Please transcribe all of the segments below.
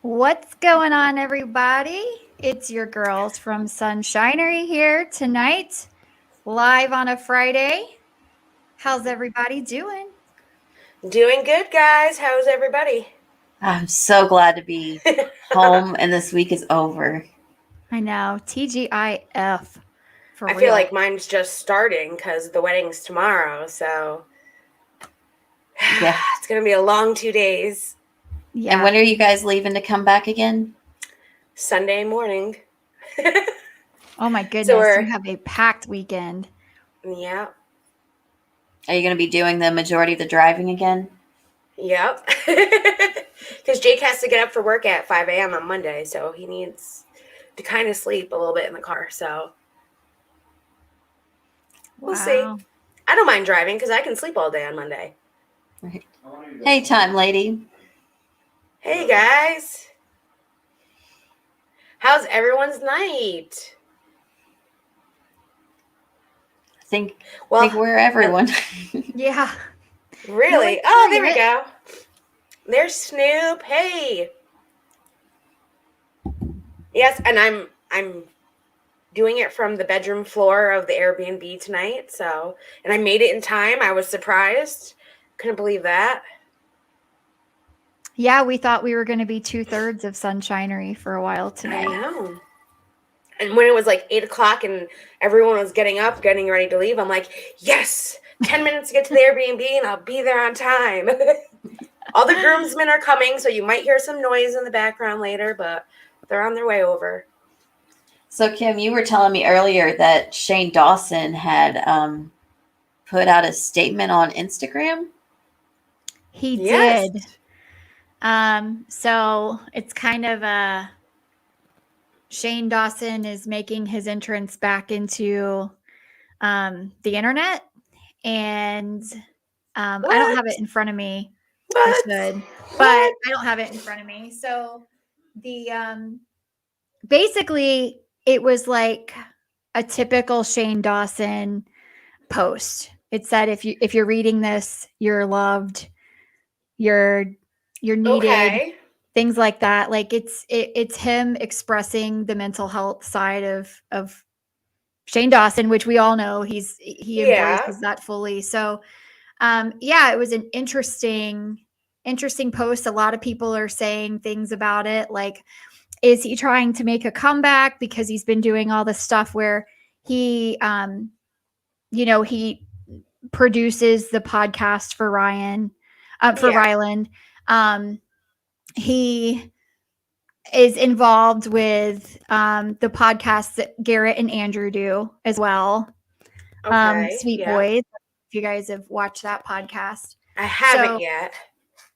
What's going on, everybody? It's your girls from Sunshinery here tonight, live on a Friday. How's everybody doing? Doing good, guys. How's everybody? I'm so glad to be home and this week is over. I know, TGIF for I real. feel like mine's just starting because the wedding's tomorrow, so Yeah. it's going to be a long 2 days. Yeah. And when are you guys leaving to come back again? Sunday morning. Oh my goodness, we're- you have a packed weekend. Yeah. Are you going to be doing the majority of the driving again? Yep. Because Jake has to get up for work at 5 a.m. on Monday, so he needs to kind of sleep a little bit in the car, so we'll see. I don't mind driving because I can sleep all day on Monday. Right. Hey, time lady. Hey, guys. How's everyone's night? I think we're everyone. Yeah. Really? Oh, there we go. There's Snoop. Hey. Yes, and I'm doing it from the bedroom floor of the Airbnb tonight. So, and I made it in time. I was surprised. Couldn't believe that. Yeah, we thought we were going to be 2/3 of Sunshinery for a while today. I know. And when it was like 8 o'clock and everyone was getting up, getting ready to leave, I'm like, yes, 10 minutes to get to the Airbnb and I'll be there on time. All the groomsmen are coming, so you might hear some noise in the background later, but they're on their way over. So, Kim, you were telling me earlier that Shane Dawson had put out a statement on Instagram. He did. So it's kind of Shane Dawson is making his entrance back into the internet, and I don't have it in front of me. I should, but I don't have it in front of me. So the basically it was like a typical Shane Dawson post. It said if you're reading this, you're loved, you're needed. Okay. Things like that. Like it's him expressing the mental health side of Shane Dawson, which we all know he embraces that fully. So it was an interesting post. A lot of people are saying things about it, like, is he trying to make a comeback because he's been doing all this stuff where he he produces the podcast for Ryland. He is involved with the podcast that Garrett and Andrew do as well. Sweet Boys. If you guys have watched that podcast. I haven't yet.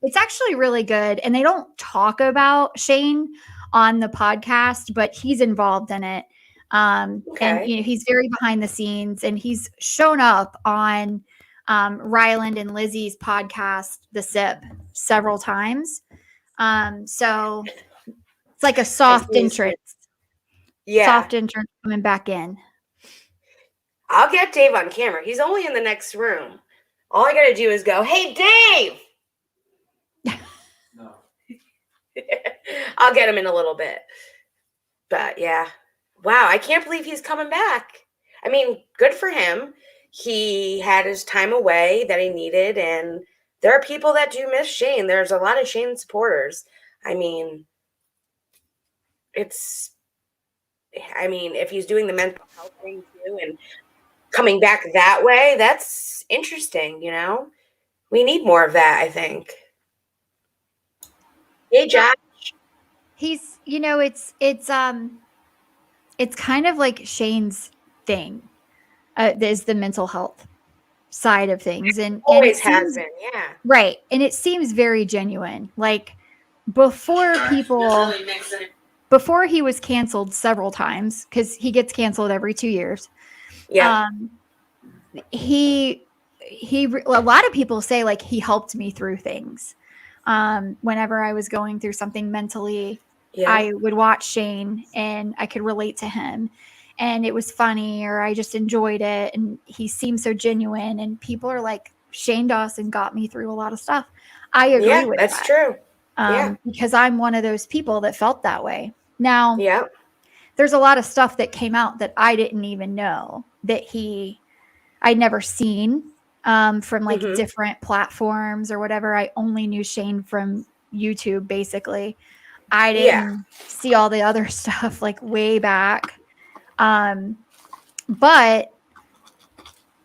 It's actually really good. And they don't talk about Shane on the podcast, but he's involved in it. And he's very behind the scenes, and he's shown up on Ryland and Lizzie's podcast, The Sip, several times. So it's like a soft entrance. Yeah. Soft entrance coming back in. I'll get Dave on camera. He's only in the next room. All I got to do is go, hey, Dave. No. I'll get him in a little bit. But yeah. Wow. I can't believe he's coming back. I mean, good for him. He had his time away that he needed. And there are people that do miss Shane. There's a lot of Shane supporters. I mean, if he's doing the mental health thing too and coming back that way, that's interesting, We need more of that, I think. Hey, Josh. He's, it's kind of like Shane's thing, is the mental health side of things. And always has been, yeah. Right. And it seems very genuine. Like before he was canceled several times, because he gets canceled every 2 years. Yeah. A lot of people say, like, he helped me through things. Whenever I was going through something mentally, I would watch Shane and I could relate to him, and it was funny, or I just enjoyed it. And he seemed so genuine, and people are like, Shane Dawson got me through a lot of stuff. I agree with that. That's true. because I'm one of those people that felt that way. Now, Yeah. there's a lot of stuff that came out that I didn't even know that I'd never seen from like different platforms or whatever. I only knew Shane from YouTube, basically. I didn't see all the other stuff like way back. But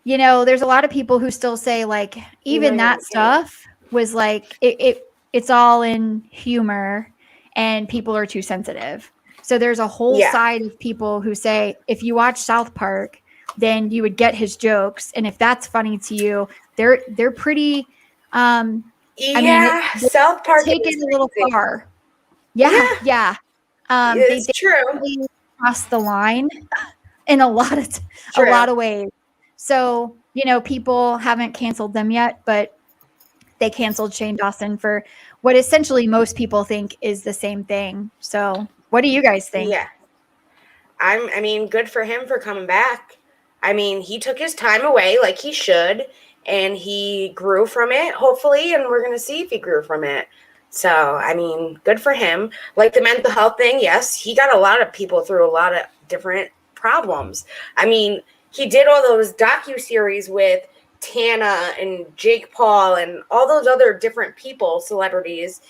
you know, there's a lot of people who still say like even that stuff was like it's all in humor and people are too sensitive. So there's a whole side of people who say if you watch South Park, then you would get his jokes, and if that's funny to you, they're pretty I mean, South Park take it a little far. Yeah. They true. cross the line in a lot of ways. So, you know, people haven't canceled them yet, but they canceled Shane Dawson for what essentially most people think is the same thing. So, what do you guys think? Yeah. I mean, good for him for coming back. I mean, he took his time away like he should, and he grew from it, hopefully, and we're going to see if he grew from it. So, I mean, good for him. Like the mental health thing, yes, he got a lot of people through a lot of different problems. I mean, he did all those docuseries with Hanna and Jake Paul and all those other different people, celebrities,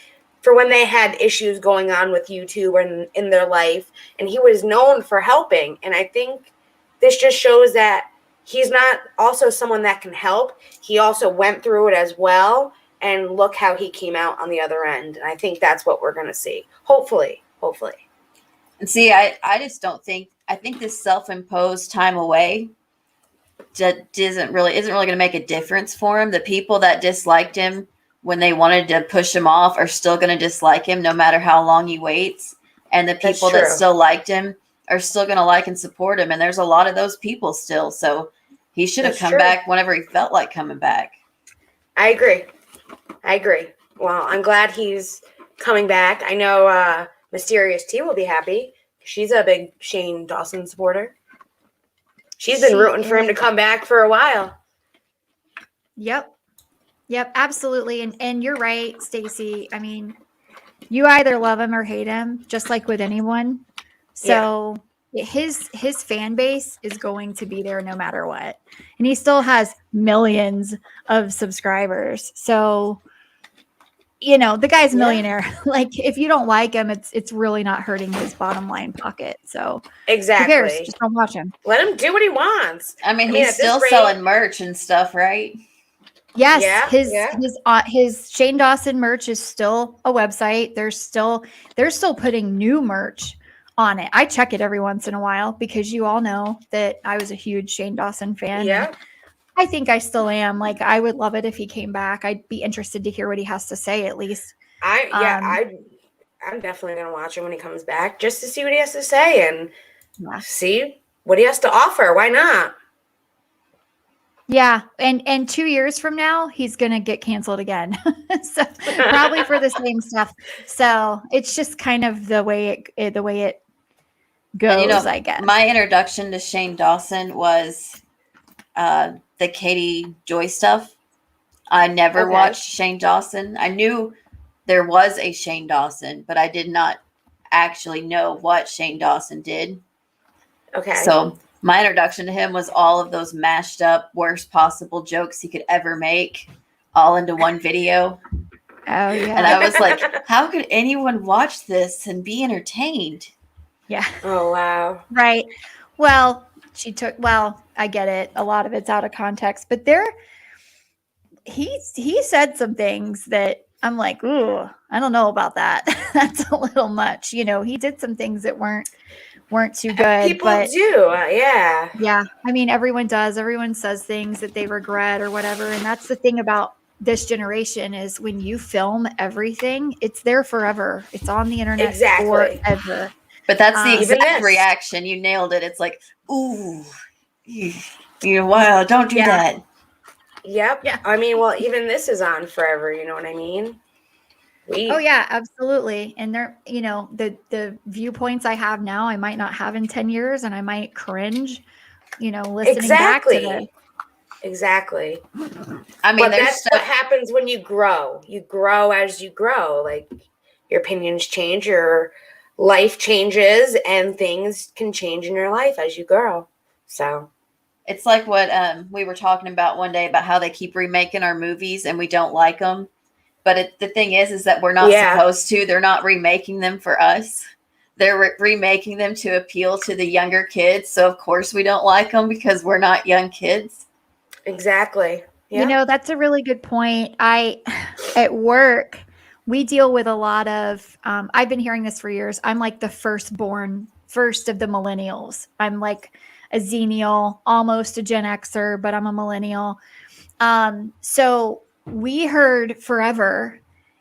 for when they had issues going on with YouTube and in their life. And he was known for helping. And I think this just shows that he's not also someone that can help. He also went through it as well. And look how he came out on the other end. And I think that's what we're going to see. Hopefully. And see, I just don't think, I think this self-imposed time away isn't really going to make a difference for him. The people that disliked him when they wanted to push him off are still going to dislike him no matter how long he waits. And the people that still liked him are still going to like and support him. And there's a lot of those people still. So he should have come back whenever he felt like coming back. I agree. Well, I'm glad he's coming back. I know Mysterious T will be happy. She's a big Shane Dawson supporter. She's been rooting for him to come back for a while. Yep, absolutely. And you're right, Stacy. I mean, you either love him or hate him, just like with anyone. So his fan base is going to be there no matter what. And he still has millions of subscribers. So, you know, the guy's a millionaire. Like, if you don't like him, it's really not hurting his bottom line pocket. So exactly, who cares? Just don't watch him. Let him do what he wants. I mean he's still selling merch and stuff, right? Yes, his Shane Dawson merch is still a website. They're still putting new merch on it. I check it every once in a while because you all know that I was a huge Shane Dawson fan. Yeah. I think I still am. Like, I would love it if he came back. I'd be interested to hear what he has to say, at least. I'm definitely going to watch him when he comes back just to see what he has to say and see what he has to offer. Why not? Yeah, and 2 years from now, he's gonna get canceled again. So probably for the same stuff. So it's just kind of the way it goes. And, you know, I guess my introduction to Shane Dawson was the Katie Joy stuff. I never watched Shane Dawson. I knew there was a Shane Dawson, but I did not actually know what Shane Dawson did. Okay. So my introduction to him was all of those mashed up, worst possible jokes he could ever make, all into one video. Oh, yeah. And I was like, how could anyone watch this and be entertained? Yeah. Oh, wow. Right. Well, I get it. A lot of it's out of context, but he said some things that I'm like, ooh, I don't know about that. That's a little much. You know, he did some things that weren't too good. People do, yeah. Yeah. I mean, everyone does. Everyone says things that they regret or whatever. And that's the thing about this generation is when you film everything, it's there forever. It's on the internet forever. But that's the exact reaction. You nailed it. It's like, ooh, wow, don't do that. Yep. Yeah. I mean, well, even this is on forever. You know what I mean? Oh yeah, absolutely. And there, you know, the viewpoints I have now, I might not have in 10 years, and I might cringe, you know, listening back to them. Exactly. I mean, but that's what happens when you grow. You grow as you grow. Like, your opinions change, your life changes, and things can change in your life as you grow. So it's like what we were talking about one day about how they keep remaking our movies and we don't like them. But the thing is that we're not supposed to. They're not remaking them for us. They're remaking them to appeal to the younger kids. So, of course, we don't like them because we're not young kids. Exactly. Yeah. You know, that's a really good point. At work, we deal with a lot of, I've been hearing this for years. I'm like the first of the millennials. I'm like a Xennial, almost a Gen Xer, but I'm a millennial. So we heard forever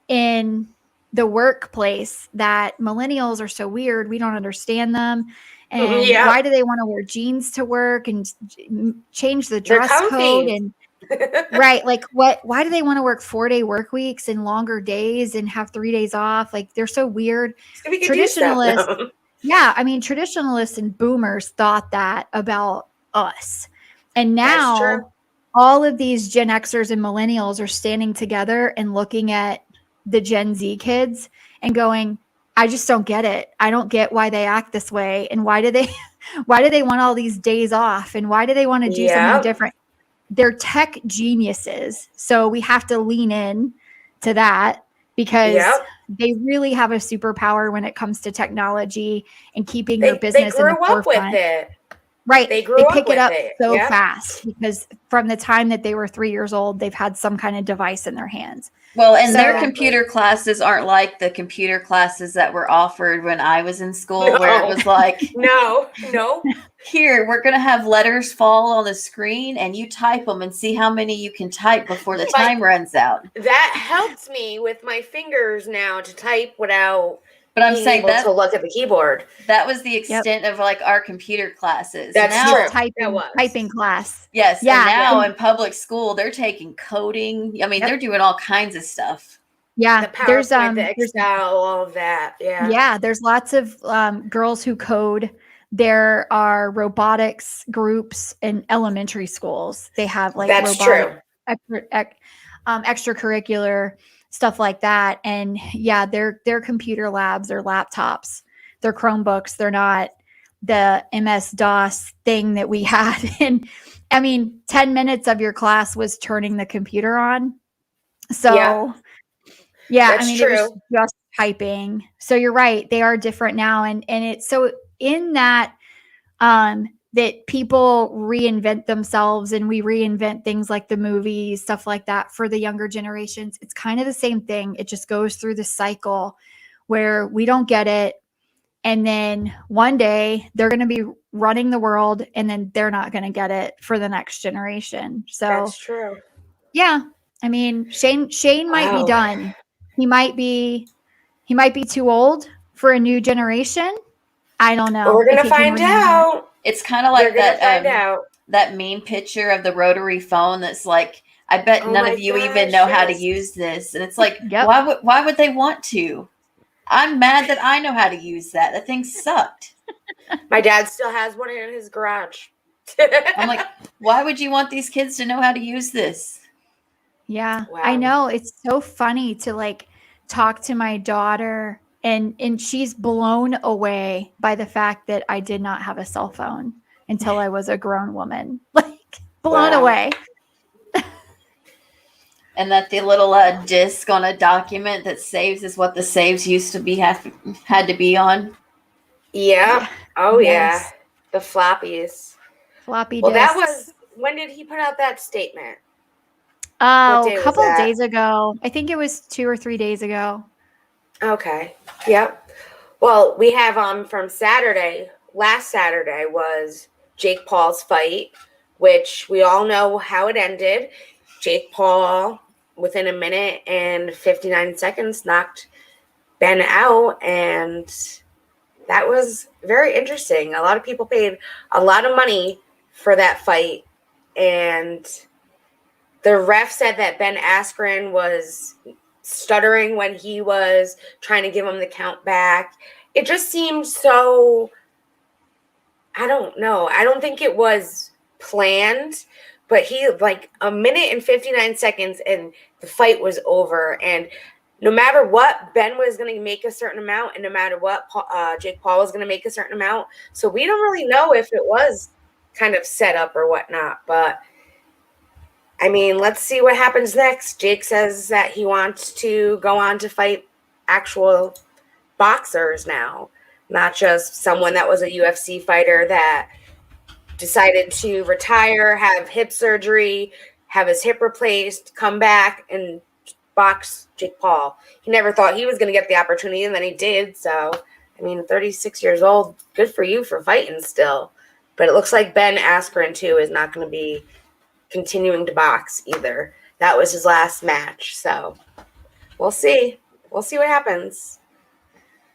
in the workplace that millennials are so weird. We don't understand them. And why do they want to wear jeans to work and change the dress code? And right. Like why do they want to work 4-day work weeks and longer days and have 3 days off? Like they're so weird. So we Traditionalists. Yeah. I mean, traditionalists and boomers thought that about us. And now all of these Gen Xers and millennials are standing together and looking at the Gen Z kids and going, I just don't get it. I don't get why they act this way. And why do they want all these days off? And why do they want to do something different? They're tech geniuses. So we have to lean in to that because they really have a superpower when it comes to technology and keeping your business in the forefront. They grew up with it. Right. They pick it up so fast because from the time that they were 3 years old, they've had some kind of device in their hands. Well, and their computer classes aren't like the computer classes that were offered when I was in school, where it was like, no. Here, we're going to have letters fall on the screen and you type them and see how many you can type before the time runs out. That helps me with my fingers now to type without But I'm saying that to look at the keyboard. That was the extent of like our computer classes. That's now, true. Typing class. Yes. Yeah. And now in public school, they're taking coding. I mean, they're doing all kinds of stuff. Yeah. The PowerPoint, the Excel, all of that. Yeah. Yeah. There's lots of girls who code. There are robotics groups in elementary schools. They have like extracurricular stuff like that. And yeah, they're computer labs, they're laptops, they're Chromebooks. They're not the MS-DOS thing that we had. And I mean, 10 minutes of your class was turning the computer on. So yeah, I mean, true. It was just typing. So you're right. They are different now. And it's so in that, that people reinvent themselves and we reinvent things like the movies, stuff like that for the younger generations. It's kind of the same thing. It just goes through the cycle where we don't get it. And then one day they're going to be running the world and then they're not going to get it for the next generation. So that's true. Yeah. I mean, Shane might be done. He might be too old for a new generation. I don't know. We're going to find out. It's kind of like that meme picture of the rotary phone that's like, I bet none of you even know how to use this. And it's like, why would they want to? I'm mad that I know how to use that. That thing sucked. My dad still has one in his garage. I'm like, why would you want these kids to know how to use this? Yeah, wow. I know. It's so funny to like talk to my daughter and she's blown away by the fact that I did not have a cell phone until I was a grown woman. Like blown away. And that the little disc on a document that saves is what the saves used to be had to be on. Yeah. Oh yeah. The floppies. Floppy discs. That was, when did he put out that statement? A couple of days ago. I think it was 2 or 3 days ago. Okay. Yep. Well, we have from Saturday. Last Saturday was Jake Paul's fight, which we all know how it ended. Jake Paul, within a minute and 59 seconds, knocked Ben out, and that was very interesting. A lot of people paid a lot of money for that fight, and the ref said that Ben Askren was stuttering when he was trying to give him the count back. It just seemed so, I don't know. I don't think it was planned, but he like a minute and 59 seconds and the fight was over. And no matter what, Ben was going to make a certain amount, and no matter what, Jake Paul was going to make a certain amount. So we don't really know if it was kind of set up or whatnot. But, I mean, let's see what happens next. Jake says that he wants to go on to fight actual boxers now, not just someone that was a UFC fighter that decided to retire, have hip surgery, have his hip replaced, come back, and box Jake Paul. He never thought he was going to get the opportunity, and then he did. So, I mean, 36 years old, good for you for fighting still. But it looks like Ben Askren, too, is not going to be continuing to box either. That was his last match. So, we'll see. We'll see what happens.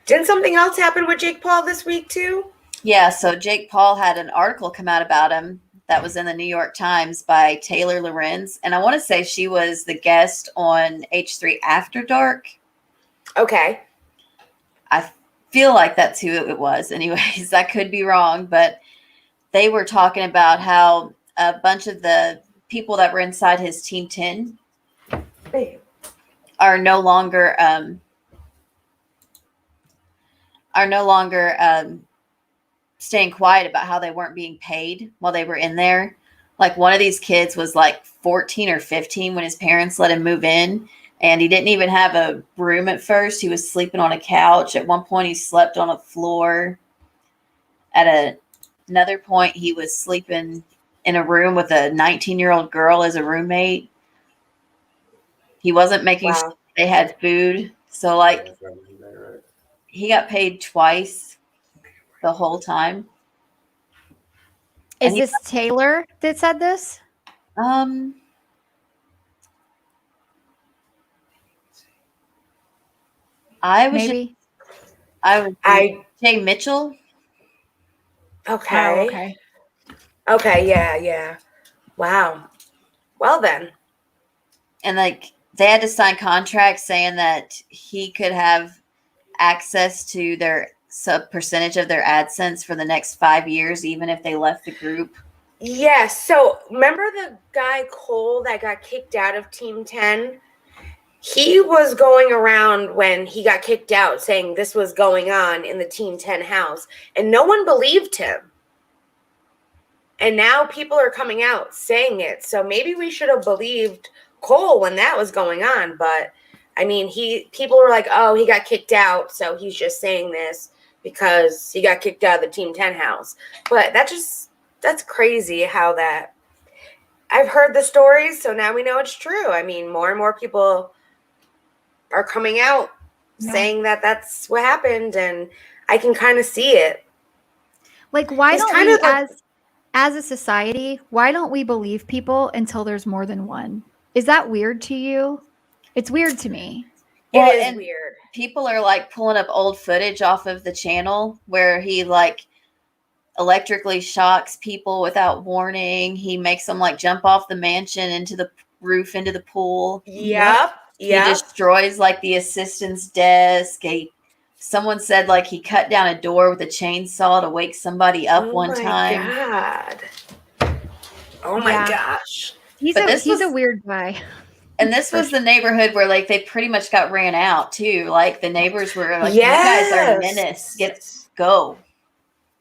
Didn't something else happen with Jake Paul this week, too? Yeah, so Jake Paul had an article come out about him that was in the New York Times by Taylor Lorenz. And I want to say she was the guest on H3 After Dark. Okay. I feel like that's who it was. Anyways, I could be wrong. But they were talking about how a bunch of the people that were inside his Team 10 are no longer staying quiet about how they weren't being paid while they were in there. Like one of these kids was like 14 or 15 when his parents let him move in, and he didn't even have a room at first. He was sleeping on a couch. At one point, he slept on a floor. At another point, he was sleeping in a room with a 19-year-old girl as a roommate. He wasn't making sure they had food. So, like, he got paid twice the whole time. Is this Taylor that said this? I was Jay Mitchell. Okay. Okay, yeah. Wow. Well then. And like they had to sign contracts saying that he could have access to their percentage of their AdSense for the next 5 years, even if they left the group. Yes. So remember the guy Cole that got kicked out of Team 10? He was going around when he got kicked out saying this was going on in the Team 10 house, and no one believed him. And now people are coming out saying it. So maybe we should have believed Cole when that was going on. But I mean, people were like, oh, he got kicked out, so he's just saying this because he got kicked out of the Team 10 house. But that's crazy how that I've heard the stories, so now we know it's true. I mean, more and more people are coming out saying that that's what happened, and I can kind of see it. Like, why don't we, as a society, why don't we believe people until there's more than one? Is that weird to you? It's weird to me. Well, it is weird. People are like pulling up old footage off of the channel where he like electrically shocks people without warning. He makes them like jump off the mansion into the roof, into the pool. Yep. He destroys like the assistant's desk. Someone said like he cut down a door with a chainsaw to wake somebody up one time. Oh my gosh. He's a weird guy. And this was the neighborhood where like they pretty much got ran out too. Like the neighbors were like, you guys are a menace. Go.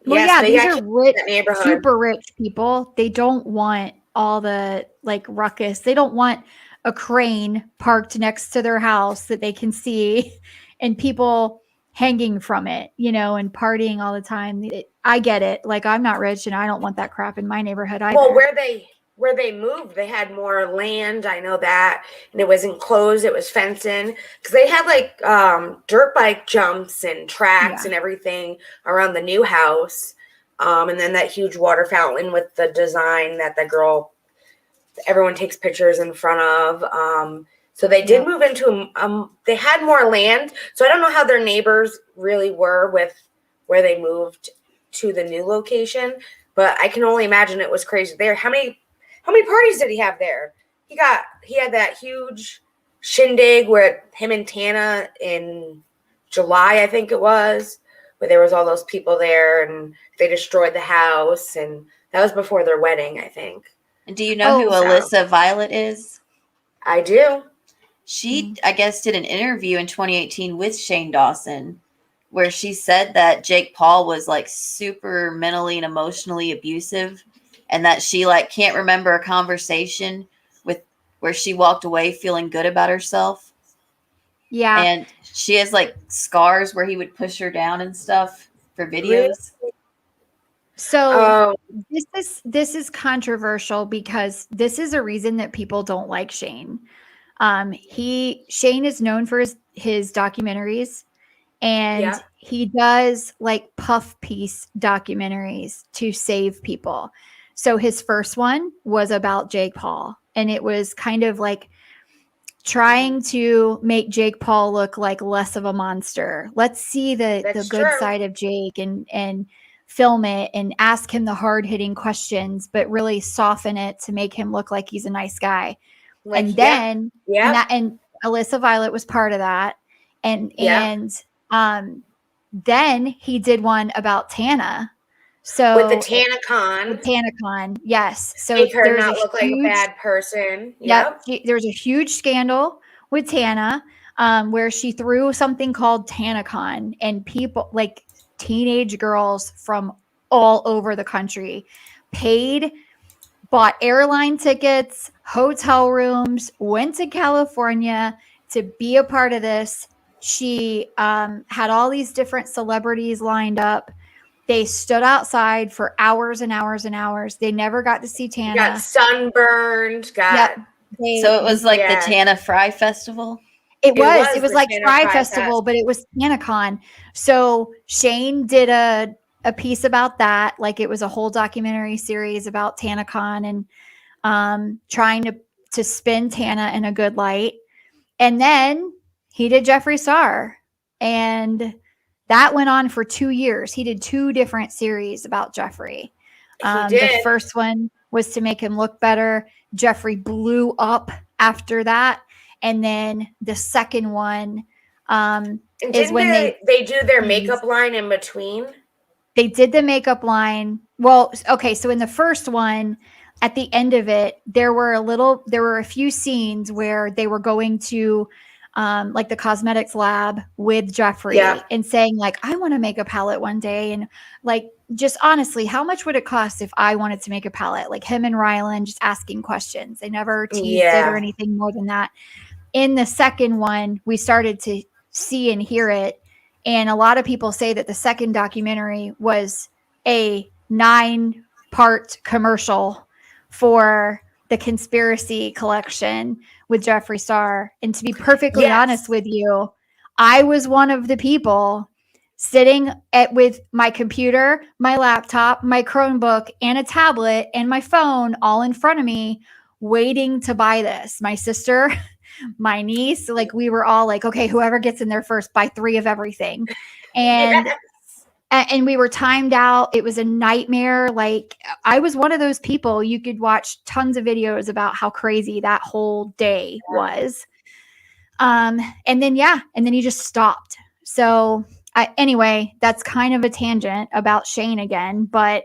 Well, these are rich, super rich people. They don't want all the like ruckus. They don't want a crane parked next to their house that they can see and people hanging from it, and partying all the time. I get it. Like, I'm not rich and I don't want that crap in my neighborhood either. Well, where they moved, they had more land. I know that. And it was enclosed. It was fenced in. Because they had like dirt bike jumps and tracks and everything around the new house. And then that huge water fountain with the design that everyone takes pictures in front of. So they did move into, they had more land. So I don't know how their neighbors really were with where they moved to the new location. But I can only imagine it was crazy there. How many parties did he have there? He had that huge shindig where him and Tana in July, I think it was, where there was all those people there and they destroyed the house, and that was before their wedding, I think. And do you know who Alyssa Violet is? I do. She, I guess, did an interview in 2018 with Shane Dawson where she said that Jake Paul was like super mentally and emotionally abusive, and that she like can't remember a conversation with where she walked away feeling good about herself. Yeah. And she has like scars where he would push her down and stuff for videos. So this is controversial because this is a reason that people don't like Shane. Shane is known for his documentaries, and he does like puff piece documentaries to save people. So his first one was about Jake Paul, and it was kind of like trying to make Jake Paul look like less of a monster. Let's see the good side of Jake and film it and ask him the hard-hitting questions, but really soften it to make him look like he's a nice guy. Like, and then and Alyssa Violet was part of that. And then he did one about Tana. So with the TanaCon. Yes. So make her not look like a bad person. Yep. There's a huge scandal with Tana, where she threw something called TanaCon, and people like teenage girls from all over the country bought airline tickets, hotel rooms, went to California to be a part of this. She had all these different celebrities lined up. They stood outside for hours and hours and hours. They never got to see Tana. Got sunburned. So it was like the Tana Fry Festival? It was like Fry Festival, but it was TanaCon. So Shane did a piece about that. Like it was a whole documentary series about TanaCon and trying to spin Tana in a good light. And then he did Jeffree Star, and that went on for 2 years. He did 2 different series about Jeffree. The first one was to make him look better. Jeffree blew up after that. And then the second one is when they do their makeup line in between. They did the makeup line. Well, okay. So in the first one, at the end of it, there were a few scenes where they were going to like the cosmetics lab with Jeffree and saying like, I want to make a palette one day. And like, just honestly, how much would it cost if I wanted to make a palette? Like him and Rylan just asking questions. They never teased it or anything more than that. In the second one, we started to see and hear it. And a lot of people say that the second documentary was a 9-part commercial for the Conspiracy collection with Jeffree Star. And to be perfectly honest with you, I was one of the people sitting with my computer, my laptop, my Chromebook, and a tablet and my phone all in front of me, waiting to buy this. My sister, my niece, like we were all like, okay, whoever gets in there first, buy 3 of everything. And and we were timed out. It was a nightmare. Like I was one of those people. You could watch tons of videos about how crazy that whole day was. And then he just stopped. So anyway, that's kind of a tangent about Shane again, but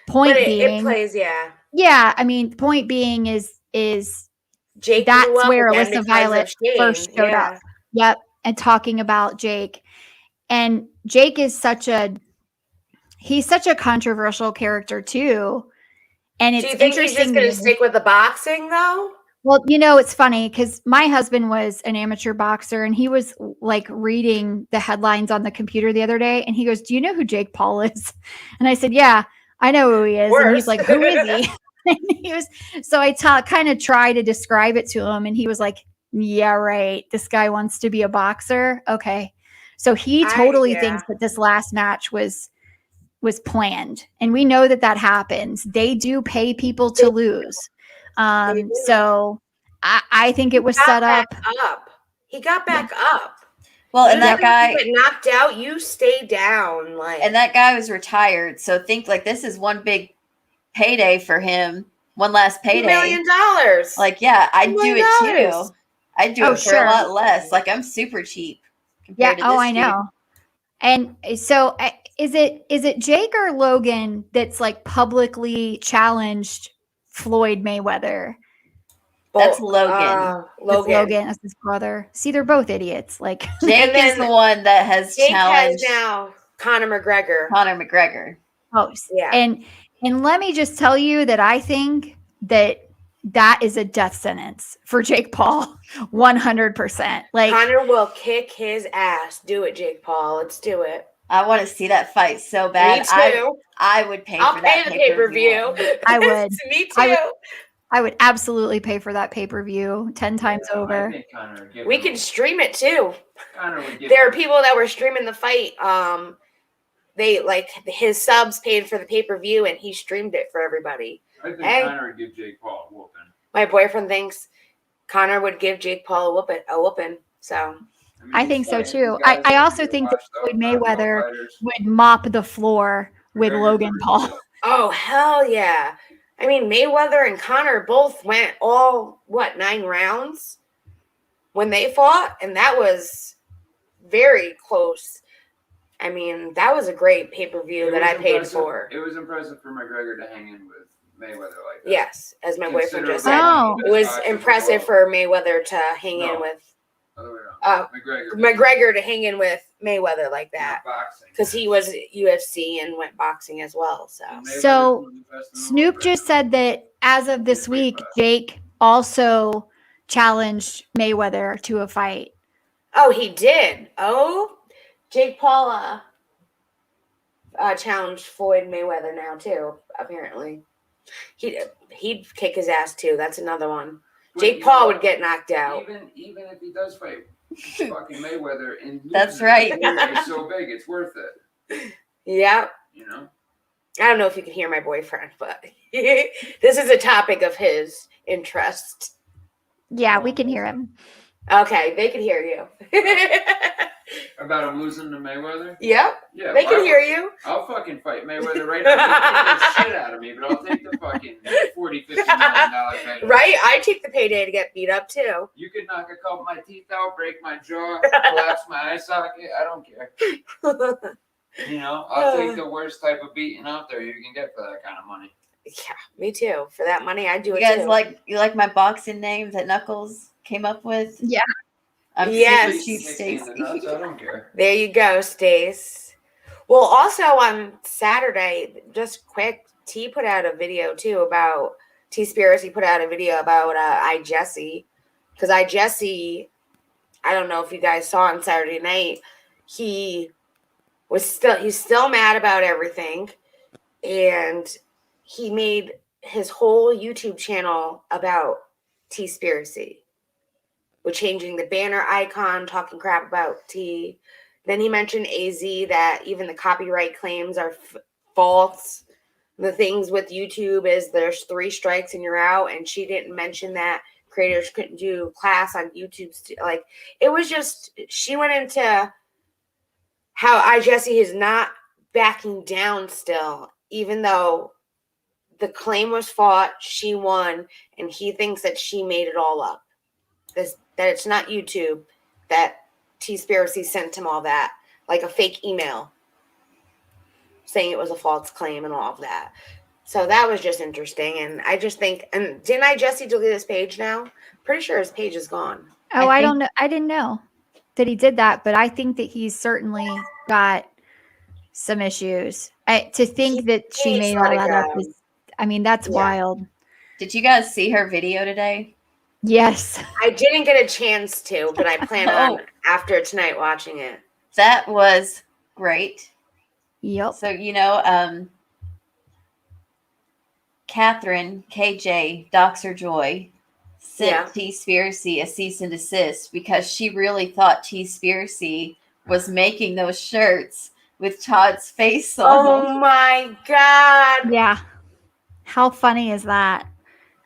it plays, I mean, point being is Jake, that's where Alyssa Violet first showed up. Yep. And talking about Jake. And Jake is he's such a controversial character too. And it's interesting. Do you think he's just going to stick with the boxing though? Well, it's funny because my husband was an amateur boxer, and he was like reading the headlines on the computer the other day, and he goes, "Do you know who Jake Paul is?" And I said, "Yeah, I know who he is." And he's like, "Who is he?" So I kind of try to describe it to him, and he was like, "Yeah, right. This guy wants to be a boxer." Okay. So he totally thinks that this last match was planned. And we know that happens. They do pay people to lose. So I think it was set up. He got back up. Well, and that guy get knocked out, you stay down. And that guy was retired. So think like this is one big payday for him. One last payday. $2 million. Like, yeah, I'd do it too. I'd do it for a lot less. Like I'm super cheap. Yeah. Oh, I know. And so is it Jake or Logan that's like publicly challenged Floyd Mayweather? That's Logan. It's Logan. That's his brother. See, they're both idiots. Like Jake is the one that has Jake challenged has now Conor McGregor. Oh, Yeah. And let me just tell you that I think that is a death sentence for Jake Paul, 100%. Like Conor will kick his ass. Do it, Jake Paul. Let's do it. I want to see that fight so bad. Me too. I would pay I'll for pay that the pay-per-view. I would. Me too. I would absolutely pay for that pay-per-view 10 times over. We can stream it too. There are people that were streaming the fight. They like his subs paid for the pay-per-view and he streamed it for everybody. I think Conor would give Jake Paul a whooping. My boyfriend thinks Conor would give Jake Paul a whooping. So I think so too. I also think that Floyd Mayweather would mop the floor with Logan Paul. Oh, hell yeah. I mean, Mayweather and Conor both went 9 rounds when they fought, and that was very close. I mean, that was a great pay-per-view that I paid for. It was impressive for McGregor to hang in with Mayweather like that. Yes, as my boyfriend just said. Oh. It was impressive for Mayweather to hang in with McGregor to hang in with Mayweather like that. Because he was UFC and went boxing as well. So Snoop just said that as of this week, Jake also challenged Mayweather to a fight. Oh, he did. Oh, Jake Paul challenged Floyd Mayweather now too. Apparently, he'd kick his ass too. That's another one. Jake Paul would get knocked out. Even if he does fight fucking Mayweather, and that's right. It's so big, it's worth it. Yeah. You know. I don't know if you can hear my boyfriend, but this is a topic of his interest. Yeah, we can hear him. Okay, they can hear you. About him losing to Mayweather? Yep. Yeah, they can hear you. I'll fucking fight Mayweather right now. He'll take the shit out of me, but I'll take the fucking $40, $50 million payday. Right? I take the payday to get beat up too. You could knock a couple of my teeth out, break my jaw, collapse my eye socket. I don't care. You know, I'll take the worst type of beating out there you can get for that kind of money. Yeah, me too. For that money, I'd do it too. You guys like my boxing name that Knuckles came up with? Yeah. I'm super cheap, Stace. I don't care. There you go, Stace. Well, also on Saturday, just quick, T put out a video too about Spiracy put out a video about iJessi, because iJessi, I don't know if you guys saw on Saturday night, he's still mad about everything, and he made his whole YouTube channel about Spiracy. With changing the banner icon, talking crap about T. Then he mentioned AZ, that even the copyright claims are false. The things with YouTube is there's 3 strikes and you're out. And she didn't mention that creators couldn't do class on YouTube. Like, it was just, she went into how iJessi is not backing down still, even though the claim was fought, she won, and he thinks that she made it all up. That it's not YouTube, that Spiracy sent him all that, like a fake email saying it was a false claim and all of that. So that was just interesting. And I just think, and didn't iJessi delete his page now? Pretty sure his page is gone. Oh, I don't know. I didn't know that he did that, but I think that he's certainly got some issues. To think that she made all that up is, I mean, that's wild. Did you guys see her video today? Yes. I didn't get a chance to, but I plan on after tonight watching it. That was great. Yep. So, Catherine, KJ, Doxer Joy, sent Spiracy a cease and desist because she really thought Spiracy was making those shirts with Todd's face on them. Oh my God. Yeah. How funny is that?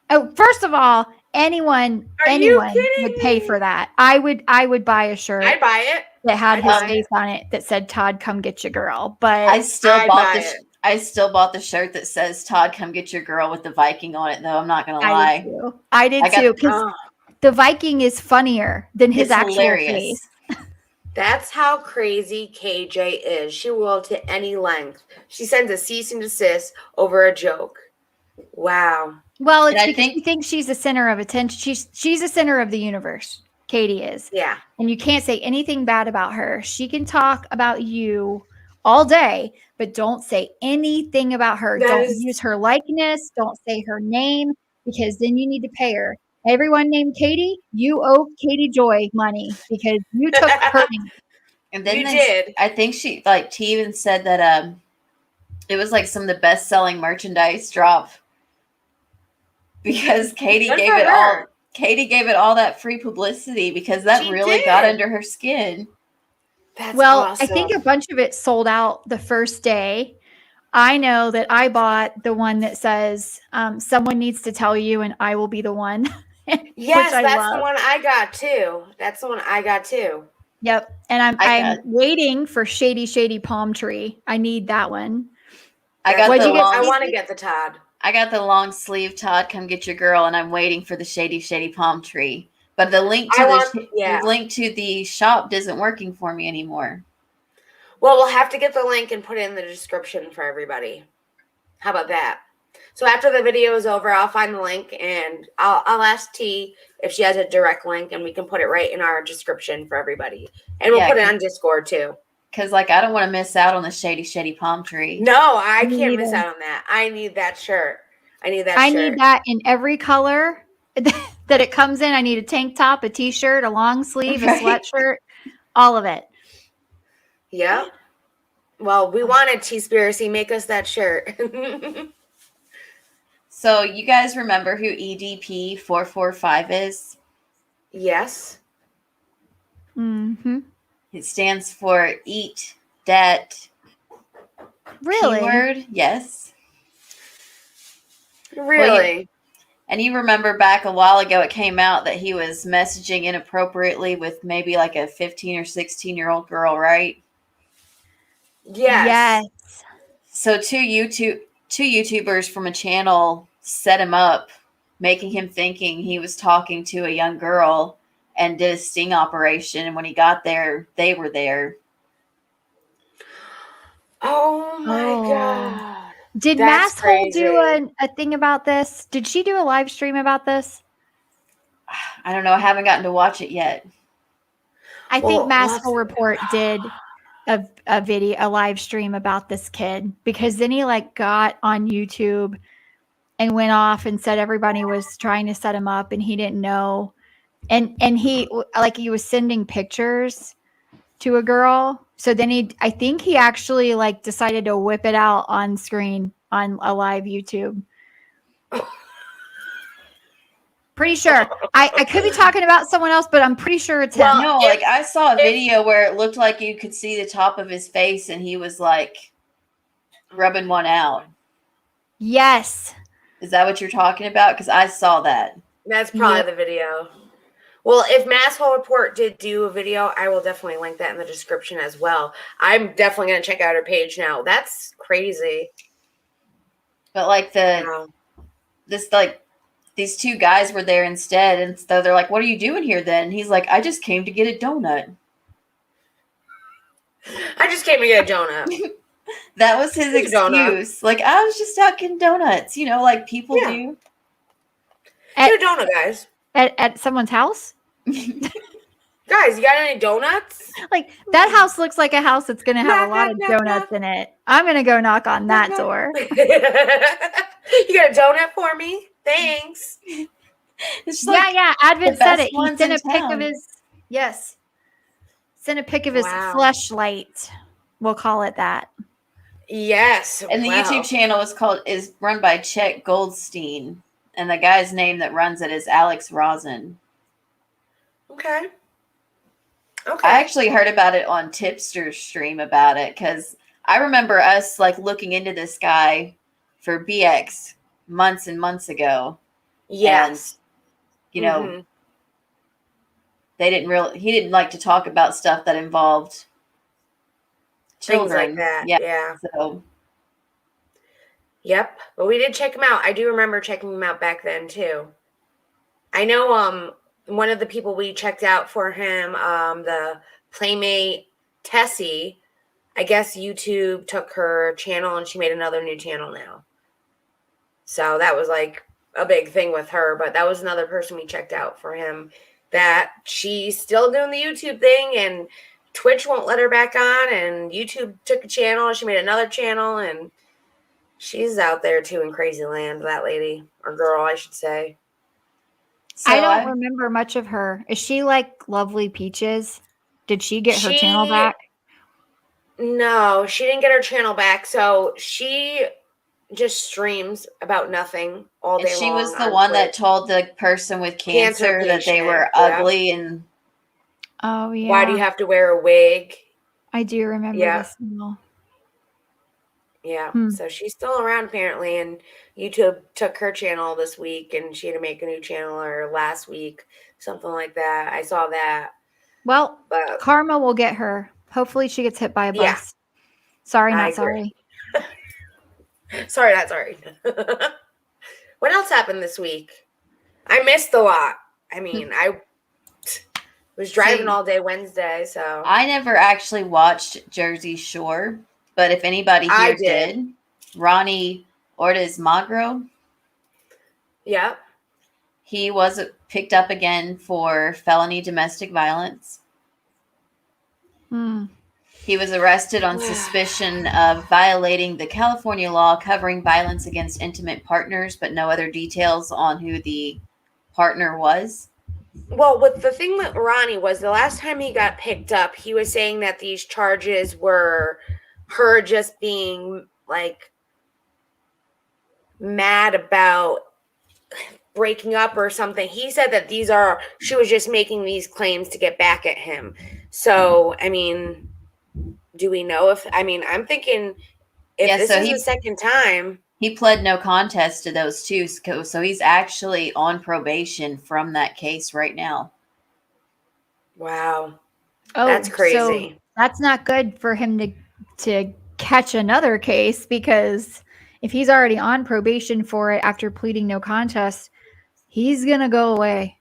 Oh, first of all, anyone would pay for that. I would buy a shirt. I'd buy it. That had his face on it that said "Todd, come get your girl." But I still bought the shirt that says "Todd, come get your girl" with the Viking on it. Though I'm not gonna lie, I did too because the Viking is funnier than his actual face. That's how crazy KJ is. She will to any length. She sends a cease and desist over a joke. Wow. Well, it's And I because think- she thinks she's the center of attention. She's the center of the universe. Katie is. Yeah. And you can't say anything bad about her. She can talk about you all day, but don't say anything about her. Don't use her likeness. Don't say her name, because then you need to pay her. Everyone named Katie, you owe Katie Joy money because you took her name. And then You did. I think she like T even said that it was like some of the best selling merchandise drop because Katie Good gave for it her. all. Katie gave it all that free publicity because that She really did. got under her skin. That's Well, awesome. I think a bunch of it sold out the first day. I know that I bought the one that says, someone needs to tell you and I will be the one. Yes, which I that's the love. one I got too. That's the one I got too. Yep. And I'm got- waiting for Shady Palm Tree. I need that one. I got What'd the you get, long. I want to Stacey? get the Todd. I got the long sleeve Todd, come get your girl, and I'm waiting for the shady palm tree. But the link to the link to the shop isn't working for me anymore. Well, we'll have to get the link and put it in the description for everybody. How about that? So after the video is over, I'll find the link and I'll ask T if she has a direct link, and we can put it right in our description for everybody. And we'll put it on Discord too. Because like I don't want to miss out on the shady palm tree. No, I can't miss out on that. I need that shirt. I need that in every color that it comes in. I need a tank top, a t-shirt, a long sleeve, a sweatshirt, all of it. Yep. Well, we wanted Spiracy. Make us that shirt. So you guys remember who EDP 445 is? Yes. Mm-hmm. It stands for Eat Dat Really? Keyword. Yes. Really? And you remember back a while ago, it came out that he was messaging inappropriately with maybe like a 15 or 16-year-old girl, right? Yes. So two YouTubers from a channel set him up, making him thinking he was talking to a young girl, and did a sting operation. And when he got there, they were there. Oh my God. Did Masshole do a thing about this? Did she do a live stream about this? I don't know. I haven't gotten to watch it yet. I think Masshole Report did a live stream about this kid, because then he like got on YouTube and went off and said everybody was trying to set him up and he didn't know. And he was sending pictures to a girl. So then I think he actually like decided to whip it out on screen on a live YouTube. Pretty sure. I could be talking about someone else, but I'm pretty sure it's him. No, like I saw a video where it looked like you could see the top of his face and he was like rubbing one out. Yes. Is that what you're talking about? Because I saw that. That's probably the video. Well, if Masshole Report did do a video, I will definitely link that in the description as well. I'm definitely going to check out her page now. That's crazy. But like these two guys were there instead, and so they're like, "What are you doing here then?" And he's like, "I just came to get a donut." I just came to get a donut. That was his excuse. Like, I was just out getting donuts, like people do. Get a donut, guys. At someone's house? Guys, you got any donuts? Like, that house looks like a house that's going to have a lot of donuts in it. I'm going to go knock on that door. You got a donut for me? Thanks. Yeah. Advent said it. He sent a pic of his, sent a pic of his fleshlight. We'll call it that. Yes. And the YouTube channel is run by Chet Goldstein. And the guy's name that runs it is Alex Rosin. Okay. I actually heard about it on Tipster's stream about it, because I remember us like looking into this guy for BX months and months ago. Yes. And, he didn't like to talk about stuff that involved children. Things like that. Yeah. So. Yep. But we did check him out. I do remember checking him out back then too. I know one of the people we checked out for him, the Playmate Tessie, I guess YouTube took her channel and she made another new channel now. So that was like a big thing with her. But that was another person we checked out for him, that she's still doing the YouTube thing, and Twitch won't let her back on, and YouTube took a channel. She made another channel, and she's out there too in crazy land, that lady, or girl, I should say. So I don't remember much of her. Is she like Lovely Peaches? Did she get her channel back? No, she didn't get her channel back. So she just streams about nothing all day long. She was the one that told the person with cancer that they were ugly and. Oh yeah. Why do you have to wear a wig? I do remember this now. Yeah. So she's still around apparently, and YouTube took her channel this week, and she had to make a new channel, or last week, something like that. I saw that. Well, karma will get her. Hopefully she gets hit by a bus. Yeah. Sorry, not sorry. Sorry, not sorry. What else happened this week? I missed a lot. I mean, I was driving all day Wednesday, so. I never actually watched Jersey Shore, but if anybody here did, Ronnie Ortiz-Magro. Yeah. He was picked up again for felony domestic violence. He was arrested on suspicion of violating the California law covering violence against intimate partners, but no other details on who the partner was. Well, with the thing with Ronnie was the last time he got picked up, he was saying that these charges were her just being like mad about breaking up or something. He said that she was just making these claims to get back at him. So, I mean, do we know I'm thinking if this is the second time. He pled no contest to those two, so he's actually on probation from that case right now. Wow. Oh, that's crazy. So that's not good for him to catch another case, because if he's already on probation for it after pleading no contest, he's going to go away.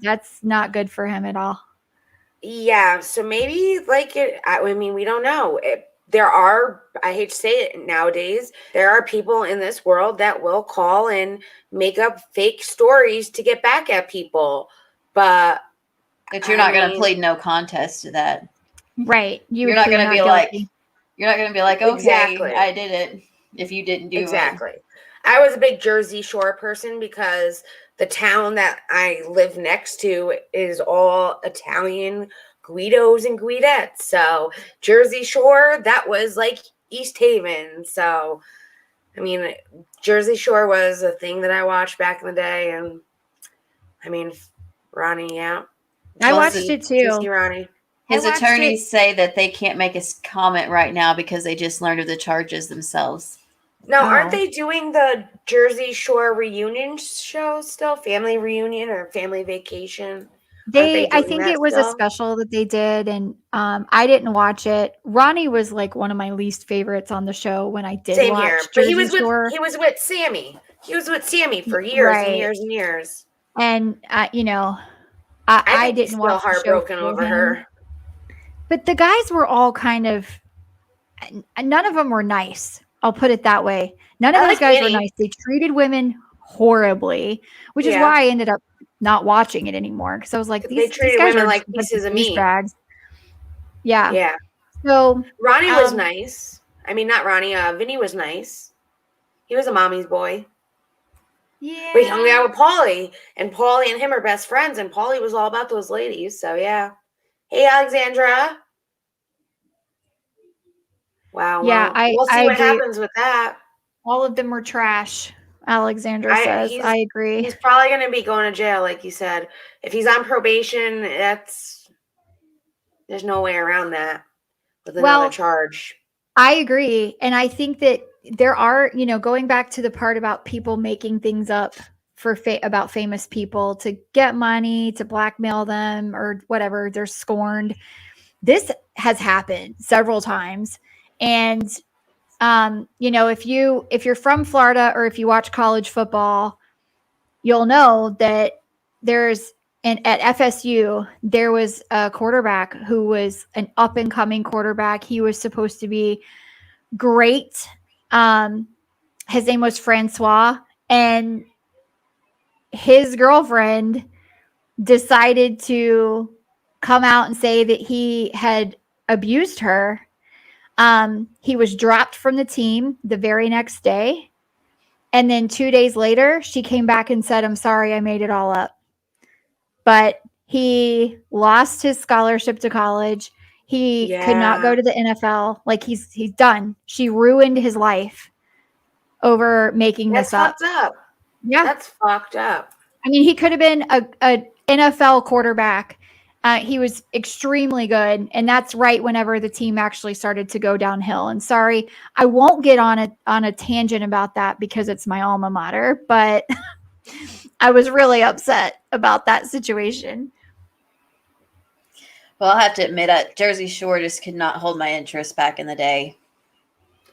That's not good for him at all. Yeah, so maybe we don't know. There are, I hate to say it nowadays, there are people in this world that will call and make up fake stories to get back at people. But you're not going to plead no contest to that. Right. You're not going to be like, okay, exactly. I did it if you didn't do it. Exactly. I was a big Jersey Shore person because the town that I live next to is all Italian Guidos and Guidettes. So Jersey Shore, that was like East Haven. So, I mean, Jersey Shore was a thing that I watched back in the day. And, I mean, Ronnie, yeah. I watched it too. Ronnie. His attorneys say that they can't make a comment right now because they just learned of the charges themselves. Now, aren't they doing the Jersey Shore reunion show still? Family reunion or family vacation? I think it was a special that they did, and I didn't watch it. Ronnie was like one of my least favorites on the show when I did watch here. But he was with Sammy. He was with Sammy for years and years and years. And I didn't watch the show. Heartbroken over her. But the guys were all kind of, none of them were nice. I'll put it that way. None of those guys were nice. They treated women horribly, which is why I ended up not watching it anymore. Because I was like, these guys are like pieces of meat. Bags. Yeah. Yeah. So Ronnie was nice. I mean, not Ronnie. Vinny was nice. He was a mommy's boy. Yeah. But he hung out with Paulie, and Paulie and him are best friends, and Paulie was all about those ladies. So yeah. Hey, Alexandra. Wow. Yeah, we'll see what happens with that. All of them were trash, Alexandra says. I agree. He's probably going to be going to jail, like you said. If he's on probation, there's no way around that with another charge. I agree. And I think that there are, going back to the part about people making things up about famous people to get money, to blackmail them or whatever, they're scorned. This has happened several times. And, if you're from Florida or if you watch college football, you'll know that at FSU, there was a quarterback who was an up and coming quarterback. He was supposed to be great. his name was Francois, and his girlfriend decided to come out and say that he had abused her. He was dropped from the team the very next day. And then 2 days later, she came back and said, I'm sorry, I made it all up. But he lost his scholarship to college. He could not go to the NFL. Like he's done. She ruined his life over making this up. That's fucked up. Yeah. That's fucked up. I mean, he could have been a NFL quarterback. He was extremely good, and that's right whenever the team actually started to go downhill. And sorry, I won't get on a tangent about that because it's my alma mater, but I was really upset about that situation. Well, I'll have to admit, Jersey Shore just could not hold my interest back in the day.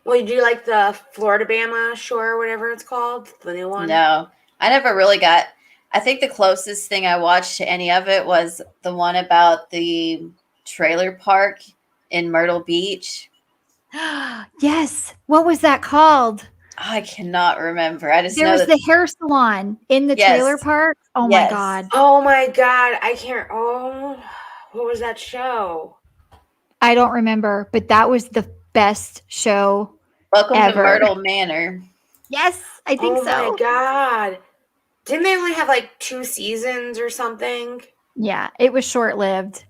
Well, do you like the Florida-Bama Shore or whatever it's called? The new one? No, I never really got... I think the closest thing I watched to any of it was the one about the trailer park in Myrtle Beach. Yes. What was that called? I cannot remember. I just there know was the hair salon in the trailer park. Oh my God. Oh my God. I can't. Oh, what was that show? I don't remember, but that was the best show Welcome ever. to Myrtle Manor. Yes, I think so. Oh my God. Didn't they only have like 2 seasons or something? Yeah, it was short-lived.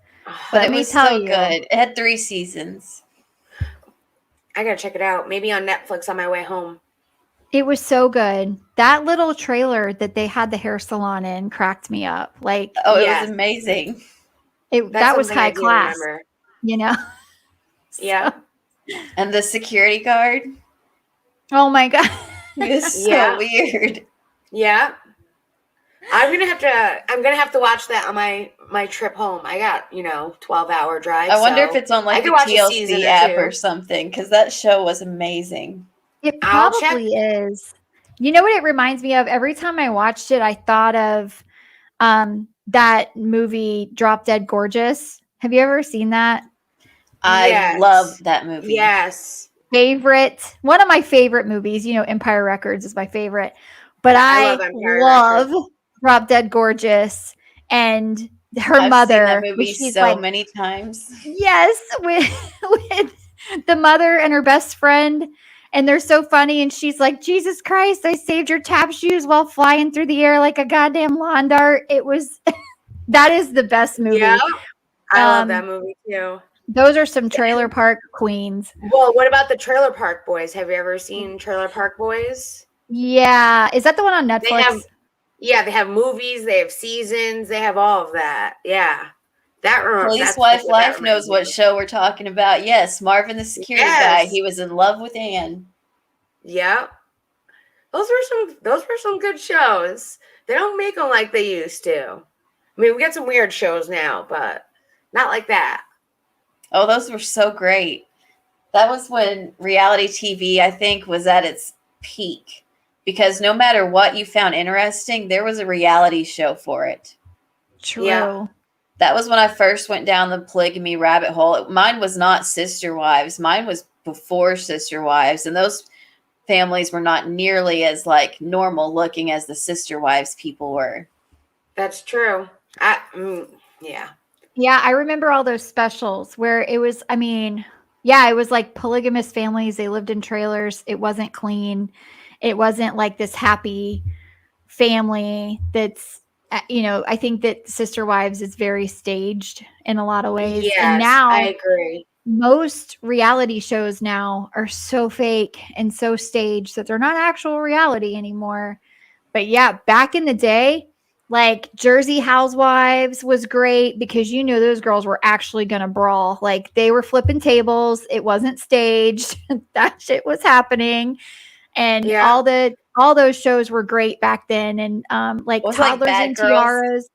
But it was so good. It had 3 seasons. I gotta check it out. Maybe on Netflix on my way home. It was so good. That little trailer that they had the hair salon in cracked me up. Like, oh, it was amazing. That was high class. You know? Yeah. And the security guard. Oh my God. It was so weird. Yeah. I'm gonna have to watch that on my trip home. I got 12-hour drive. I wonder if it's on like the TLC app or something, because that show was amazing. It probably is. You know what it reminds me of? Every time I watched it, I thought of that movie Drop Dead Gorgeous. Have you ever seen that? I love that movie. Yes. One of my favorite movies. Empire Records is my favorite. But I love Drop Dead Gorgeous and her mother. I've seen that movie so many times. Yes, with the mother and her best friend, and they're so funny. And she's like, "Jesus Christ, I saved your tap shoes while flying through the air like a goddamn lawn dart." It was that is the best movie. Yeah, I love that movie too. Those are some trailer park queens. Well, what about the Trailer Park Boys? Have you ever seen Trailer Park Boys? Yeah. Is that the one on Netflix? They have movies, they have seasons, they have all of that. Yeah. Police Wife Life knows what show we're talking about. Yes, Marvin the security guy. He was in love with Anne. Yeah. Those were some good shows. They don't make them like they used to. I mean, we get some weird shows now, but not like that. Oh, those were so great. That was when reality TV, I think, was at its peak. Because no matter what you found interesting, there was a reality show for it. True. Yeah. That was when I first went down the polygamy rabbit hole. Mine was not Sister Wives. Mine was before Sister Wives. And those families were not nearly as normal looking as the Sister Wives people were. That's true. Yeah. Yeah, I remember all those specials where it was, it was like polygamous families. They lived in trailers. It wasn't clean. It wasn't like this happy family that's, I think that Sister Wives is very staged in a lot of ways. Yes, and now I agree. Most reality shows now are so fake and so staged that they're not actual reality anymore. But yeah, back in the day, like Jersey Housewives was great because those girls were actually going to brawl. Like they were flipping tables. It wasn't staged. That shit was happening. And all those shows were great back then. And Toddlers and Tiaras.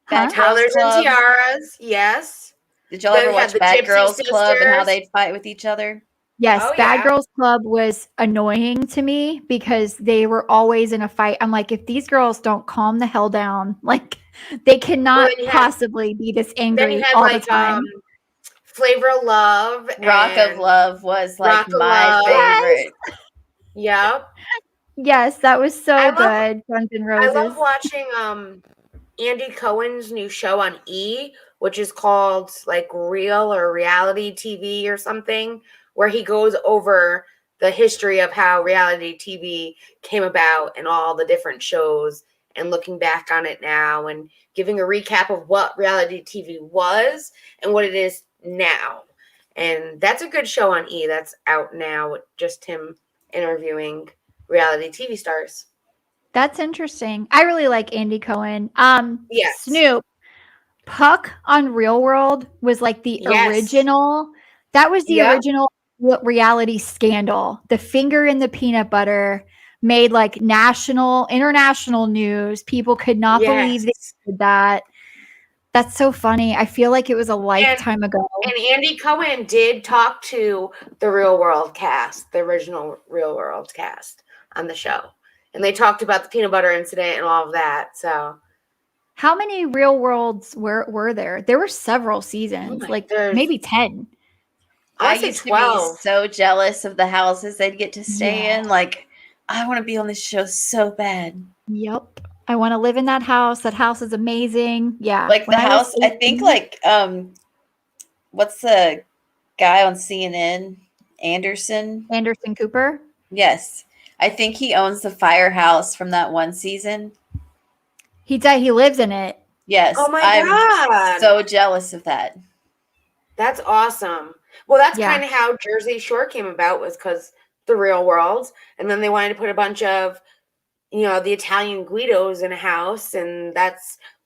Toddlers and Tiaras, yes. Did y'all ever watch Bad Girls Club and how they'd fight with each other? Yes, Bad Girls Club was annoying to me because they were always in a fight. I'm like, if these girls don't calm the hell down, they cannot possibly be this angry all the time. Flavor of Love. Rock of Love was my favorite. Yeah. Yes, that was so I love- good. Guns N' I Roses. love watching Andy Cohen's new show on E, which is called like Real or Reality TV or something, where he goes over the history of how reality TV came about and all the different shows and looking back on it now and giving a recap of what reality TV was and what it is now. And that's a good show on E that's out now with just him interviewing reality TV stars. That's interesting. I really like Andy Cohen. Yes. Snoop, Puck on Real World was like the Yes. original. That was the Yep. original reality scandal. The finger in the peanut butter made like international news. People could not believe they Yes. did that. That's so funny. I feel like it was a lifetime ago. And Andy Cohen did talk to the Real World cast, the original Real World cast on the show. And they talked about the peanut butter incident and all of that. So How many Real Worlds were there? There were several seasons, like there's- maybe 10. I I say used to 12. be so jealous of the houses they'd get to stay Yeah. in. Like, I want to be on this show so bad. Yep. I want to live in that house. That house is amazing. Yeah. Like When the I was house, I think 18 like what's the guy on CNN? Anderson? Anderson Cooper. Yes. I think he owns the firehouse from that one season. He lives in it. Yes. Oh my I'm God. so jealous of that. That's awesome. Well, that's Yeah. kind of how Jersey Shore came about, was because the Real World. And then they wanted to put a bunch of, the Italian Guidos in a house. And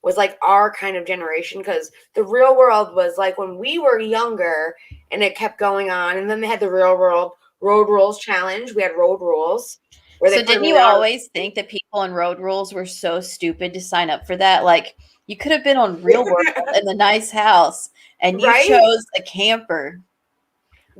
was like our kind of generation, because the Real World was like when we were younger and it kept going on. And then they had the Real World Road Rules Challenge. We had Road Rules. So didn't you always think that people in Road Rules were so stupid to sign up for that? Like, you could have been on Real World in the nice house, and you Right? chose a camper.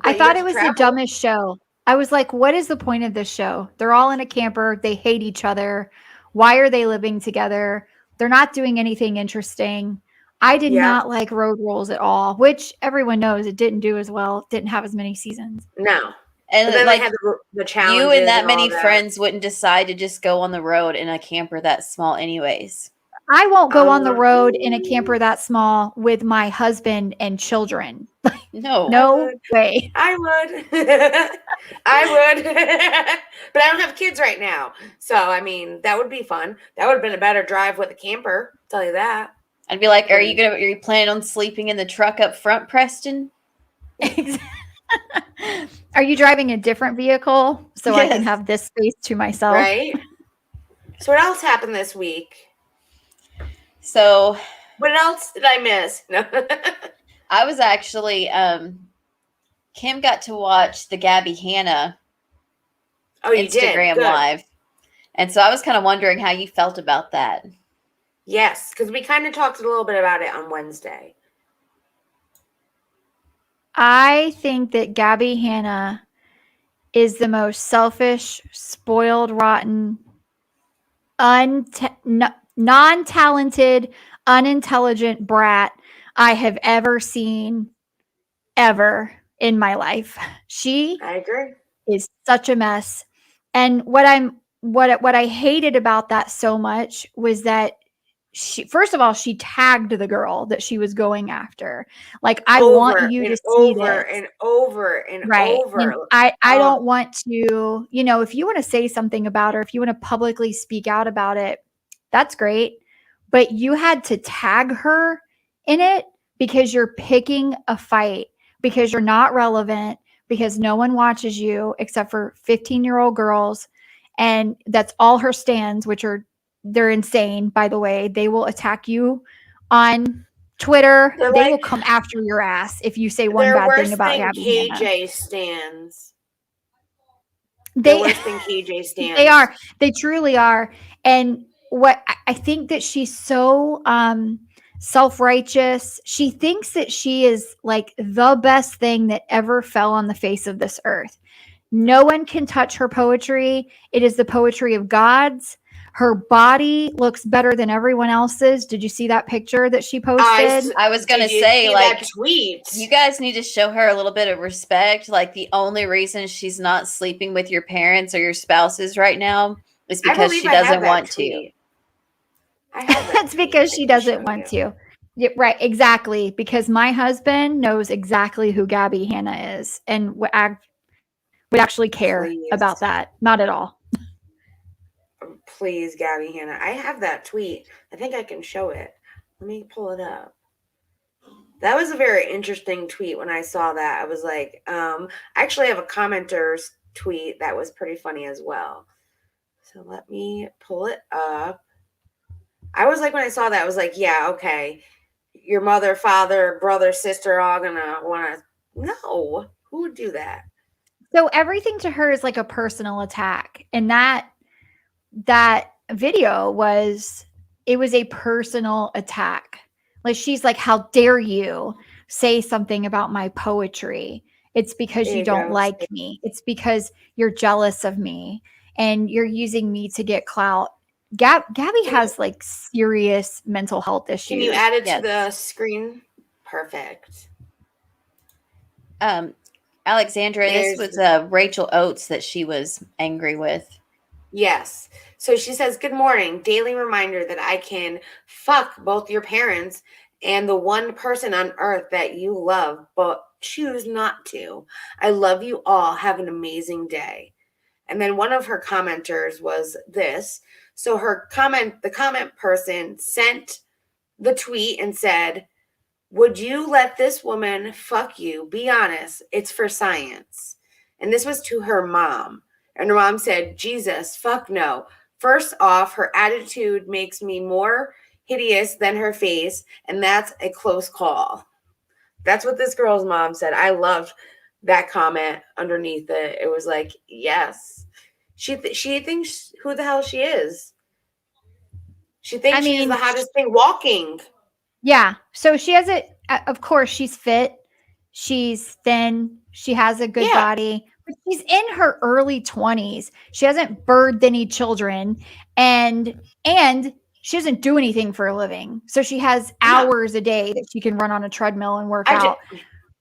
I thought it was the dumbest show. I was like, what is the point of this show? They're all in a camper. They hate each other. Why are they living together? They're not doing anything interesting. I did not like Road Rules at all, which everyone knows it didn't do as well. It didn't have as many seasons. No. And then like they had the challenge. you and that many friends wouldn't decide to just go on the road in a camper that small anyways. I won't go on the road in a camper that small with my husband and children. No. No way. I would. I would. But I don't have kids right now. So, I mean, that would be fun. That would have been a better drive with a camper. I'll tell you that. I'd be like, are you planning on sleeping in the truck up front, Preston? Are you driving a different vehicle so I can Yes. have this space to myself? Right? So what else happened this week? So What else did I miss? No. I was actually Kim got to watch the Gabbie Hanna Oh, you did? Instagram Good. live. And so I was kind of wondering how you felt about that. Yes, because we kind of talked a little bit about it on Wednesday. I think that Gabbie Hanna is the most selfish, spoiled, rotten, non-talented, unintelligent brat I have ever seen ever in my life. She I agree. is such a mess. And what I hated about that so much was that she, first of all, she tagged the girl that she was going after. Like, I want you to see over this. and over and Right. over. And I don't want to, if you want to say something about her, if you want to publicly speak out about it, that's great. But you had to tag her in it because you're picking a fight, because you're not relevant, because no one watches you except for 15-year-old girls. And that's all her stands, which they're insane, by the way. They will attack you on Twitter. They will come after your ass if you say one bad thing about Gabbie Hanna. KJ stands. They're worse than KJ stands. They are. They truly are. And what I think that she's so self-righteous. She thinks that she is like the best thing that ever fell on the face of this earth. No one can touch her poetry. It is the poetry of gods. Her body looks better than everyone else's. Did you see that picture that she posted? I was going to Did you say, see like, that tweet? you guys need to show her a little bit of respect. Like, the only reason she's not sleeping with your parents or your spouses right now is I because believe she I have doesn't that want to. tweet. I have that That's tweet. because I she can doesn't show want you. to. Yeah, right, exactly. Because my husband knows exactly who Gabbie Hanna is and would actually care Please. about that. Not at all. Please, Gabbie Hanna. I have that tweet. I think I can show it. Let me pull it up. That was a very interesting tweet when I saw that. I was like, I actually have a commenter's tweet that was pretty funny as well. So let me pull it up. I was like, when I saw that, I was like, yeah, okay. Your mother, father, brother, sister, all gonna wanna. No, who would do that? So everything to her is like a personal attack. And that video was a personal attack. Like, she's like, how dare you say something about my poetry? It's because There you you don't go. like me. It's because you're jealous of me and you're using me to get clout. Gabbie has like serious mental health issues. Can you add it Yes. to the screen? Perfect. Alexandra, There's- this was Rachel Oats that she was angry with. Yes. So she says, good morning. Daily reminder that I can fuck both your parents and the one person on earth that you love, but choose not to. I love you all. Have an amazing day. And then one of her commenters was this. So the comment person sent the tweet and said, would you let this woman fuck you? Be honest. It's for science. And this was to her mom. And her mom said, Jesus, fuck no. First off, her attitude makes me more hideous than her face, and that's a close call. That's what this girl's mom said. I loved that comment underneath it. It was like, yes. She thinks who the hell she is. She thinks she's the hottest thing walking. Yeah. So she has it. Of course, she's fit. She's thin. She has a good body. But she's in her early 20s. She hasn't birthed any children, and she doesn't do anything for a living. So she has hours a day that she can run on a treadmill and work out.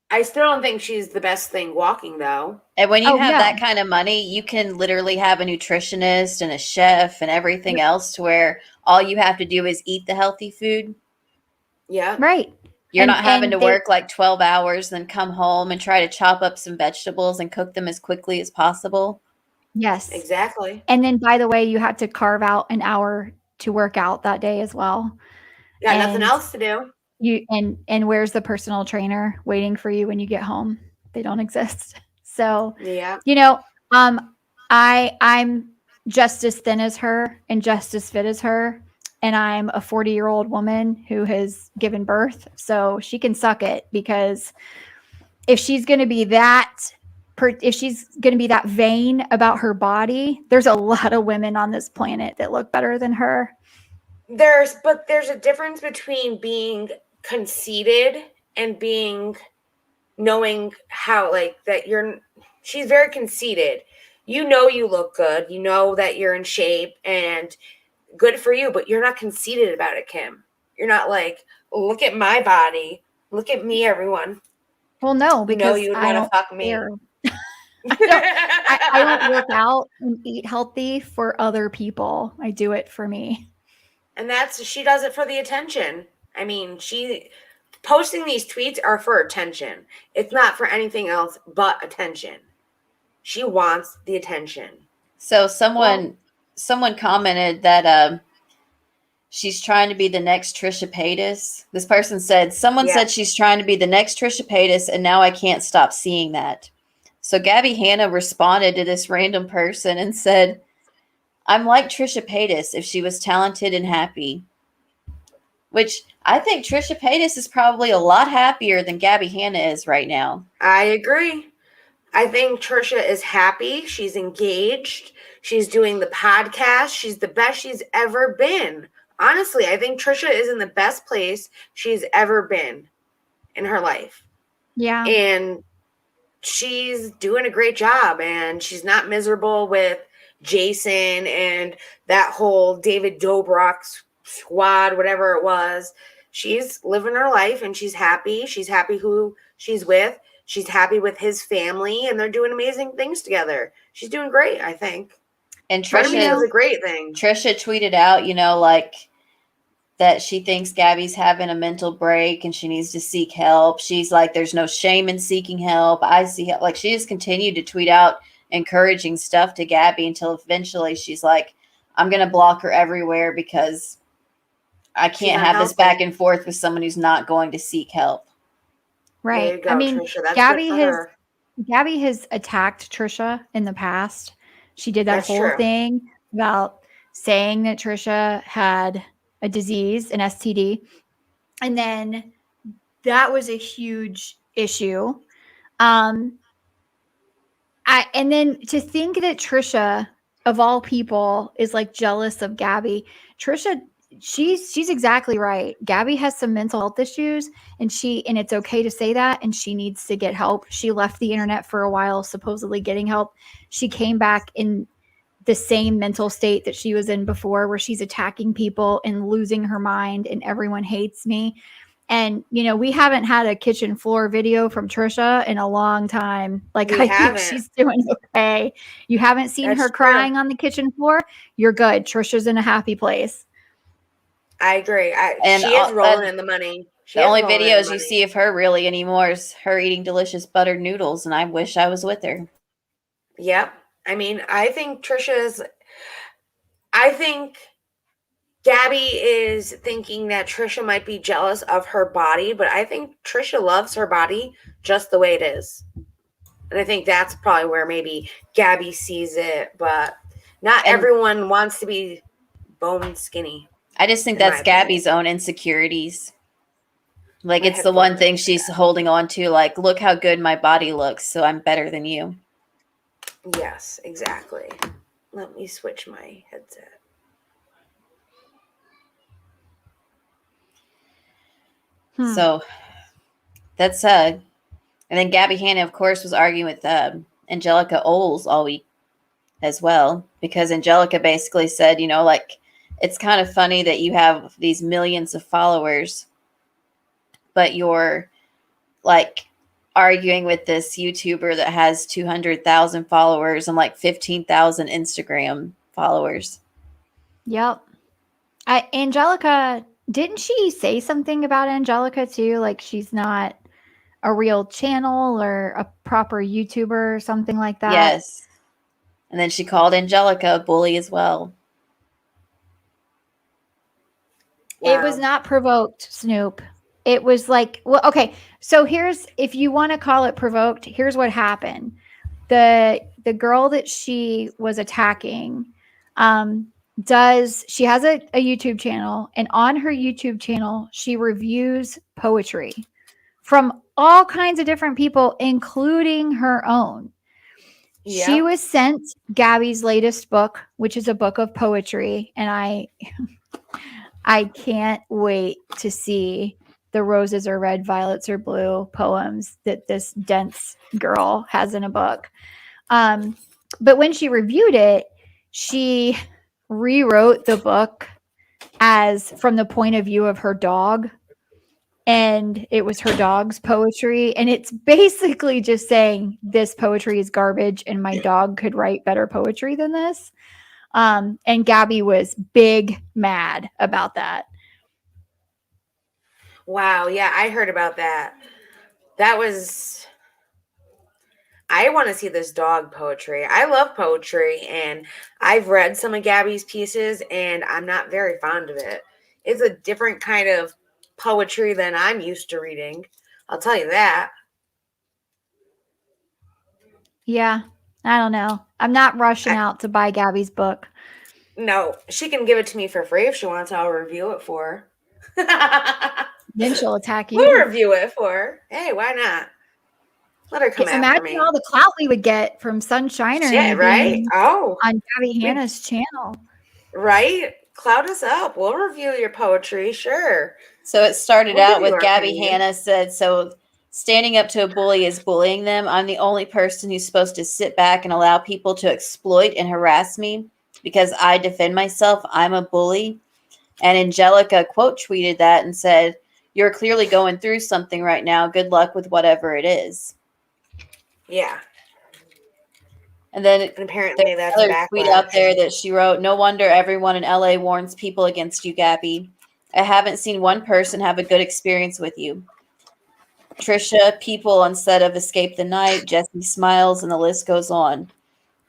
I still don't think she's the best thing walking, though. And when you have that kind of money, you can literally have a nutritionist and a chef and everything else to where all you have to do is eat the healthy food. Yeah. Right. You're not having to work like 12 hours, then come home and try to chop up some vegetables and cook them as quickly as possible. Yes. Exactly. And then, by the way, you have to carve out an hour to work out that day as well. Got nothing else to do. And where's the personal trainer waiting for you when you get home? They don't exist. So, I'm just as thin as her and just as fit as her. And I'm a 40-year-old woman who has given birth. So she can suck it, because if she's going to be that vain about her body, there's a lot of women on this planet that look better than her. There's a difference between being conceited and knowing how, like, that she's very conceited. You know you look good. You know that you're in shape and good for you, but you're not conceited about it, Kim. You're not like, look at my body. Look at me, everyone. Well, no, because you would want to fuck me. I don't work out and eat healthy for other people. I do it for me. And she does it for the attention. I mean, posting these tweets are for attention. It's not for anything else but attention. She wants the attention. So someone commented that she's trying to be the next Trisha Paytas. This person said, someone said she's trying to be the next Trisha Paytas, and now I can't stop seeing that. So Gabbie Hanna responded to this random person and said, I'm like Trisha Paytas if she was talented and happy. Which I think Trisha Paytas is probably a lot happier than Gabbie Hanna is right now. I agree. I think Trisha is happy. She's engaged. She's doing the podcast. She's the best she's ever been. Honestly, I think Trisha is in the best place she's ever been in her life. Yeah. And she's doing a great job, and she's not miserable with Jason and that whole David Dobrik squad, whatever it was. She's living her life and she's happy. She's happy who she's with. She's happy with his family, and they're doing amazing things together. She's doing great, I think. And Trisha is a great thing. Trisha tweeted out, like that she thinks Gabbie's having a mental break and she needs to seek help. She's like, there's no shame in seeking help. I see help. Like, she just continued to tweet out encouraging stuff to Gabbie until eventually she's like, I'm going to block her everywhere because I can't have this back and forth with someone who's not going to seek help. Right. There you go, I mean, Trisha. That's Gabbie has attacked Trisha in the past. She did that whole thing about saying that Trisha had a disease, an STD. And then that was a huge issue. And then to think that Trisha, of all people, is like jealous of Gabbie. Trisha, she's exactly right. Gabbie has some mental health issues, and it's okay to say that, and she needs to get help. She left the internet for a while, supposedly getting help. She came back in the same mental state that she was in before, where she's attacking people and losing her mind and everyone hates me. And, we haven't had a kitchen floor video from Trisha in a long time. Like, I think she's doing okay. You haven't seen her crying on the kitchen floor? You're good. Trisha's in a happy place. I agree. She is rolling in the money. The only videos you see of her really anymore is her eating delicious buttered noodles, and I wish I was with her. Yep. I mean, I think Gabbie is thinking that Trisha might be jealous of her body, but I think Trisha loves her body just the way it is. And I think that's probably where maybe Gabbie sees it, but not everyone wants to be bone skinny. I just think that's Gabbie's own insecurities. Like, it's the one thing she's holding on to, like, look how good my body looks, so I'm better than you. Yes, exactly. Let me switch my headset. So that's and then Gabbie Hanna, of course, was arguing with Angelika Oles all week as well, because Angelika basically said, like, it's kind of funny that you have these millions of followers, but you're like arguing with this YouTuber that has 200,000 followers and like 15,000 Instagram followers. Yep. Angelika, didn't she say something about Angelika too? Like, she's not a real channel or a proper YouTuber or something like that? Yes. And then she called Angelika a bully as well. Wow. It was not provoked, Snoop. It was like, well, okay. So if you want to call it provoked, here's what happened. The girl that she was attacking, she has a YouTube channel, and on her YouTube channel, she reviews poetry from all kinds of different people, including her own. Yep. She was sent Gabbie's latest book, which is a book of poetry, and I can't wait to see the roses are red, violets are blue poems that this dense girl has in a book. But when she reviewed it, she rewrote the book as from the point of view of her dog. And it was her dog's poetry. And it's basically just saying this poetry is garbage and my dog could write better poetry than this. And Gabbie was big mad about that. Wow. Yeah, I heard about that. I want to see this dog poetry. I love poetry, and I've read some of Gabbie's pieces, and I'm not very fond of it. It's a different kind of poetry than I'm used to reading. I'll tell you that. Yeah, I don't know. I'm not rushing out to buy Gabbie's book. No, she can give it to me for free if she wants. I'll review it for her. Then she'll attack you. We'll review it for her. Hey, why not? Let her come after me. Imagine all the clout we would get from Sunshiner. Shit, right? Oh. On Gabbie Hanna's channel. Right? Clout us up. We'll review your poetry, sure. So it started out with Gabbie Hanna said, so Standing up to a bully is bullying them. I'm the only person who's supposed to sit back and allow people to exploit and harass me because I defend myself. I'm a bully. And Angelika quote tweeted that and said, "You're clearly going through something right now. Good luck with whatever it is." Yeah. And then And apparently that's another backlash. tweet out there that she wrote, "No wonder everyone in LA warns people against you, Gabbie. I haven't seen one person have a good experience with you. Trisha, people on set of Escape the Night, Jessi smiles, and the list goes on.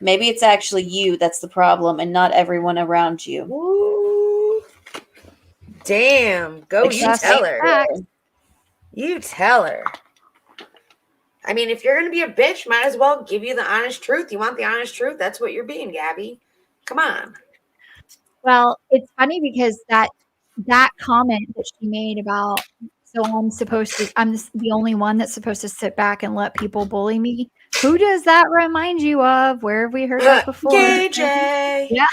Maybe it's actually you that's the problem and not everyone around you." Ooh. Damn. Go Like, you she's tell saying her. that. You tell her. I mean, if you're going to be a bitch, might as well give you the honest truth. You want the honest truth? That's what you're being, Gabbie. Come on. Well, it's funny because that comment that she made about, so I'm the only one that's supposed to sit back and let people bully me. Who does that remind you of? Where have we heard that before? KJ. Yeah.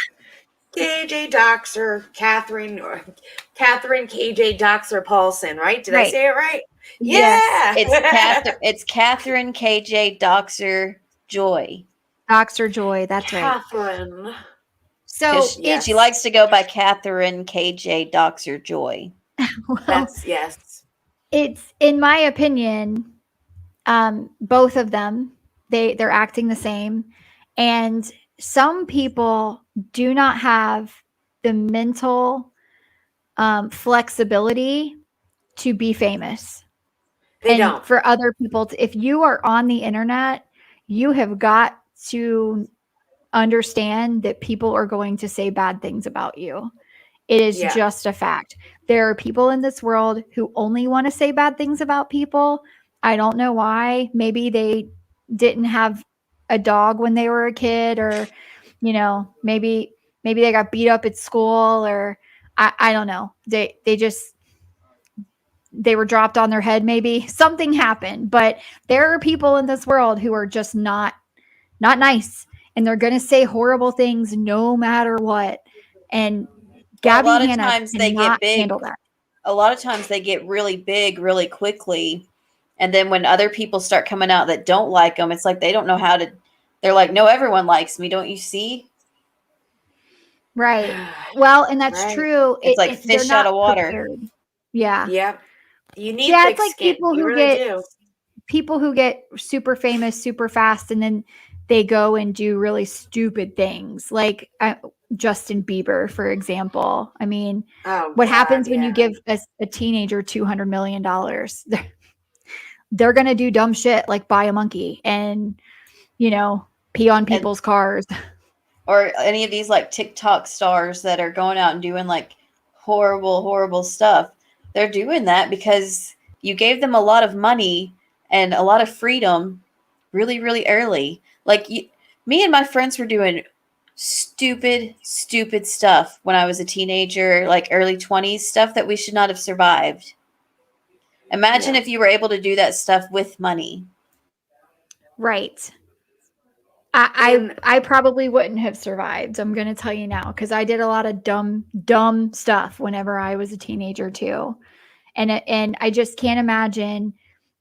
KJ Doxer, Catherine KJ Doxer Paulson, right? Did I Right. say it right? Yes. Yeah. It's Catherine KJ Doxer Joy. Doxer Joy, that's right. Catherine. So Yes. She likes to go by Catherine KJ Doxer Joy. well, That's yes. it's, in my opinion, both of them, they're acting the same. And some people do not have the mental flexibility to be famous. They And don't. for other people, if you are on the internet, you have got to understand that people are going to say bad things about you. It is just a fact. There are people in this world who only want to say bad things about people. I don't know why. Maybe they didn't have a dog when they were a kid, or, you know, maybe they got beat up at school, or I don't know. They were dropped on their head. Maybe something happened, but there are people in this world who are just not nice, and they're going to say horrible things no matter what. And Gabbie, a lot of Hanna times they cannot get big. handle that. A lot of times they get really big really quickly. And then when other people start coming out that don't like them, it's like they don't know how to. They're like, "No, everyone likes me. Don't you see?" Right. Well, and that's true. It's like fish out of water. Prepared. Yeah. Yep. You need it's like skin. people You who really get do. people who get super famous super fast, and then they go and do really stupid things, like Justin Bieber, for example. I mean, what happens when you give a teenager $200 million? They're going to do dumb shit like buy a monkey and, you know, pee on people's cars. Or any of these like TikTok stars that are going out and doing like horrible, horrible stuff. They're doing that because you gave them a lot of money and a lot of freedom really, really early. Like me and my friends were doing stupid stuff when I was a teenager, like early 20s, stuff that we should not have survived. Imagine if you were able to do that stuff with money. Right. I probably wouldn't have survived. I'm going to tell you now, because I did a lot of dumb stuff whenever I was a teenager too. And I just can't imagine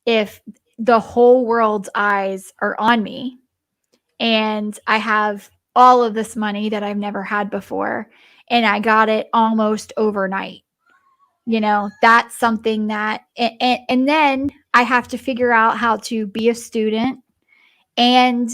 if the whole world's eyes are on me and I have all of this money that I've never had before, and I got it almost overnight. You know, that's something that, and then I have to figure out how to be a student and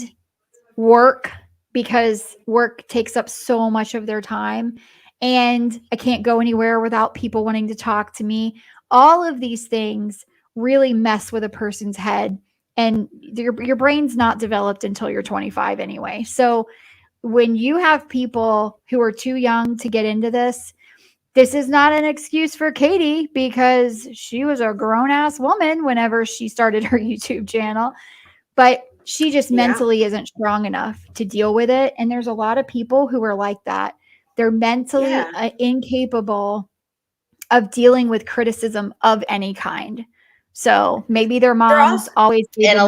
work, because work takes up so much of their time, and I can't go anywhere without people wanting to talk to me. All of these things really mess with a person's head, and your brain's not developed until you're 25 anyway. So when you have people who are too young to get into this is not an excuse for Katie, because she was a grown-ass woman whenever she started her YouTube channel, but she just mentally isn't strong enough to deal with it. And there's a lot of people who are like that. They're mentally incapable of dealing with criticism of any kind. So maybe their moms always gave them a trophy.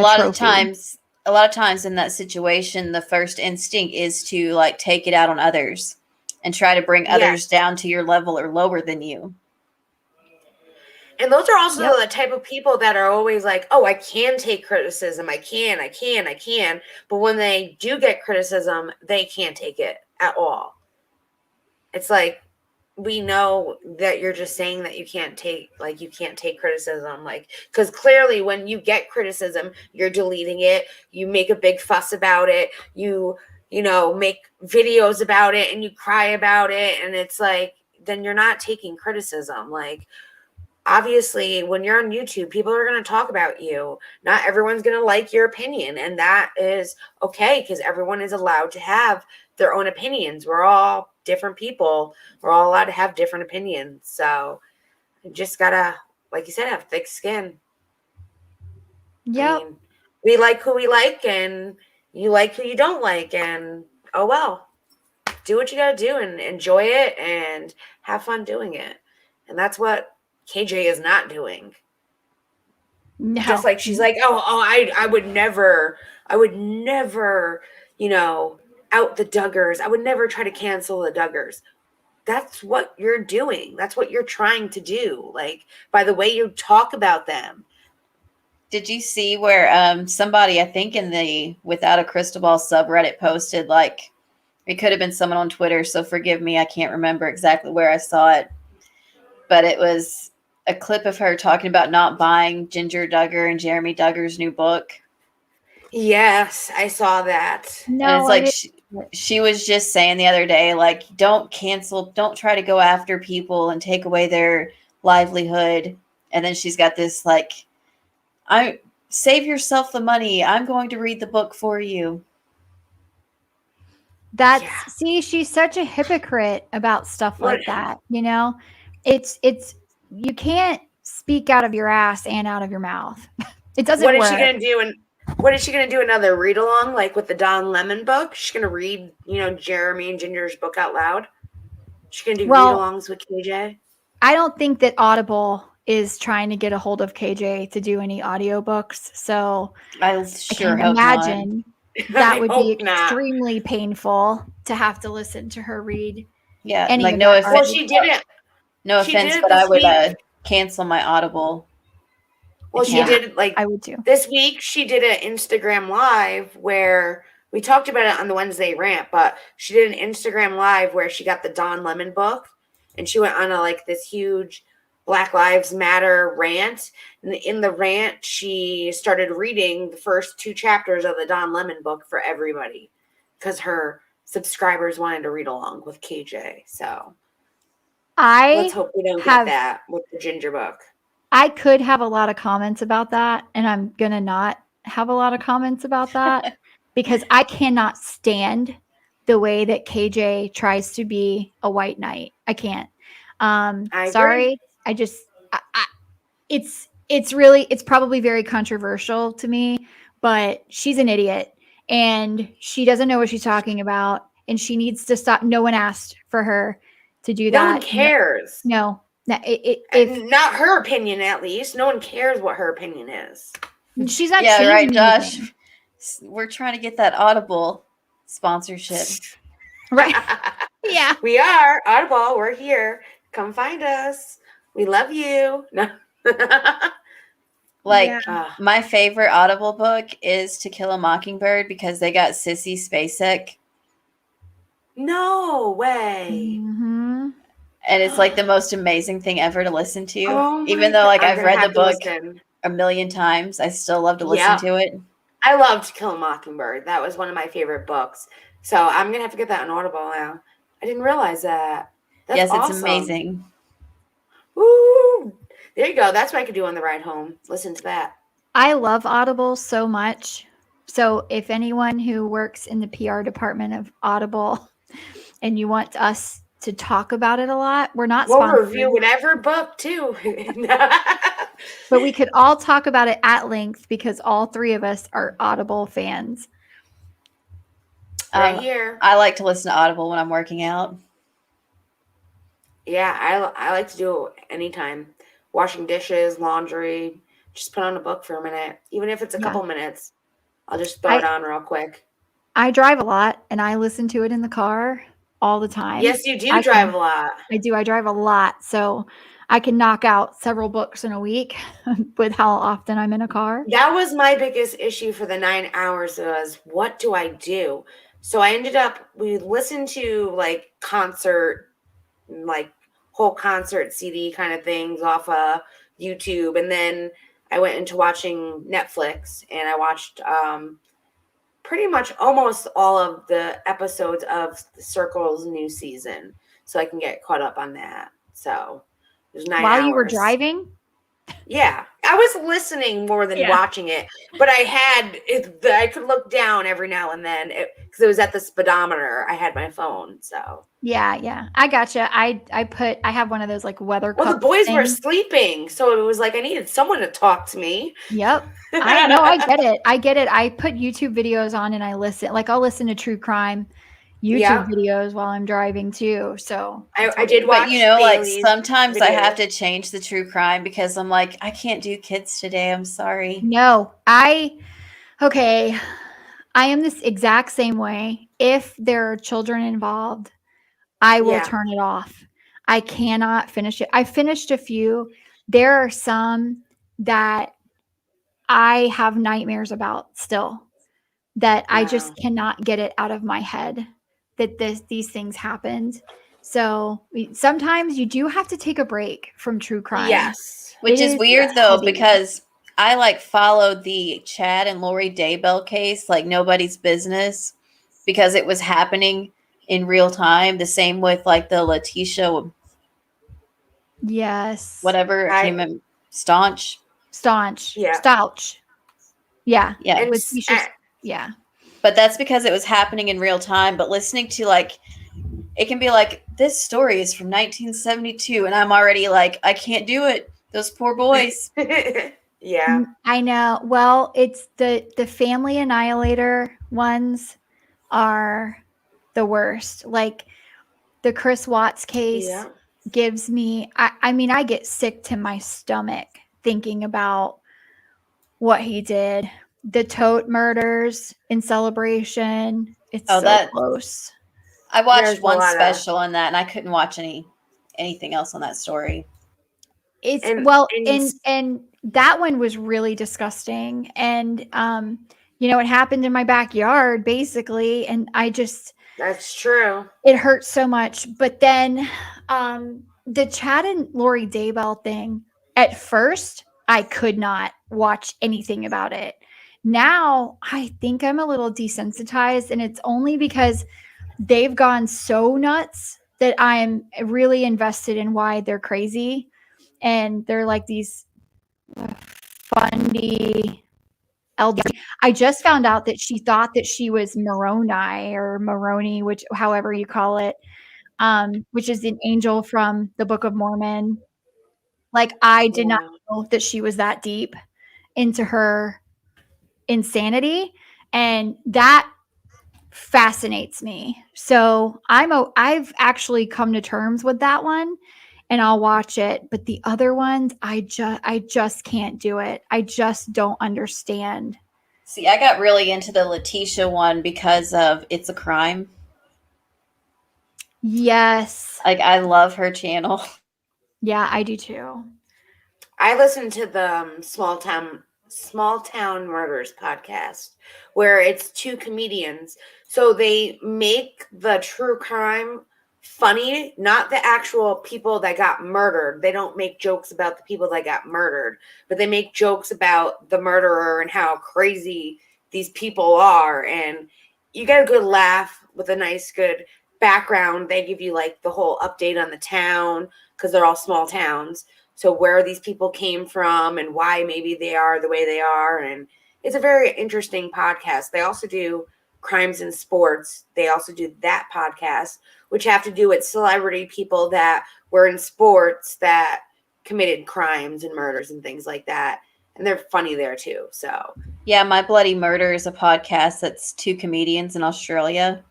A lot of times in that situation, the first instinct is to like take it out on others and try to bring others down to your level or lower than you. And those are also the type of people that are always like, oh, I can take criticism. I can. But when they do get criticism, they can't take it at all. It's like, we know that you're just saying that you can't take criticism. Like, because clearly when you get criticism, you're deleting it. You make a big fuss about it. You make videos about it and you cry about it. And it's like, then you're not taking criticism. Like, obviously, when you're on YouTube, people are going to talk about you. Not everyone's going to like your opinion. And that is okay, because everyone is allowed to have their own opinions. We're all different people. We're all allowed to have different opinions. So you just got to, like you said, have thick skin. Yeah. I mean, we like who we like, and you like who you don't like. And, oh, well, do what you got to do and enjoy it and have fun doing it. And that's what KJ is not doing. No. Just like she's like, I would never, out the Duggars. I would never try to cancel the Duggars. That's what you're doing. That's what you're trying to do. Like, by the way you talk about them. Did you see where somebody, I think in the Without a Crystal Ball subreddit, posted, like, it could have been someone on Twitter, so forgive me, I can't remember exactly where I saw it, but it was a clip of her talking about not buying Ginger Duggar and Jeremy Duggar's new book. Yes, I saw that. No, and it's like she was just saying the other day, like, don't try to go after people and take away their livelihood. And then she's got this, like, save yourself the money. I'm going to read the book for you. See, she's such a hypocrite about stuff like that. It's you can't speak out of your ass and out of your mouth. It doesn't work. What is she gonna do? And what is she gonna do? Another read along, like with the Don Lemon book? She's gonna read, Jeremy and Ginger's book out loud. She's gonna do read-alongs with KJ. I don't think that Audible is trying to get a hold of KJ to do any audiobooks. So I can imagine that would be extremely painful to have to listen to her read. Yeah, like no offense. Well, she didn't. No offense, but I would cancel my Audible. Well, she did, like, I would too. This week she did an Instagram live where we talked about it on the Wednesday rant, but she did an Instagram live where she got the Don Lemon book and she went on this huge Black Lives Matter rant. And in the rant, she started reading the first 2 chapters of the Don Lemon book for everybody because her subscribers wanted to read along with KJ. So let's hope we don't get that with the Ginger book. I could have a lot of comments about that, and I'm going to not have a lot of comments about that because I cannot stand the way that KJ tries to be a white knight. I can't. Sorry. I just, it's probably very controversial to me, but she's an idiot and she doesn't know what she's talking about and she needs to stop. No one asked for her to do that. No one cares. No. If not her opinion, at least no one cares what her opinion is. She's not. Yeah, right, Josh. Anything. We're trying to get that Audible sponsorship. Right. Yeah, we are Audible. We're here. Come find us. We love you. No. My favorite Audible book is To Kill a Mockingbird because they got Sissy Spacek. No way. Mm-hmm. And it's like the most amazing thing ever to listen to. Even though I've read the book a million times, I still love to listen to it. I love To Kill a Mockingbird. That was one of my favorite books. So I'm going to have to get that on Audible now. I didn't realize that. That's awesome. It's amazing. Woo! There you go. That's what I could do on the ride home. Listen to that. I love Audible so much. So if anyone who works in the PR department of Audible and you want us to talk about it a lot, we're not sponsored. We'll review whatever book too. But we could all talk about it at length because all 3 of us are Audible fans. Right here. I like to listen to Audible when I'm working out. Yeah, I like to do it anytime. Washing dishes, laundry, just put on a book for a minute. Even if it's a couple minutes, I'll just throw it on real quick. I drive a lot and I listen to it in the car all the time. Yes, you do drive a lot. I do. I drive a lot. So I can knock out several books in a week with how often I'm in a car. That was my biggest issue for the 9 hours was what do I do? So I ended up, we listened to like concert, like whole concert CD kind of things off of YouTube. And then I went into watching Netflix and I watched pretty much almost all of the episodes of the Circle's new season. So I can get caught up on that. So there's 9 While hours. you were driving? Yeah, I was listening more than watching it, but I could look down every now and then because it was at the speedometer. I had my phone, so Yeah, I gotcha. I have one of those like weather. Well, the cup boys were things. sleeping, so it was like I needed someone to talk to me. Yep. I know. I get it. I put YouTube videos on and I listen. Like I'll listen to true crime YouTube videos while I'm driving too. So I did watch. But you know, like Bailey's sometimes I have videos. to change the true crime because I'm like, I can't do kids today. I'm sorry. no, I am this exact same way. If there are children involved, I will turn it off. I cannot finish it. I finished a few. There are some that I have nightmares about still that I just cannot get it out of my head that these things happened. So sometimes you do have to take a break from true crime. Yes. Which is weird though, heavy. because I like followed the Chad and Lori Daybell case like nobody's business because it was happening in real time. The same with like the Letitia, yes, whatever, I can't remember, Staunch. Yeah. Stouch. Yeah. Yeah. It was yeah. But that's because it was happening in real time. But listening to like, it can be like, this story is from 1972. And I'm already like, I can't do it. Those poor boys. Yeah. I know. Well, it's the Family Annihilator ones are the worst. Like the Chris Watts case gives me, I mean, I get sick to my stomach thinking about what he did. The Tote murders in Celebration. It's so close. I watched one special on that and I couldn't watch anything else on that story. It's and that one was really disgusting. And it happened in my backyard basically. And that's true. It hurts so much. But then the Chad and Lori Daybell thing, at first I could not watch anything about it. Now I think I'm a little desensitized, and it's only because they've gone so nuts that I'm really invested in why they're crazy. And they're like these funny LGBT. I just found out that she thought that she was Moroni, which however you call it, which is an angel from the Book of Mormon. Like I did not know that she was that deep into her insanity, and that fascinates me. So I've actually come to terms with that one, and I'll watch it. But the other ones, I just can't do it. I just don't understand. See, I got really into the Letitia one because of It's a Crime. Yes. Like I love her channel. Yeah, I do too. I listened to the Small Town Murders podcast where it's two comedians. So they make the true crime funny, not the actual people that got murdered. They don't make jokes about the people that got murdered, but they make jokes about the murderer and how crazy these people are. And you get a good laugh with a nice, good background. They give you like the whole update on the town because they're all small towns. So where these people came from and why maybe they are the way they are. And it's a very interesting podcast. They also do Crimes in Sports. They also do that podcast, which have to do with celebrity people that were in sports that committed crimes and murders and things like that. And they're funny there too. So yeah, My Bloody Murder is a podcast that's two comedians in Australia.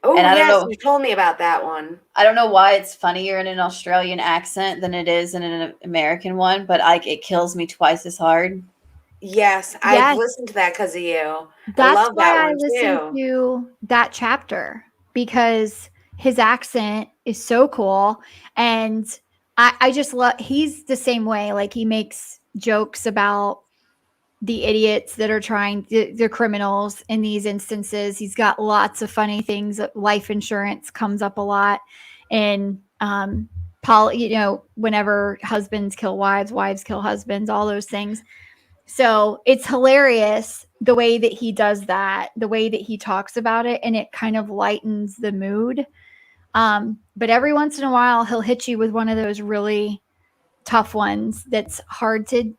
Oh, and yes, you told me about that one. I don't know why it's funnier in an Australian accent than it is in an American one, but it kills me twice as hard. Yes, I've listened to that because of you. That's why I listened to that chapter, because his accent is so cool. And I just love, he's the same way. Like he makes jokes about the idiots that are trying, the criminals in these instances. He's got lots of funny things. Life insurance comes up a lot. And, whenever husbands kill wives, wives kill husbands, all those things. So it's hilarious the way that he does that, the way that he talks about it, and it kind of lightens the mood. But every once in a while, he'll hit you with one of those really tough ones that's hard to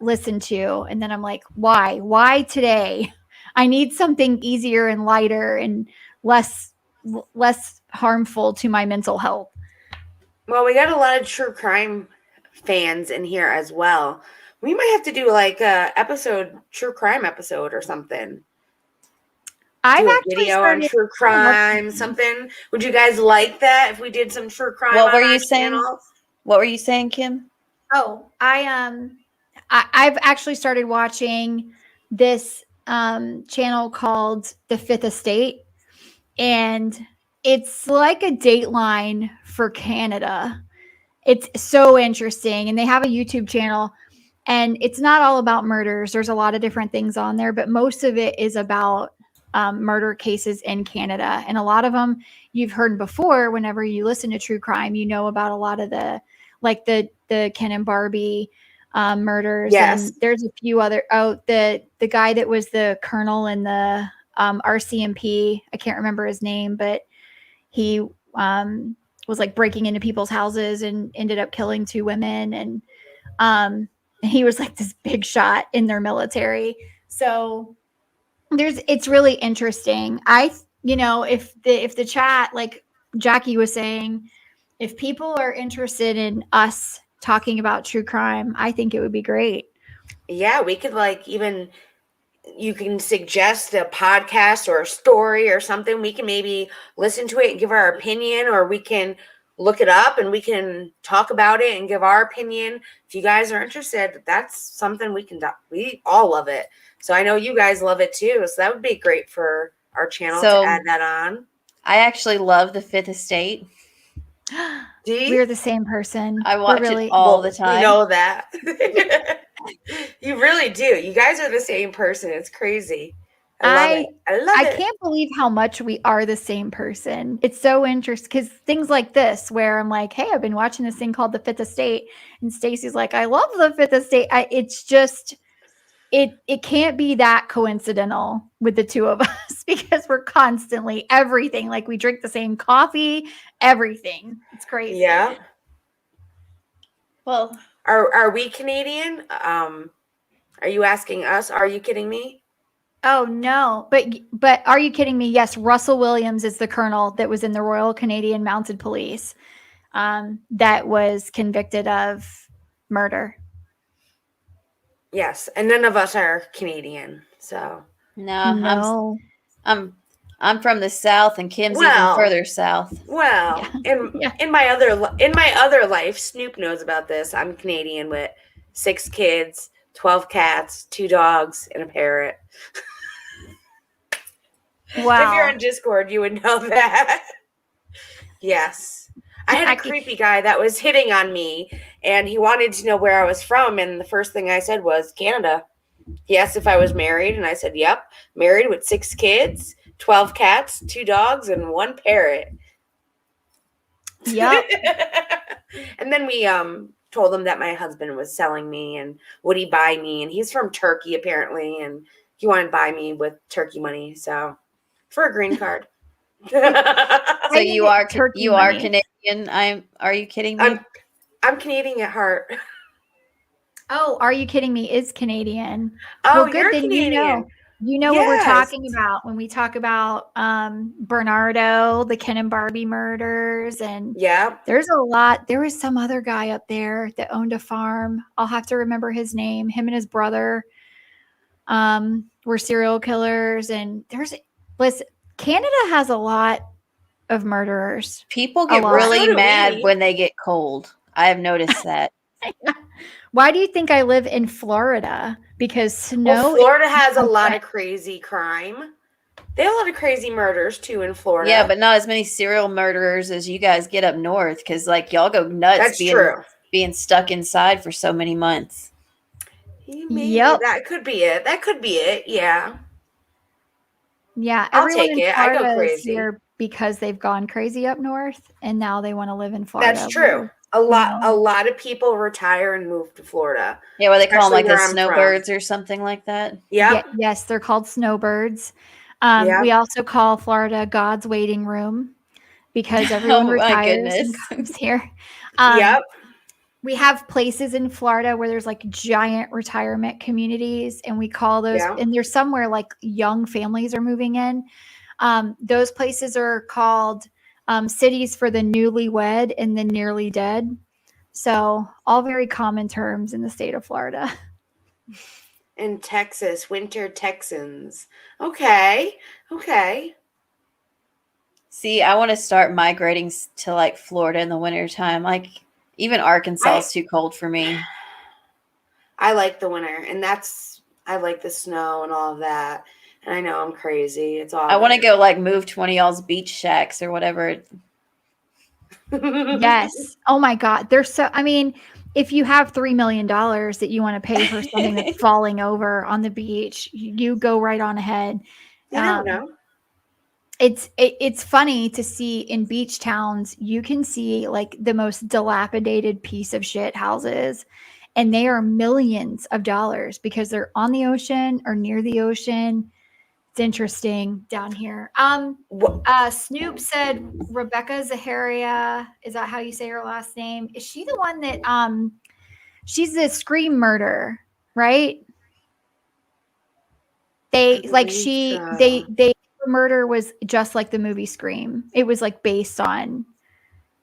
listen to. And then I'm like, why? Why today? I need something easier and lighter and less harmful to my mental health. Well, we got a lot of true crime fans in here as well. We might have to do like a true crime episode or something. I've do a actually video on true crime, something. Would you guys like that if we did some true crime? What were on you our saying? channel? What were you saying, Kim? Oh, I've actually started watching this channel called The Fifth Estate, and it's like a Dateline for Canada. It's so interesting, and they have a YouTube channel, and it's not all about murders. There's a lot of different things on there, but most of it is about murder cases in Canada, and a lot of them you've heard before. Whenever you listen to true crime, you know about a lot of the Ken and Barbie murders. Yes. And there's a few other. Oh, the guy that was the colonel in the RCMP. I can't remember his name, but he was like breaking into people's houses and ended up killing 2 women. And he was like this big shot in their military. So it's really interesting. If the chat, like Jackie was saying, if people are interested in us talking about true crime, I think it would be great. Yeah, we could you can suggest a podcast or a story or something. We can maybe listen to it and give our opinion, or we can look it up and we can talk about it and give our opinion. If you guys are interested, that's something we all love it. So I know you guys love it too. So that would be great for our channel to add that on. I actually love The Fifth Estate. We're the same person. I watch it all the time. You know that. You really do. You guys are the same person. It's crazy. I love it. I can't believe how much we are the same person. It's so interesting because things like this, where I'm like, hey, I've been watching this thing called The Fifth Estate, and Stacy's like, I love The Fifth Estate. It's just, it can't be that coincidental with the two of us because we're constantly everything. Like we drink the same coffee, everything. It's crazy. Yeah. Well, are we Canadian? Are you asking us? Are you kidding me? Oh no, but are you kidding me? Yes, Russell Williams is the colonel that was in the Royal Canadian Mounted Police, that was convicted of murder. Yes, and none of us are Canadian, so no. I'm from the South, and Kim's even further south. Well, in my other life, Snoop knows about this. I'm Canadian with 6 kids, 12 cats, 2 dogs, and a parrot. Wow! If you're on Discord, you would know that. Yes, I had a creepy guy that was hitting on me, and he wanted to know where I was from. And the first thing I said was Canada. He asked if I was married, and I said, "Yep, married with 6 kids." 12 cats, 2 dogs, and 1 parrot. Yep. And then we told him that my husband was selling me and would he buy me. And he's from Turkey, apparently. And he wanted to buy me with turkey money. So for a green card. So you are Canadian. Are you kidding me? I'm Canadian at heart. Oh, are you kidding me? Is Canadian. Oh, well, good you're thing Canadian. You know what we're talking about when we talk about Bernardo, the Ken and Barbie murders. And there's a lot. There was some other guy up there that owned a farm. I'll have to remember his name. Him and his brother were serial killers. And Canada has a lot of murderers. People get really mad when they get cold. I have noticed that. Why do you think I live in Florida? Because snow. Florida has a lot of crazy crime. They have a lot of crazy murders too in Florida. Yeah, but not as many serial murderers as you guys get up north, because like y'all go nuts that's true. being stuck inside for so many months. Maybe Yep. that could be it. That could be it. Yeah. Yeah, I'll everyone take in it. I go Florida is crazy. here because they've gone crazy up north, and now they want to live in Florida. That's true. A lot of people retire and move to Florida. Yeah, what they call them, like the Especially where I'm snowbirds or something like that. Yeah. Yes, they're called snowbirds. Yeah. We also call Florida God's waiting room because everyone Oh, my retires goodness. and comes here. Yep. We have places in Florida where there's like giant retirement communities, and we call those, and there's somewhere like young families are moving in. Those places are called cities for the newlywed and the nearly dead. So all very common terms in the state of Florida. In Texas, winter Texans. Okay. See, I want to start migrating to like Florida in the wintertime. Like even Arkansas is too cold for me. I like the winter, and I like the snow and all of that. And I know I'm crazy. It's all I want to go like move to one of y'all's beach shacks or whatever. Yes. Oh my God. If you have $3 million that you want to pay for something that's falling over on the beach, you go right on ahead. I don't know. It's funny to see in beach towns, you can see like the most dilapidated piece of shit houses, and they are millions of dollars because they're on the ocean or near the ocean. It's interesting down here. Snoop said Rebecca Zaharia. Is that how you say her last name? Is she the one that she's the Scream murder, right? Her murder was just like the movie Scream. It was like based on.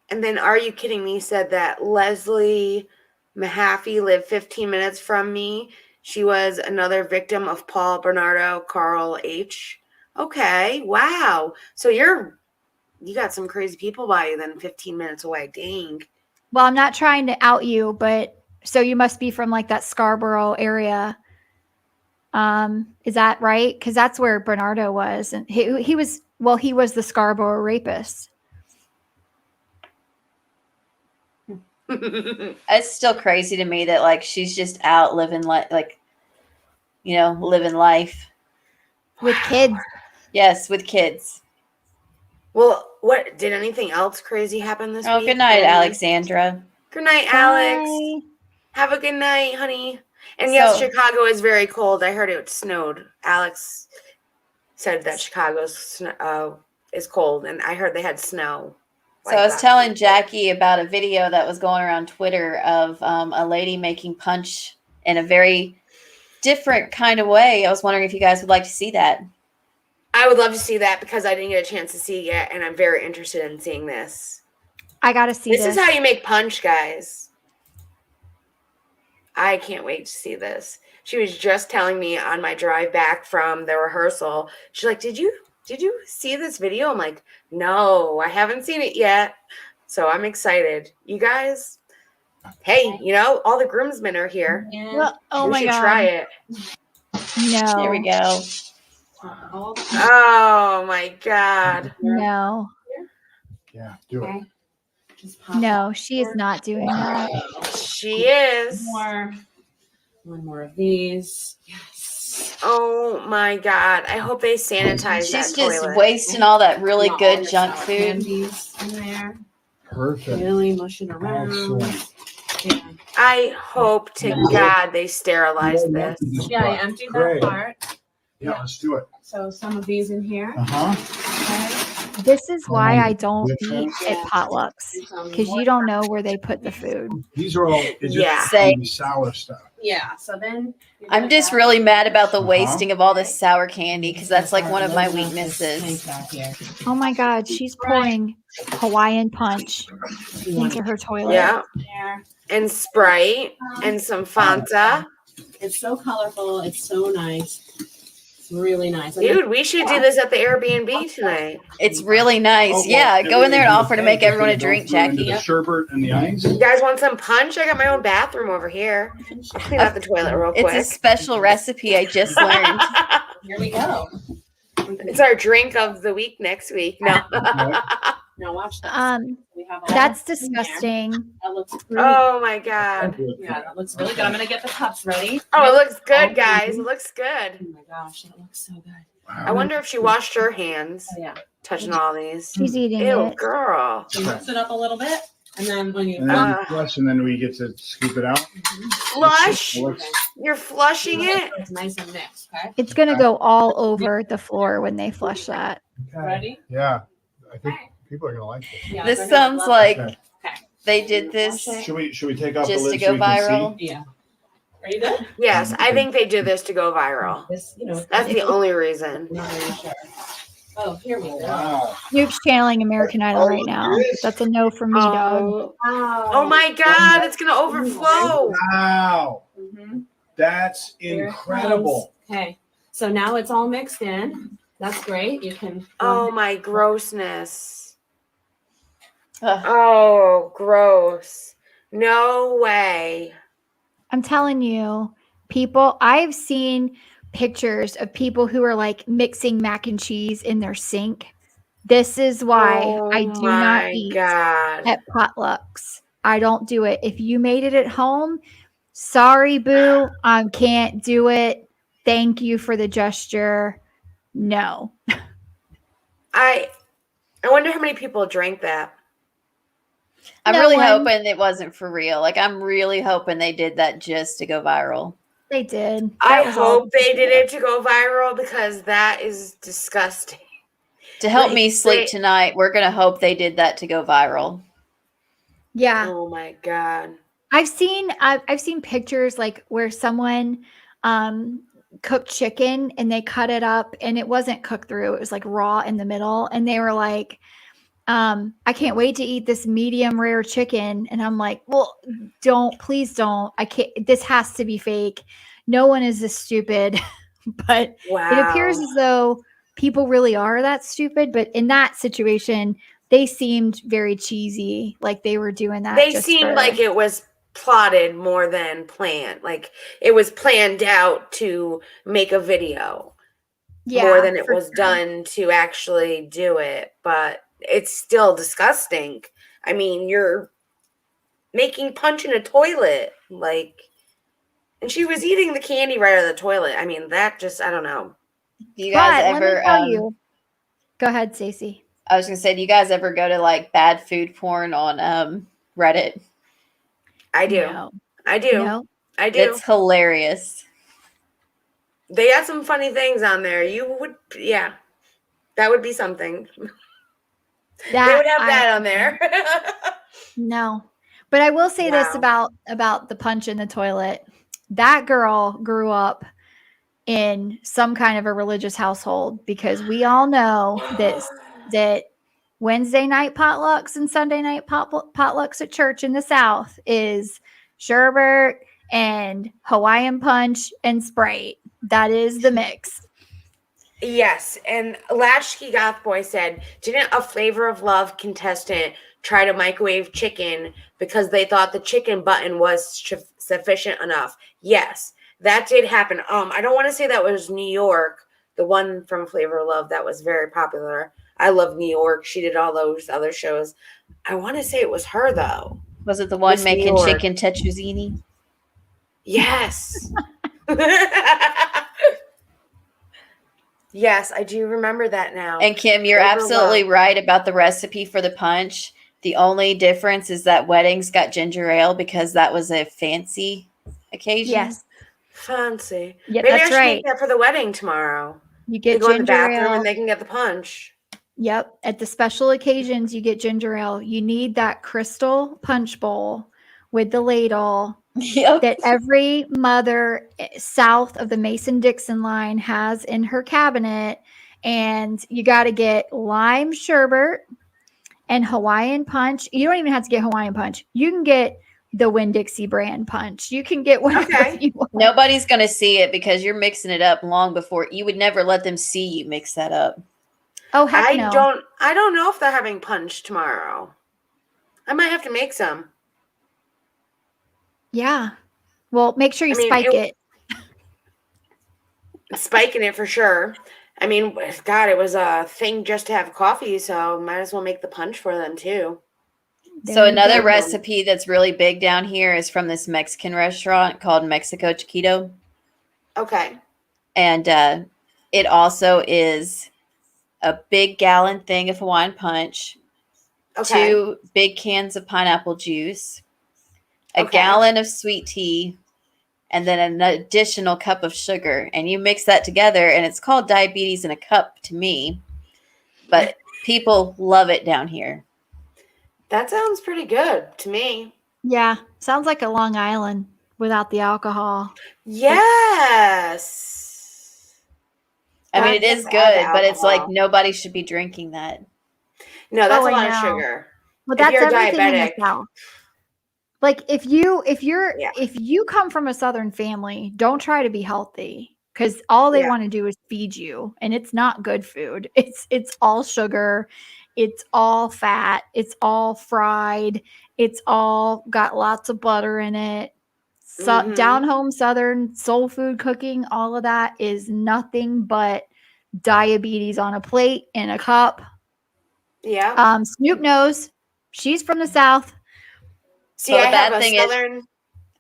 And then Are You Kidding Me said that Leslie Mahaffey lived 15 minutes from me. She was another victim of Paul Bernardo Carl H. Okay. Wow. So you got some crazy people by you then 15 minutes away. Dang. Well, I'm not trying to out you, but so you must be from like that Scarborough area. Is that right? Because that's where Bernardo was. And he was the Scarborough rapist. It's still crazy to me that like she's just out living living life with kids. Yes, with kids. Well, what did anything else crazy happen this week? Oh, good night, Alexandra. Good night, Alex. Have a good night, honey. And yes, Chicago is very cold. I heard it snowed. Alex said that Chicago is cold, and I heard they had snow. So I was telling Jackie about a video that was going around Twitter of a lady making punch in a very different kind of way. I was wondering if you guys would like to see that. I would love to see that because I didn't get a chance to see it yet, and I'm very interested in seeing this. I got to see this. This is how you make punch, guys. I can't wait to see this. She was just telling me on my drive back from the rehearsal. She's like, did you see this video? I'm like, no, I haven't seen it yet. So I'm excited. You guys, hey, all the groomsmen are here. Yeah. Well, we should try it. No. There we go. Oh my God. No. Yeah, do it. No, she is not doing that. She is. One more of these. Yes. Oh my God. I hope they sanitize She's that just toilet. wasting all that really good junk food. Candies in there. Perfect. Really mushing around. Excellent. Yeah. I hope to God they sterilize this. Yeah, I emptied that part. Yeah, let's do it. So some of these in here. Uh-huh. This is why I don't eat at potlucks, because you don't know where they put the food. These are all sour stuff. Yeah. So then I'm just really mad about the wasting of all this sour candy because that's like one of my weaknesses. Oh my God, she's pouring Hawaiian punch into her toilet. Yeah. And Sprite and some Fanta. It's so colorful. It's so nice. Really nice. Dude, we should do this at the Airbnb tonight. It's really nice. Yeah, go in there and offer to make everyone a drink, Jackie. The sherbet and the ice. You guys want some punch? I got my own bathroom over here. I'll clean out the toilet real quick. It's a special recipe I just learned. Here we go. It's our drink of the week next week. No. Now watch this. We have all That's this in there. disgusting. That looks pretty. Oh my God. Yeah, that looks really good. I'm gonna get the cups ready. Oh, it looks good, guys. It looks good. Oh my gosh, that looks so good. I wonder if she washed her hands Oh, yeah. touching all these. She's eating Ew, it. girl. So mix it up a little bit, and then when you And then we flush, and then we get to scoop it out. Flush? Looks- You're flushing it? it's nice and mixed. Okay. It's gonna go all over the floor when they flush that. Ready? Yeah, I think people are gonna like this. Yeah, This they're gonna sounds love like it. Okay. they did this Should we take off the just to lid go so we can viral. see? Yeah. Are you good? Yes, I think they did this to go viral. This, you know. That's the only reason. I'm not really sure. Oh, here we go. Wow. Snoop's channeling American Idol right now. That's a no from me, dog. Oh, Wow. oh my God, it's going to overflow. Wow, Mhm. that's Here it incredible. comes. Okay. So now it's all mixed in. That's great. You can. Oh my grossness. Ugh. Oh, gross. No way. I'm telling you, people, I've seen pictures of people who are like mixing mac and cheese in their sink. This is why I do not eat God. at potlucks. I don't do it. If you made it at home, sorry, boo, I can't do it. Thank you for the gesture. No. I wonder how many people drank that. I'm No really one. hoping it wasn't for real. Like, I'm really hoping they did that just to go viral. They did. I That was all- hope they did it to go viral because that is disgusting. To help Like, me sleep they- tonight, we're going to hope they did that to go viral. Yeah. Oh my God. I've seen pictures like where someone cooked chicken and they cut it up and it wasn't cooked through. It was like raw in the middle. And they were like, I can't wait to eat this medium rare chicken. And I'm like, well, please don't. I can't, this has to be fake. No one is this stupid. But Wow. it appears as though people really are that stupid. But in that situation, they seemed very cheesy. Like they were doing that. They just seemed for- like it was plotted more than planned. Like it was planned out to make a video more than it for was sure. done to actually do it. But it's still disgusting. I mean, you're making punch in a toilet. Like, and she was eating the candy right out of the toilet. I mean, that just, I don't know. Do you guys But let me ever, tell you. Go ahead, Stacey. I was going to say, do you guys ever go to like bad food porn on Reddit? I do. No. I do. No. I do. It's hilarious. They got some funny things on there. You would, yeah. That would be something. They would have that on there. No. But I will say this Wow. about the punch in the toilet. That girl grew up in some kind of a religious household because we all know that Wednesday night potlucks and Sunday night potlucks at church in the South is sherbet and Hawaiian punch and Sprite. That is the mix. Yes, and Latchkey Goth Boy said, didn't a Flavor of Love contestant try to microwave chicken because they thought the chicken button was sufficient enough? Yes, that did happen. I don't want to say that was New York, the one from Flavor of Love that was very popular. I love New York. She did all those other shows. I want to say it was her, though. Was it the one Miss New making York. chicken tetrazzini? Yes. Yes, I do remember that now. And Kim, you're Flavor of absolutely Love. right about the recipe for the punch. The only difference is that weddings got ginger ale because that was a fancy occasion. Yes. Fancy. Yeah, Maybe I that's should right. make that for the wedding tomorrow. You They get go in the ginger bathroom ale. and they can get the punch. Yep. At the special occasions, you get ginger ale. You need that crystal punch bowl with the ladle Yep. that every mother south of the Mason-Dixon line has in her cabinet. And you got to get lime sherbet and Hawaiian punch. You don't even have to get Hawaiian punch. You can get the Winn-Dixie brand punch. You can get whatever Okay. you want. Nobody's going to see it because you're mixing it up long before. You would never let them see you mix that up. Oh, heck I no. don't know if they're having punch tomorrow. I might have to make some. Yeah. Well, make sure you I mean, spike it. Spiking it for sure. I mean, God, it was a thing just to have coffee, so might as well make the punch for them too. So There you another go. recipe that's really big down here is from this Mexican restaurant called Mexico Chiquito. Okay. And it also is a big gallon thing of Hawaiian punch, Okay. 2 big cans of pineapple juice, a Okay. gallon of sweet tea, and then an additional cup of sugar. And you mix that together, and it's called diabetes in a cup to me. But people love it down here. That sounds pretty good to me. Yeah, sounds like a Long Island without the alcohol. Yes. I mean, it Gotta is just add the good, but it's like alcohol. nobody should be drinking that. No, that's Oh, a I lot of know. sugar. Well, If that's you're everything in the diabetic. South. Like if you Yeah. come from a Southern family, don't try to be healthy because all they Yeah. want to do is feed you, and it's not good food. It's all sugar, it's all fat, it's all fried, it's all got lots of butter in it. So Mhm. down home Southern soul food cooking, all of that is nothing but diabetes on a plate in a cup. Yeah. Snoop knows she's from the South. See, Well, the I have bad a thing is, Southern.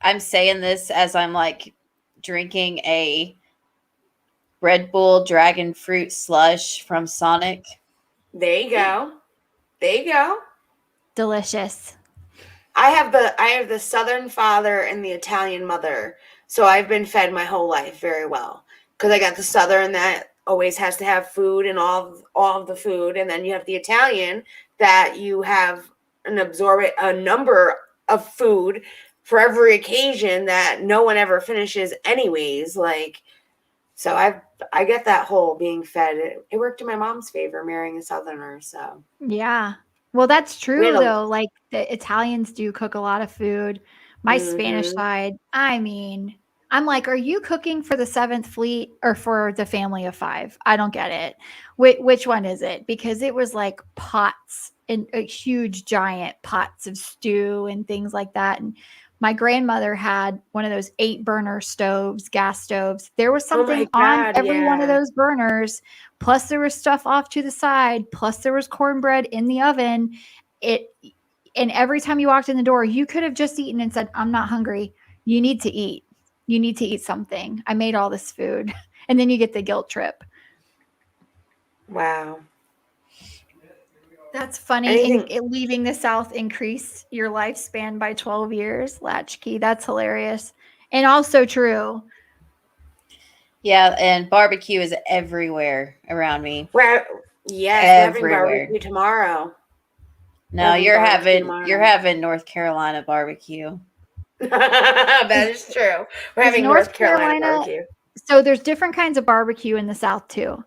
I'm saying this as I'm like drinking a Red Bull Dragon Fruit Slush from Sonic. There you go. There you go. Delicious. I have the Southern father and the Italian mother, so I've been fed my whole life very well. Because I got the Southern that always has to have food and all of the food, and then you have the Italian that you have a number of food for every occasion that no one ever finishes anyways. Like, so I get that whole being fed. It worked in my mom's favor marrying a Southerner. So Yeah. Well, that's we true had a. though. Like the Italians do cook a lot of food. My Spanish Mhm. side, I mean, I'm like, are you cooking for the Seventh Fleet or for the family of 5? I don't get it. Which one is it? Because it was like pots and huge giant pots of stew and things like that. And my grandmother had one of those 8-burner stoves, gas stoves. There was Oh my something on God, every one of yeah. those burners. Plus there was stuff off to the side. Plus there was cornbread in the oven. And every time you walked in the door, you could have just eaten and said, I'm not hungry. You need to eat. You need to eat something. I made all this food. And then you get the guilt trip. Wow. That's funny. Anything. Leaving the South increased your lifespan by 12 years. Latchkey. That's hilarious. And also true. Yeah, and barbecue is everywhere around me. Yes, we're having Everywhere. barbecue tomorrow. No, Having you're barbecue having tomorrow. North Carolina barbecue. That is true. We're Is having North Carolina barbecue. So there's different kinds of barbecue in the South too.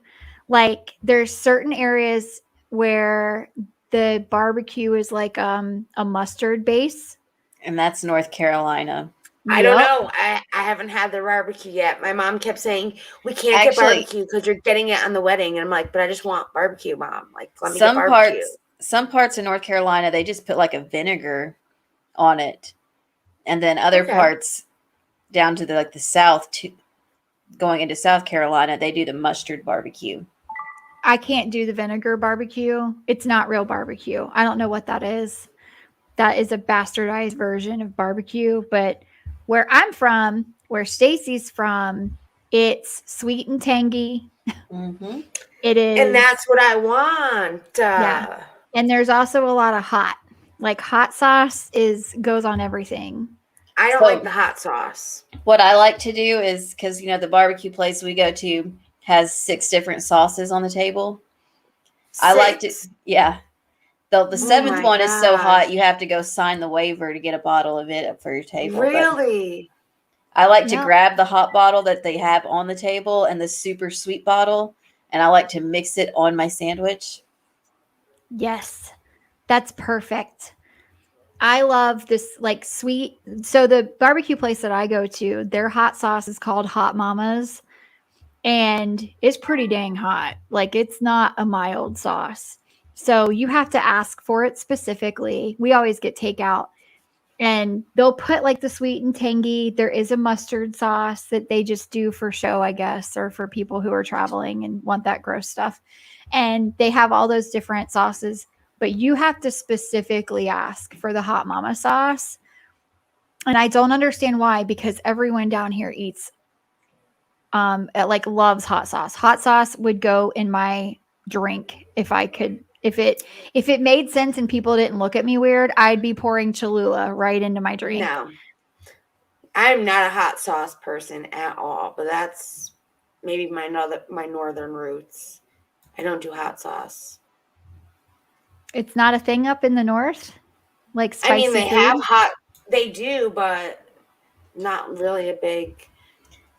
Like there's certain areas where the barbecue is like a mustard base. And that's North Carolina. I don't Yup. know. I haven't had the barbecue yet. My mom kept saying, we can't get Actually, barbecue because you're getting it on the wedding. And I'm like, but I just want barbecue, Mom. Like, let me get barbecue. Some parts of North Carolina, they just put like a vinegar on it. And then other parts down to the South, going into South Carolina, they do the mustard barbecue. I can't do the vinegar barbecue. It's not real barbecue. I don't know what that is. That is a bastardized version of barbecue. But where I'm from, where Stacy's from, it's sweet and tangy. Mm-hmm. It is. And that's what I want. Yeah. And there's also a lot of hot. Like hot sauce goes on everything. I don't like the hot sauce. What I like to do is, because the barbecue place we go to has 6 different sauces on the table. 6? I like to, yeah. The 7th one is so hot you gosh. have to go sign the waiver to get a bottle of it up for your table. But Really? I like to Yep. grab the hot bottle that they have on the table and the super sweet bottle, and I like to mix it on my sandwich. Yes, that's perfect. I love this like sweet. So the barbecue place that I go to, their hot sauce is called Hot Mama's, and it's pretty dang hot. Like it's not a mild sauce. So you have to ask for it specifically. We always get takeout. And they'll put like the sweet and tangy. There is a mustard sauce that they just do for show, I guess, or for people who are traveling and want that gross stuff. And they have all those different sauces, but you have to specifically ask for the hot mama sauce. And I don't understand why, because everyone down here eats like loves hot sauce. Hot sauce would go in my drink if I could. If it made sense and people didn't look at me weird, I'd be pouring Cholula right into my drink. No, I'm not a hot sauce person at all, but that's maybe my northern roots. I don't do hot sauce. It's not a thing up in the north, like spicy I mean, they food? have they do, but not really a big.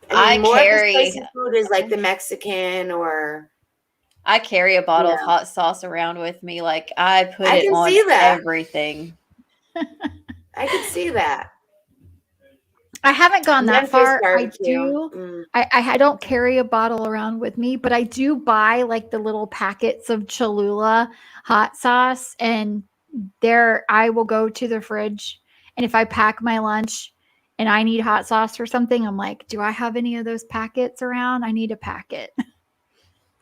I more carry- of the spicy food is like the Mexican or. I carry a bottle of Yeah. hot sauce around with me. Like I put I it can on see that. everything. I could see that. I haven't gone that Memphis far. barbecue. I don't carry a bottle around with me, but I do buy like the little packets of Cholula hot sauce, and there I will go to the fridge, and if I pack my lunch and I need hot sauce or something, I'm like, do I have any of those packets around? I need a packet.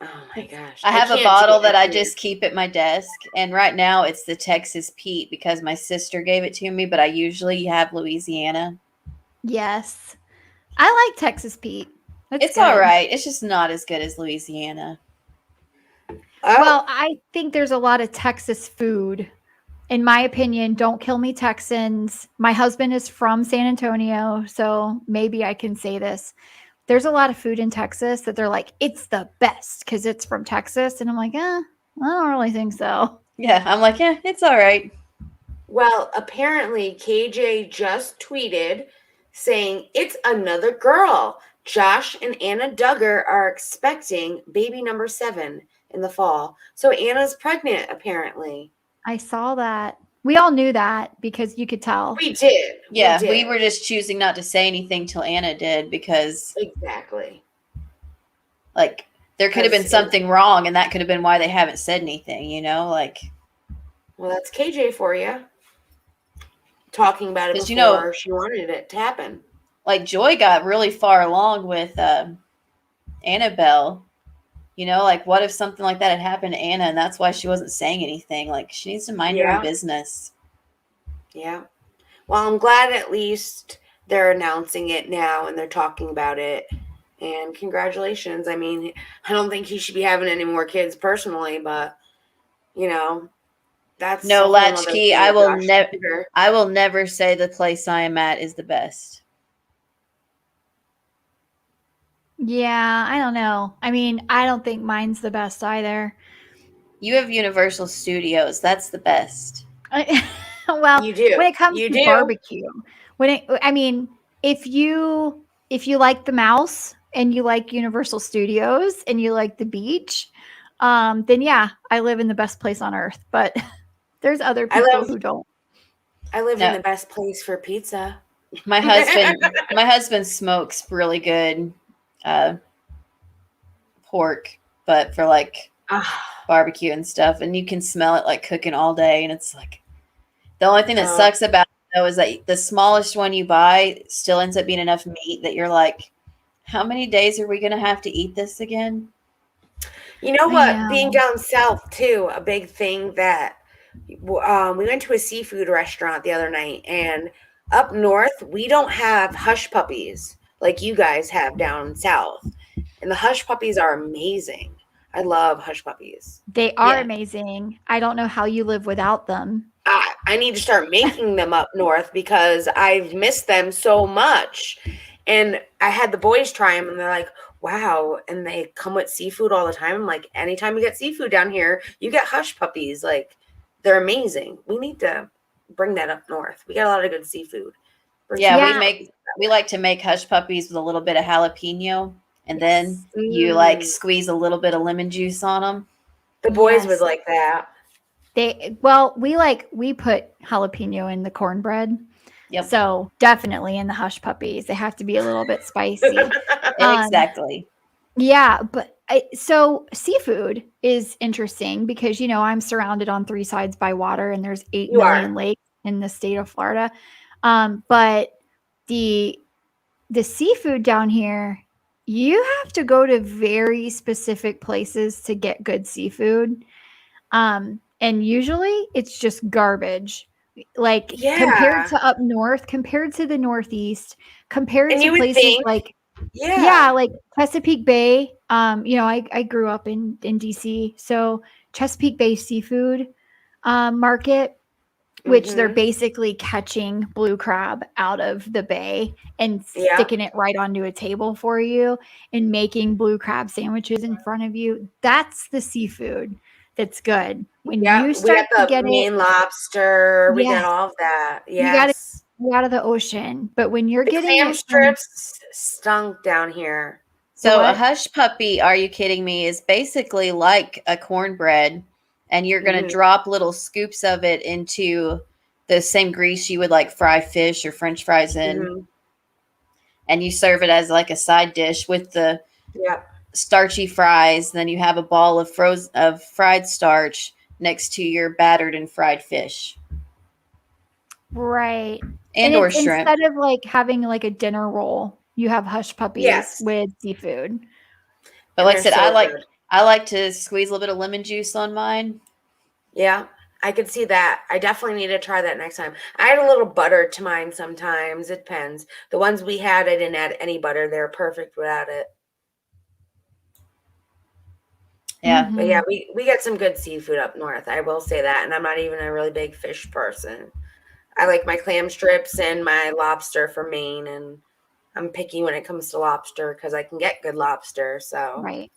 Oh my gosh! I have a can't bottle do that I it. just keep at my desk, and right now it's the Texas Pete because my sister gave it to me, but I usually have Louisiana. Yes. I like Texas Pete. It's all right. It's just not as good as Louisiana. Oh, Well, I think there's a lot of Texas food. In my opinion, don't kill me, Texans. My husband is from San Antonio, so maybe I can say this. There's a lot of food in Texas that they're like, it's the best because it's from Texas. And I'm like, I don't really think so. Yeah, I'm like, yeah, it's all right. well, apparently KJ just tweeted saying it's another girl. Josh and Anna Duggar are expecting baby number 7 in the fall. So Anna's pregnant, apparently. I saw that. We all knew that because you could tell. We did. Yeah, we did. were just choosing not to say anything till Anna did because, Exactly. like, there could have been Because- something wrong, and that could have been why they haven't said anything, you know? Like, Well, that's KJ for you. Talking about it 'Cause, before you know- she wanted it to happen. like Joy got really far along with Annabelle. You know, like, what if something like that had happened to Anna, and that's why she wasn't saying anything? Like, she needs to mind her Yeah. own business. Yeah. Well, I'm glad at least they're announcing it now and they're talking about it. And congratulations. I mean, I don't think he should be having any more kids personally, but you know, that's No, a whole nother Latchkey, thing I with will Josh never. Duggar. I will never say the place I am at is the best. Yeah, I don't know. I mean, I don't think mine's the best either. You have Universal Studios. That's the best. Well, You do. when it comes You to do. barbecue, I mean, if you like the mouse and you like Universal Studios and you like the beach, then yeah, I live in the best place on earth. But there's other I people live- who don't. I live No. in the best place for pizza. My husband smokes really good pork, but for like Ah, barbecue and stuff, and you can smell it like cooking all day, and it's like the only thing that Oh. sucks about it though is that the smallest one you buy still ends up being enough meat that you're like, how many days are we gonna have to eat this again? you know I what? know. Being down south too, a big thing that we went to a seafood restaurant the other night, and up north we don't have hush puppies like you guys have down south, and the hush puppies are amazing. I love hush puppies. They are Yeah. amazing. I don't know how you live without them. I need to start making them up north because I've missed them so much. And I had the boys try them and they're like, wow. And they come with seafood all the time. I'm like, anytime you get seafood down here, you get hush puppies. Like, they're amazing. We need to bring that up north. We got a lot of good seafood. Yeah, Yeah. we like to make hush puppies with a little bit of jalapeno, and then you like Mm. squeeze a little bit of lemon juice on them. The boys Yes. would like that. We put jalapeno in the cornbread. Yep. So definitely in the hush puppies, they have to be a little bit spicy. Exactly. Yeah, but so seafood is interesting because I'm surrounded on 3 sides by water, and there's 8 You are. million lakes in the state of Florida. But the seafood down here, you have to go to very specific places to get good seafood. And usually it's just garbage. Like compared Yeah. to up north, compared to the Northeast, compared And to you would places think, like yeah. like Chesapeake Bay. I grew up in DC, so Chesapeake Bay seafood market, which they're Mhm. basically catching blue crab out of the bay and Yeah. sticking it right onto a table for you and making blue crab sandwiches in front of you. That's the seafood that's good. When Yeah. you We start got to the get it, Maine lobster. We got yes, all of that. you got to Yes. get out of the ocean. But when you're The getting clam it from strips stunk down here. So a what? hush puppy, are you kidding me, is basically like a cornbread, and you're going to Mhm. drop little scoops of it into the same grease you would like fry fish or French fries in, Mhm. and you serve it as like a side dish with the Yep. starchy fries. Then you have a ball of fried starch next to your battered and fried fish Right. and And or it's shrimp. instead of like having like a dinner roll, you have hush puppies Yes. with seafood. But And like I they're said, so good. I like to squeeze a little bit of lemon juice on mine. Yeah, I could see that. I definitely need to try that next time. I add a little butter to mine sometimes. It depends. The ones we had, I didn't add any butter. They're perfect without it. Yeah. But yeah, Mhm. we get some good seafood up north. I will say that. And I'm not even a really big fish person. I like my clam strips and my lobster from Maine. And I'm picky when it comes to lobster because I can get good lobster. So Right.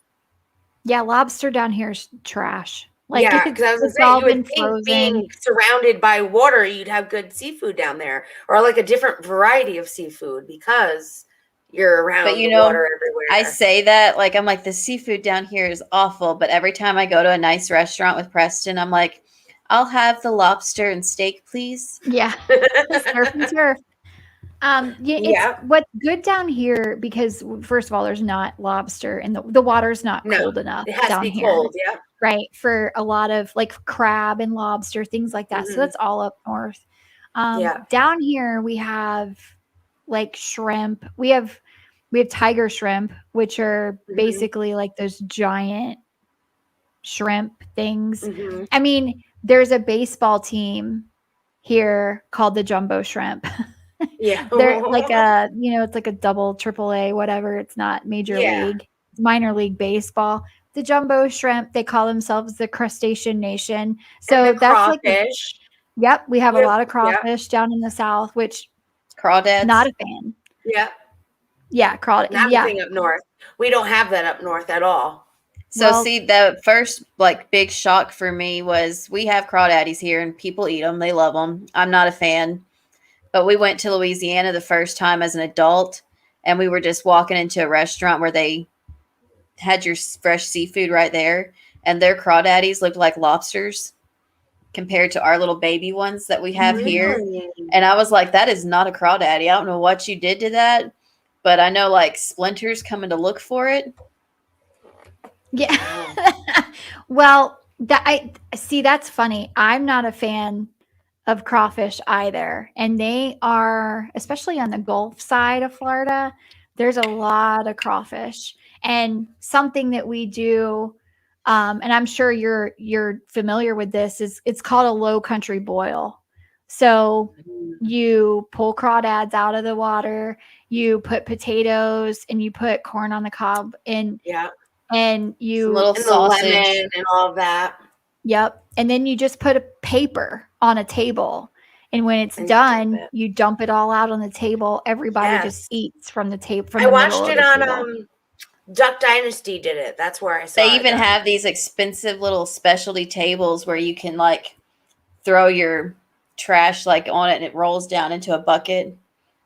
Yeah, lobster down here is trash. Like yeah, because I was gonna it's say all you would been think being frozen. surrounded by water, you'd have good seafood down there, or like a different variety of seafood because you're But around you the know, water I everywhere. say that like I'm like the seafood down here is awful, but every time I go to a nice restaurant with Preston, I'm like, I'll have the lobster and steak, please. Yeah, surf and turf. Yeah, it's Yeah, what's good down here because first of all, there's not lobster and the water's not no, cold enough it has to down be here, cold. Yeah. right? For a lot of like crab and lobster, things like that. So Hmm. that's all up north. Yeah. Down here we have like shrimp. We have tiger shrimp, which are Hmm. basically like those giant shrimp things. Hmm. I mean, there's a baseball team here called the Jumbo Shrimp. Yeah. They're like it's like a double triple A, whatever. It's not major Yeah. league, it's minor league baseball. The Jumbo Shrimp, they call themselves the Crustacean Nation. And the So that's like crawfish. yep, we have a Yep. lot of Yep. crawfish down in the south, which not Crawdads. a fan. Yep. Yeah, crawdad. Not a Yeah. thing up north. We don't have that up north at all. So Well, see, the first like big shock for me was we have crawdaddies here and people eat them. They love them. I'm not a fan. But we went to Louisiana the first time as an adult, and we were just walking into a restaurant where they had your fresh seafood right there, and their crawdaddies looked like lobsters compared to our little baby ones that we have here. Really? And I was like, that is not a crawdaddy. I don't know what you did to that, but I know like Splinter's coming to look for it. yeah. Wow. Well, that I see that's funny. I'm not a fan of crawfish either. And they are, especially on the Gulf side of Florida, there's a lot of crawfish. And something that we do, and I'm sure you're familiar with this, is it's called a low country boil. So you pull crawdads out of the water, you put potatoes and you put corn on the cob Yeah. and Some little And the sausage. lemon and all of that. yep. And then you just put a paper on a table. And when it's And dump done, it. you dump it all out on the table. Everybody just Yes. eats from the table, from I the middle watched of it the on table. Duck Dynasty did it. That's where I saw They it even done. have these expensive little specialty tables where you can like throw your trash like on it and it rolls down into a bucket.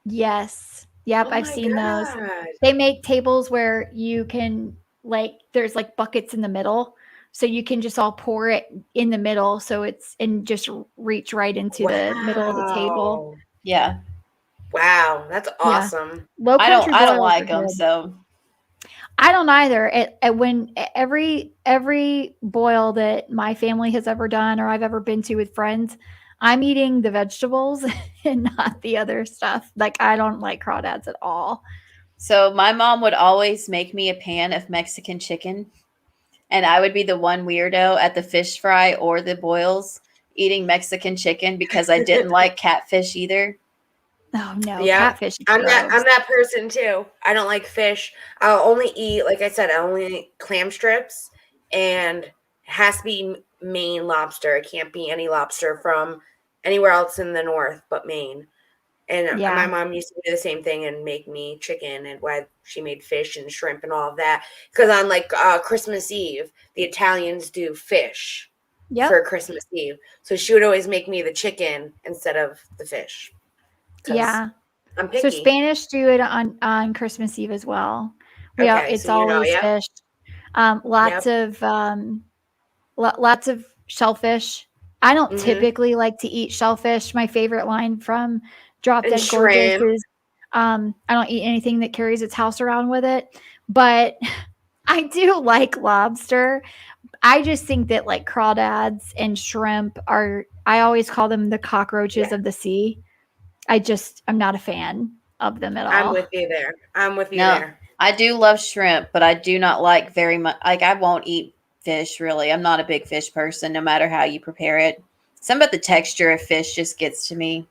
Yes. Yep. Oh I've my seen those. God. They make tables where you can, like, there's like buckets in the middle. So you can just all pour it in the middle. So it's, and just reach right into the middle of the table. Wow. Yeah. Wow. That's Yeah. awesome. Low country I don't boils like are them, good. so I don't either. When every boil that my family has ever done or I've ever been to with friends, I'm eating the vegetables and not the other stuff. Like, I don't like crawdads at all. So my mom would always make me a pan of Mexican chicken, and I would be the one weirdo at the fish fry or the boils eating Mexican chicken because I didn't like catfish either. Oh no, Yeah. catfish. is I'm gross. that person too. I don't like fish. I'll only eat, like I said, I only eat clam strips, and it has to be Maine lobster. It can't be any lobster from anywhere else in the north but Maine. And Yeah. my mom used to do the same thing and make me chicken, and why she made fish and shrimp and all of that. Because on like Christmas Eve, the Italians do fish Yep. for Christmas Eve. So she would always make me the chicken instead of the fish. 'Cause Yeah. I'm picky. So Spanish do it on Christmas Eve as well. Okay, It's so you know, always yeah. fish. Lots of shellfish. I don't Mhm. typically like to eat shellfish. My favorite line from Drop And Dead Gorgeous shrimp. is, I don't eat anything that carries its house around with it. But I do like lobster. I just think that like crawdads and shrimp are, I always call them the cockroaches Yeah. of the sea. I'm not a fan of them at all. I'm with you there. No, there. I do love shrimp, but I do not like very much. Like, I won't eat fish, really. I'm not a big fish person, no matter how you prepare it. Some of the texture of fish just gets to me.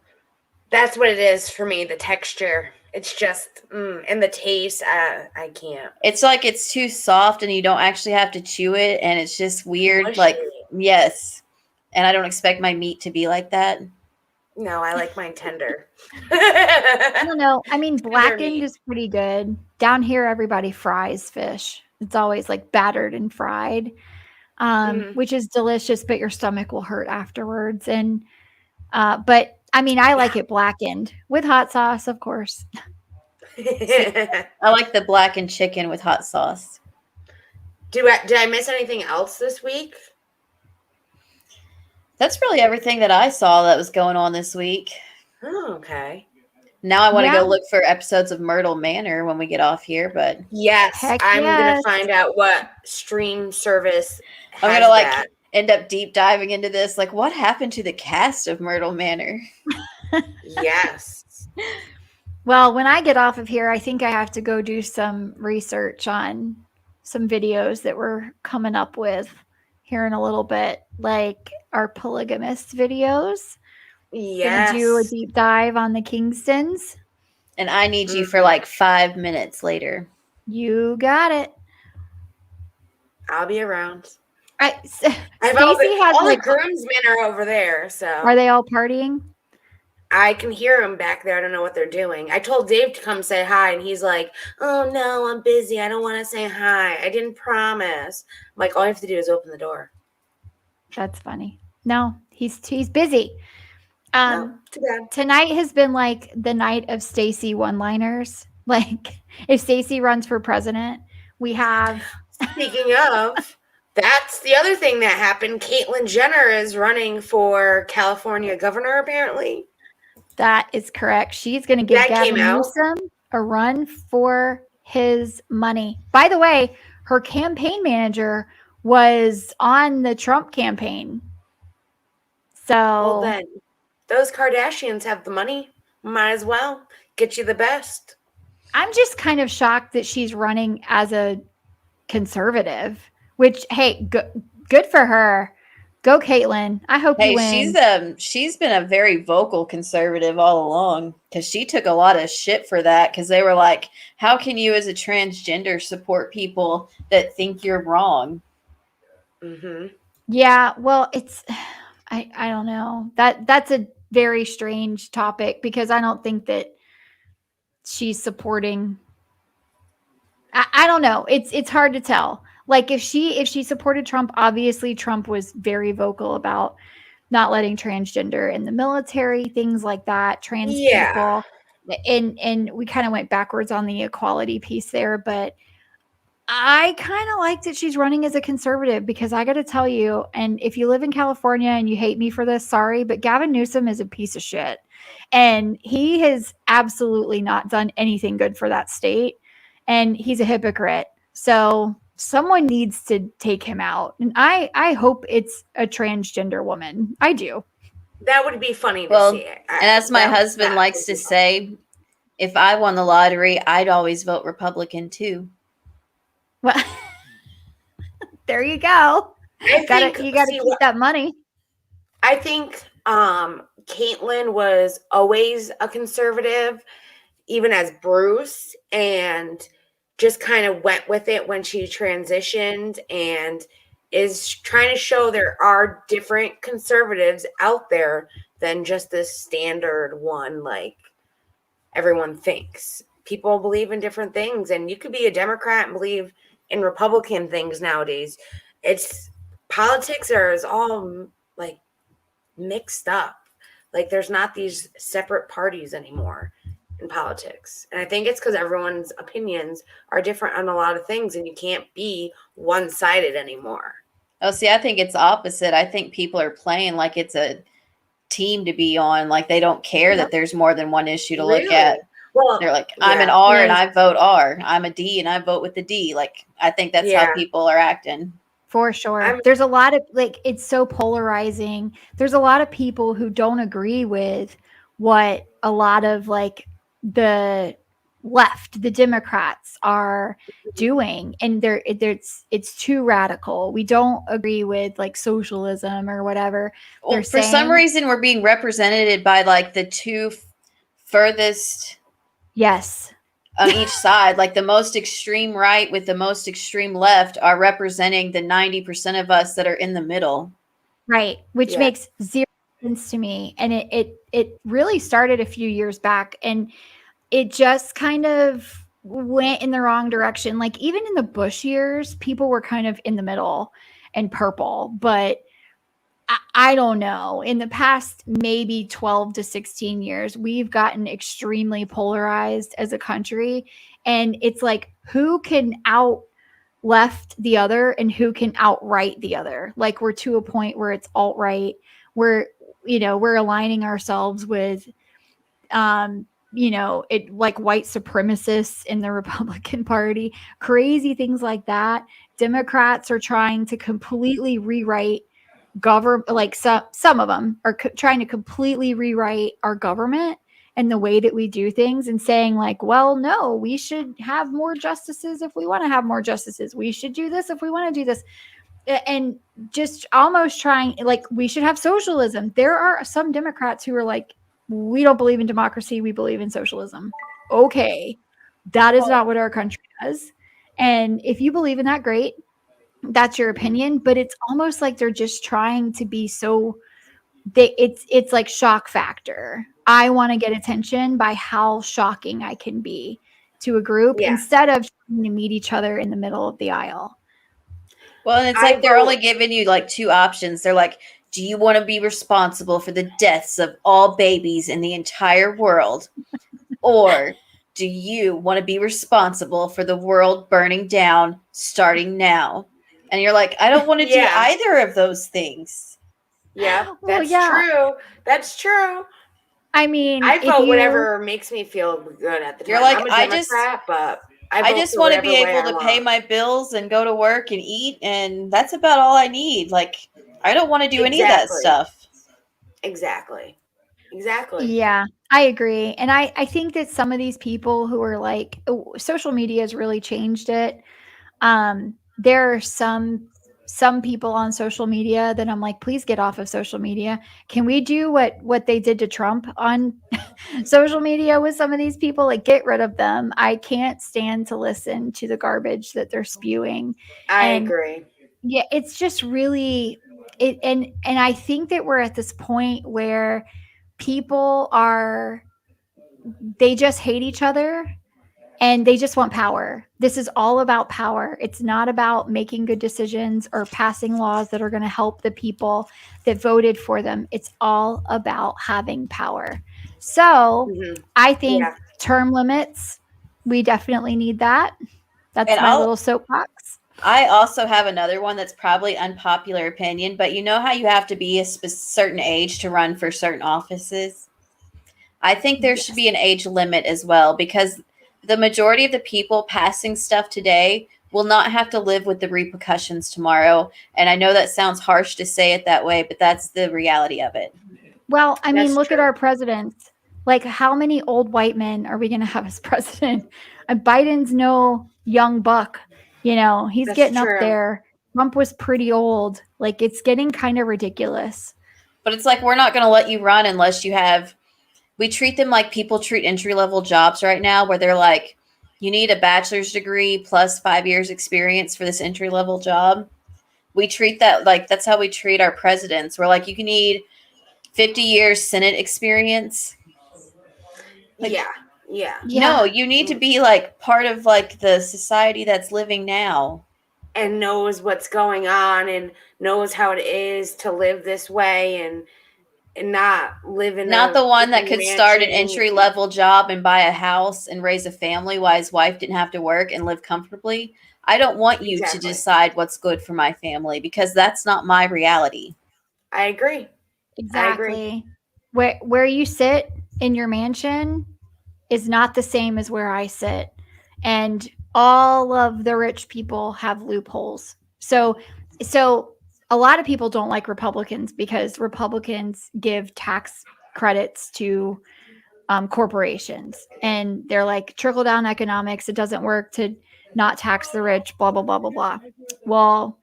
That's what it is for me, the texture. It's just, and the taste, I can't. It's like it's too soft and you don't actually have to chew it, and it's just weird. Mushy. Like, yes. And I don't expect my meat to be like that. No, I like mine tender. I don't know. I mean, Tender blackened meat. is pretty good. Down here, everybody fries fish. It's always like battered and fried, Mhm. which is delicious, but your stomach will hurt afterwards. And but I mean, I like it blackened with hot sauce, of course. I like the blackened chicken with hot sauce. Did I miss anything else this week? That's really everything that I saw that was going on this week. Oh, okay. Now I want to Yeah. go look for episodes of Myrtle Manor when we get off here, but Yes, Heck I'm yes. gonna find out what stream service I'm has gonna like that. end up deep diving into this. Like, what happened to the cast of Myrtle Manor? Yes. Well, when I get off of here, I think I have to go do some research on some videos that we're coming up with here in a little bit, like our polygamist videos. Yes. Gonna do a deep dive on the Kingstons. And I need you for like 5 minutes later. You got it. I'll be around. Stacy All has the like, groomsmen are over there, so are they all partying? I can hear them back there. I don't know what they're doing. I told Dave to come say hi, and he's like, "Oh no, I'm busy. I don't want to say hi. I didn't promise." I'm like, all you have to do is open the door. That's funny. No, he's busy. No, too bad. Tonight has been like the night of Stacy one-liners. Like, if Stacy runs for president, we have. Speaking of, that's the other thing that happened. Caitlyn Jenner is running for California governor, apparently. That is correct. She's going to give That Gavin came out. Newsom a run for his money. By the way, her campaign manager was on the Trump campaign. So, Well, then, those Kardashians have the money. Might as well get you the best. I'm just kind of shocked that she's running as a conservative, which, hey, good for her. Go, Caitlyn. I hope you win. She's been a very vocal conservative all along, because she took a lot of shit for that, because they were like, how can you as a transgender support people that think you're wrong? Mm-hmm. Yeah, well, it's I don't know. That's a very strange topic, because I don't think that she's supporting. I don't know. It's hard to tell. Like, if she supported Trump, obviously Trump was very vocal about not letting transgender in the military, things like that, trans people. And we kind of went backwards on the equality piece there, but I kind of like that she's running as a conservative, because I got to tell you, and if you live in California and you hate me for this, sorry, but Gavin Newsom is a piece of shit. And he has absolutely not done anything good for that state. And he's a hypocrite. So someone needs to take him out. And I hope it's a transgender woman. I do. That would be funny to Well, see. and as my husband likes to say, if I won the lottery, I'd always vote Republican too. Well, there you go. I think You gotta keep that money. I think Caitlyn was always a conservative, even as Bruce, and just kind of went with it when she transitioned and is trying to show there are different conservatives out there than just this standard one like everyone thinks. People believe in different things, and you could be a Democrat and believe in Republican things nowadays. It's politics is all like mixed up. Like there's not these separate parties anymore in politics. And I think it's because everyone's opinions are different on a lot of things, and you can't be one-sided anymore. Oh, see, I think it's opposite. I think people are playing like it's a team to be on. Like they don't care that there's more than one issue to look at. Well, they're like, I'm an R and I vote R. I'm a D and I vote with the D. Like, I think that's how people are acting. For sure. There's a lot of it's so polarizing. There's a lot of people who don't agree with what a lot of the left, the Democrats are doing. And it's too radical. We don't agree with socialism or whatever. Well, for some reason, we're being represented by the two furthest. Yes. On each side, the most extreme right with the most extreme left are representing the 90% of us that are in the middle. Right. Which makes zero sense to me. And it really started a few years back, and it just kind of went in the wrong direction. Even in the Bush years, people were kind of in the middle and purple, but I don't know. In the past, maybe 12 to 16 years, we've gotten extremely polarized as a country. And it's who can out left the other and who can outright the other. We're to a point where it's alt-right. We're aligning ourselves with, white supremacists in the Republican Party, crazy things like that. Democrats are trying to completely rewrite government, some of them are trying to completely rewrite our government and the way that we do things, and saying well, no, we should have more justices if we want to have more justices. We should do this if we want to do this. And just almost trying, we should have socialism. There are some Democrats who are we don't believe in democracy. We believe in socialism. Okay. That is not what our country does. And if you believe in that, great. That's your opinion, but it's almost like they're just trying to be it's like shock factor. I want to get attention by how shocking I can be to a group instead of trying to meet each other in the middle of the aisle. Well, and it's they're only giving you two options. They're like, do you want to be responsible for the deaths of all babies in the entire world? Or do you want to be responsible for the world burning down starting now? And you're like, I don't want to do either of those things. Yeah, that's true. That's true. I mean, I vote whatever makes me feel good at the time. You're like, I'm a Democrat, but I just want to be able to pay my bills and go to work and eat, and that's about all I need. I don't want to do any of that stuff. Exactly. Yeah, I agree. And I think that some of these people who are social media has really changed it. There are some people on social media that I'm please get off of social media. Can we do what they did to Trump on social media with some of these people? Get rid of them. I can't stand to listen to the garbage that they're spewing. I agree. Yeah, it's just really and I think that we're at this point where people they just hate each other. And they just want power. This is all about power. It's not about making good decisions or passing laws that are going to help the people that voted for them. It's all about having power. So I think term limits, we definitely need that. That's my little soapbox. I also have another one that's probably unpopular opinion, but you know how you have to be a certain age to run for certain offices? I think there should be an age limit as well, because the majority of the people passing stuff today will not have to live with the repercussions tomorrow. And I know that sounds harsh to say it that way, but that's the reality of it. Well, I mean, That's look at true. our presidents. Like, how many old white men are we going to have as president? And Biden's no young buck. You know, he's That's getting up true. there. Trump was pretty old. Like, it's getting kind of ridiculous. But it's like, we're not going to let you run unless you have, we treat them like people treat entry-level jobs right now, where they're like, you need a bachelor's degree plus 5 years experience for this entry-level job. We treat that like, that's how we treat our presidents. We're like, you need 50 years Senate experience. Like, yeah. No, you need to be like part of like the society that's living now. And knows what's going on and knows how it is to live this way and not live in Not the one that could start an mansion. entry-level job and buy a house and raise a family while his wife didn't have to work and live comfortably. I don't want you to decide what's good for my family, because that's not my reality. I agree. Exactly. Where you sit in your mansion is not the same as where I sit. And all of the rich people have loopholes. So a lot of people don't like Republicans because Republicans give tax credits to corporations. And they're like, trickle down economics. It doesn't work to not tax the rich, blah, blah, blah, blah, blah. Well,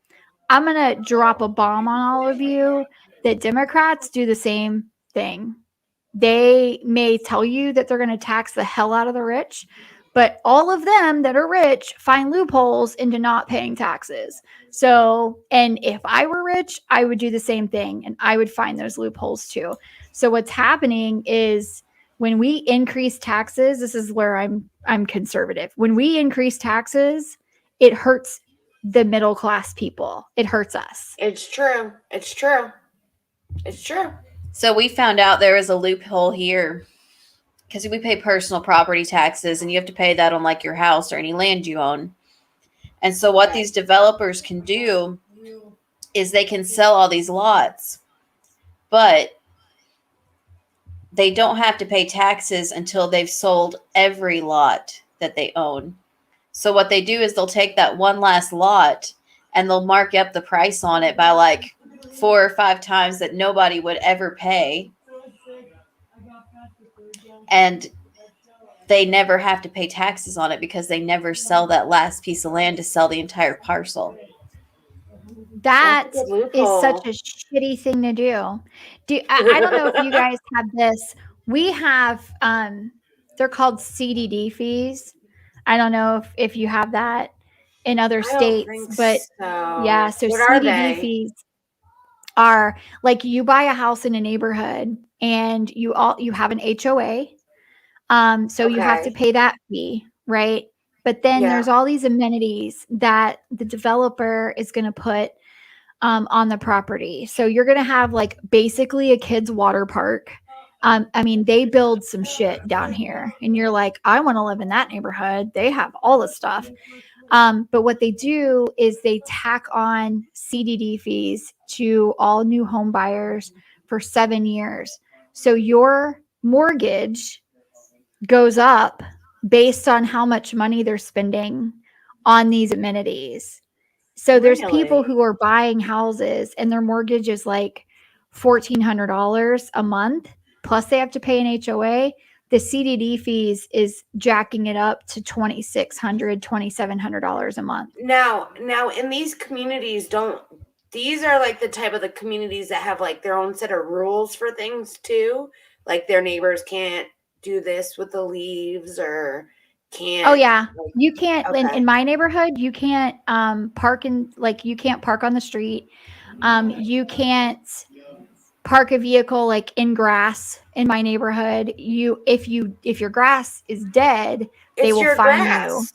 I'm going to drop a bomb on all of you that Democrats do the same thing. They may tell you that they're going to tax the hell out of the rich, but all of them that are rich find loopholes into not paying taxes. So, and if I were rich, I would do the same thing and I would find those loopholes too. So what's happening is when we increase taxes, this is where I'm conservative. When we increase taxes, it hurts the middle class people. It hurts us. It's true. It's true. It's true. So we found out there is a loophole here because we pay personal property taxes, and you have to pay that on like your house or any land you own. And so what these developers can do is they can sell all these lots, but they don't have to pay taxes until they've sold every lot that they own. So what they do is they'll take that one last lot and they'll mark up the price on it by like 4 or 5 times that nobody would ever pay. And they never have to pay taxes on it because they never sell that last piece of land to sell the entire parcel. That is such a shitty thing to do. I don't know if you guys have this. We have, they're called CDD fees. I don't know if you have that in other states, but yeah. So what are CDD they? fees are like you buy a house in a neighborhood and you have an HOA. So you have to pay that fee, right? But then there's all these amenities that the developer is going to put on the property. So you're going to have like basically a kid's water park. I mean, they build some shit down here and you're like, I want to live in that neighborhood. They have all the stuff. But what they do is they tack on CDD fees to all new home buyers for 7 years. So your mortgage goes up based on how much money they're spending on these amenities. So there's people who are buying houses and their mortgage is like $1,400 a month, plus they have to pay an HOA. The CDD fees is jacking it up to $2,600, $2,700 a month. Now in these communities, these are like the type of the communities that have like their own set of rules for things too? Like their neighbors can't do this with the leaves or can't. Oh yeah. You can't in my neighborhood, you can't park you can't park on the street. You can't park a vehicle like in grass in my neighborhood. If your grass is dead, they will fine you.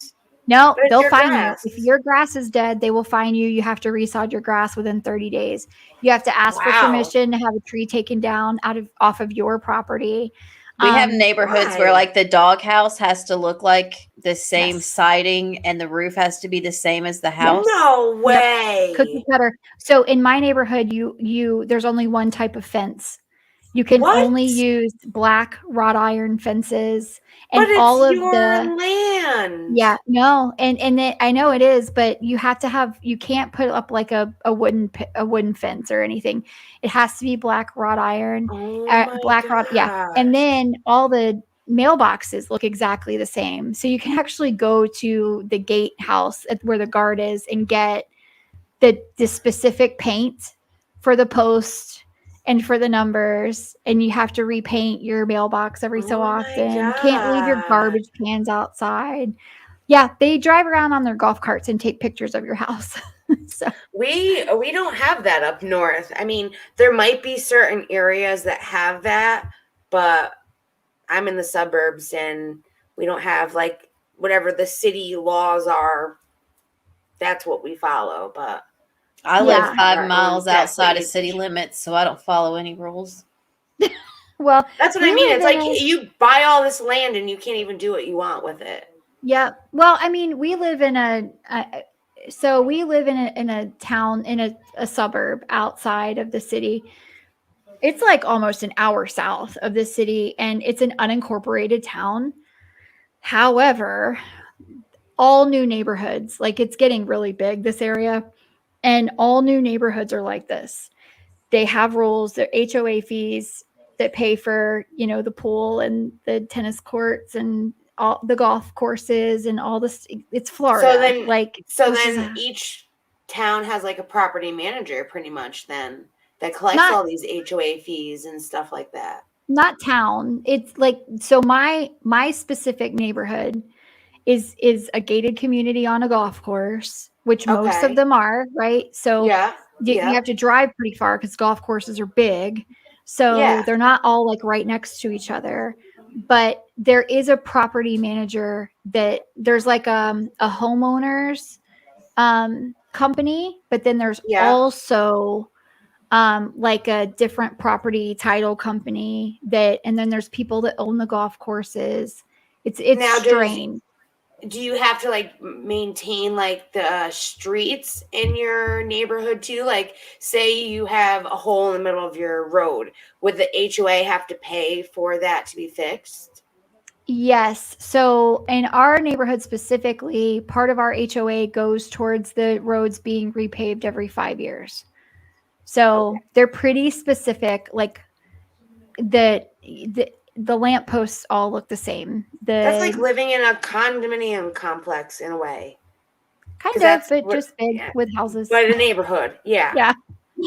No, they'll fine you. If your grass is dead, they will fine you. You have to resod your grass within 30 days. You have to ask for permission to have a tree taken down off of your property. We have neighborhoods where like the doghouse has to look like the same siding and the roof has to be the same as the house. No way. Cookie cutter. So in my neighborhood, there's only one type of fence. You can What? only use black wrought iron fences, and But it's all of your the land. yeah, no, and I know it is, but you have to have you can't put up like a wooden fence or anything. It has to be black wrought iron, Oh my black wrought, yeah, and gosh. then all the mailboxes look exactly the same. So you can actually go to the gatehouse where the guard is and get the specific paint for the post and for the numbers, and you have to repaint your mailbox every so Oh my often. Can't leave your God. garbage cans outside. Yeah, they drive around on their golf carts and take pictures of your house. So We don't have that up north. I mean, there might be certain areas that have that, but I'm in the suburbs and we don't have like whatever the city laws are. That's what we follow, but I Yeah. live our 5 own miles outside of separate- city limits, so I don't follow any rules. well, That's what we I mean. live It's like in a- you buy all this land and you can't even do what you want with it. yeah. Well, I mean, we live in so we live in a town in a suburb outside of the city. It's like almost an hour south of the city, and it's an unincorporated town. However, all new neighborhoods, like it's getting really big, this area, and all new neighborhoods are like this. They have rules, they're HOA fees that pay for, the pool and the tennis courts and all the golf courses and all this. It's Florida. So this is then each town has like a property manager pretty much then that collects Not- all these HOA fees and stuff like that. not town. It's like, so my specific neighborhood is a gated community on a golf course, which most Okay. of them are, right? So Yeah. you have to drive pretty far because golf courses are big. So Yeah. they're not all like right next to each other. But there is a property manager that there's like a homeowners company, but then there's Yeah. also like a different property title company and then there's people that own the golf courses. It's Now, strange. Do you have to like maintain like the streets in your neighborhood too? Like say you have a hole in the middle of your road, would the HOA have to pay for that to be fixed? Yes. So in our neighborhood specifically, part of our HOA goes towards the roads being repaved every 5 years. So they're pretty specific. Like the lampposts all look the same. That's like living in a condominium complex in a way. Kind 'cause of, that's but what- just big yeah. with houses. But a neighborhood, yeah. Yeah.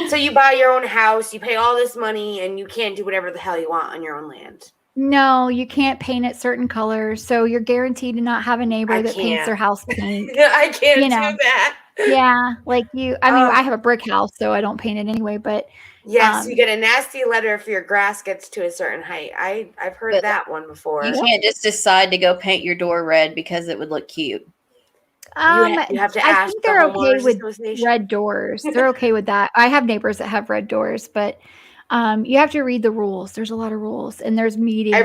So you buy your own house, you pay all this money, and you can't do whatever the hell you want on your own land. No, you can't paint it certain colors. So you're guaranteed to not have a neighbor I that paints can't. their house pink. I can't You know. do that. Yeah. Like I mean, Oh. I have a brick house, so I don't paint it anyway, but Yes, you get a nasty letter if your grass gets to a certain height. I've heard But that one before. You can't just decide to go paint your door red because it would look cute. You have to I ask think the they're okay homeowners with association. red doors. They're okay with that. I have neighbors that have red doors, but you have to read the rules. There's a lot of rules, and there's meetings.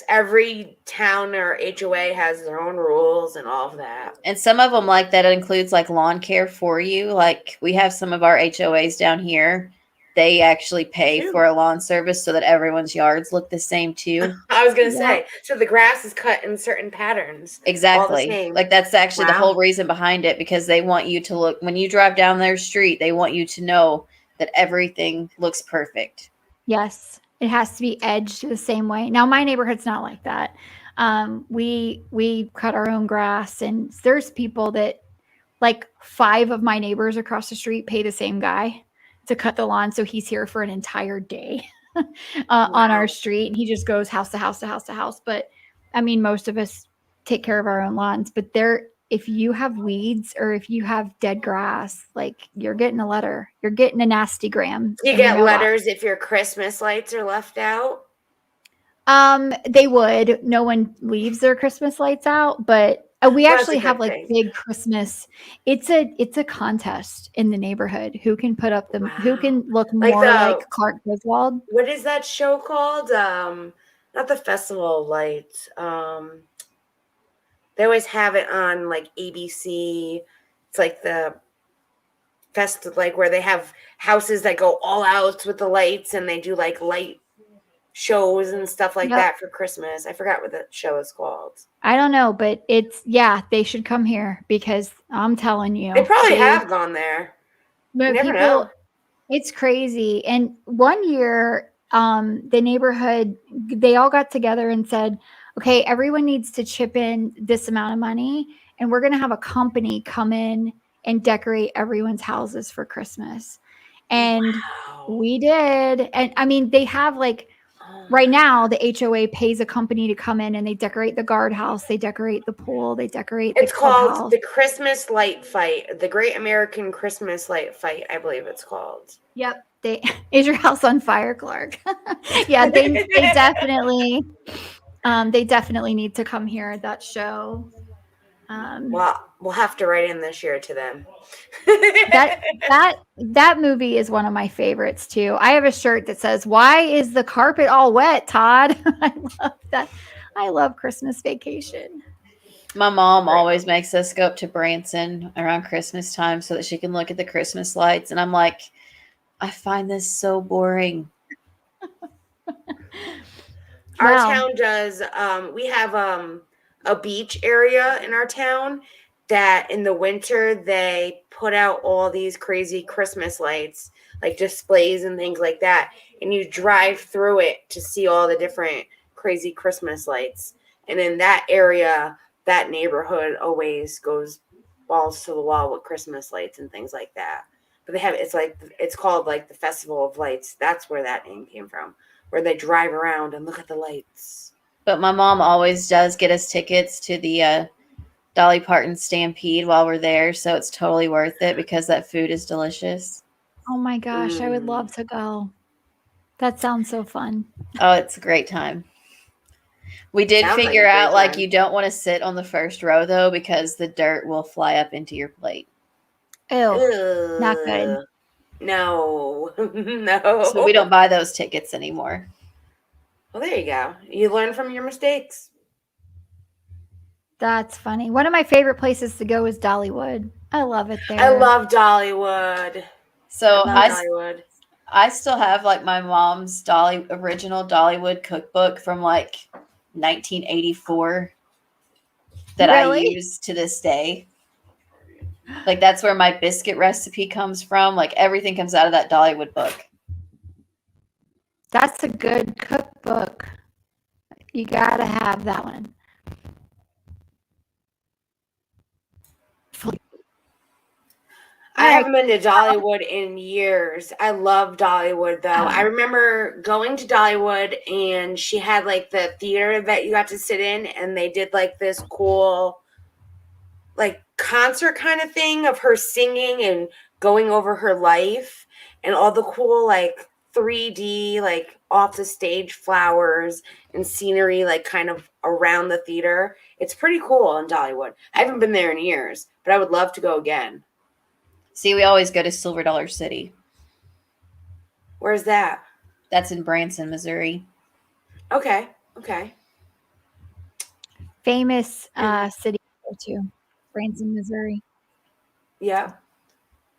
Every town or HOA has their own rules and all of that. And some of them like that includes like lawn care for you. Like we have some of our HOAs down here. They actually pay Shoot. for a lawn service so that everyone's yards look the same too. I was gonna Yeah. say, so the grass is cut in certain patterns. Exactly. same. Like that's actually the Wow. whole reason behind it, because they want you to look, when you drive down their street, they want you to know that everything looks perfect. Yes, it has to be edged the same way. Now, my neighborhood's not like that. We cut our own grass, and there's people that, like 5 of my neighbors across the street, pay the same guy to cut the lawn, so he's here for an entire day on Wow. our street, and he just goes house to house to house to house. But I mean, most of us take care of our own lawns. But if you have weeds or if you have dead grass, like you're getting a letter, you're getting a nasty gram. You in your get mailbox. letters if your Christmas lights are left out. They would. No one leaves their Christmas lights out, but we Well, that's actually a have good like thing. big Christmas. It's a contest in the neighborhood. Who can put up who Wow. can look Like more the- like Clark Griswold? What is that show called? Not the Festival of Lights. They always have it on like ABC. It's like the like where they have houses that go all out with the lights, and they do like light shows and stuff like Yep. that for Christmas. I forgot what the show is called. I don't know, but they should come here because I'm telling you. They probably have gone there. But You never know. it's crazy. And one year, the neighborhood, they all got together and said, okay, everyone needs to chip in this amount of money, and we're going to have a company come in and decorate everyone's houses for Christmas. And Wow. we did. And I mean, they have like, right now, the HOA pays a company to come in and they decorate the guardhouse, they decorate the pool, they decorate It's the called clubhouse. the Christmas Light Fight, the Great American Christmas Light Fight, I believe it's called. Yep. Is your house on fire, Clark? Yeah, they definitely need to come here at that show. Well, we'll have to write in this year to them. that movie is one of my favorites too. I have a shirt that says, "Why is the carpet all wet, Todd?" I love that. I love Christmas Vacation. My mom always makes us go up to Branson around Christmas time so that she can look at the Christmas lights. And I'm like, I find this so boring. Our Wow. town does, we have a beach area in our town that in the winter they put out all these crazy Christmas lights, like displays and things like that. And you drive through it to see all the different crazy Christmas lights. And in that area, that neighborhood always goes balls to the wall with Christmas lights and things like that. But they have, it's called like the Festival of Lights. That's where that name came from, where they drive around and look at the lights. But my mom always does get us tickets to the Dolly Parton Stampede while we're there. So it's totally worth it because that food is delicious. Oh my gosh, I would love to go. That sounds so fun. Oh, it's a great time. We did Sounds figure like a great out like time. you don't want to sit on the first row though because the dirt will fly up into your plate. Ew, not good. No, no. So we don't buy those tickets anymore. Well, there you go. You learn from your mistakes. That's funny. One of my favorite places to go is Dollywood. I love it there. I love Dollywood. So I love Dollywood. I still have like my mom's original Dollywood cookbook from like 1984 that I Really? use to this day. Like that's where my biscuit recipe comes from. Like everything comes out of that Dollywood book. That's a good cookbook. You gotta have that one. I haven't been to Dollywood in years. I love Dollywood though. I remember going to Dollywood and she had like the theater that you got to sit in and they did like this cool like concert kind of thing of her singing and going over her life and all the cool like 3D like off the stage flowers and scenery like kind of around the theater. It's pretty cool in Dollywood. I haven't been there in years, but I would love to go again. See, we always go to Silver Dollar City. Where's that? That's in Branson, Missouri. Okay. Famous city to go to, Branson, Missouri. Yeah.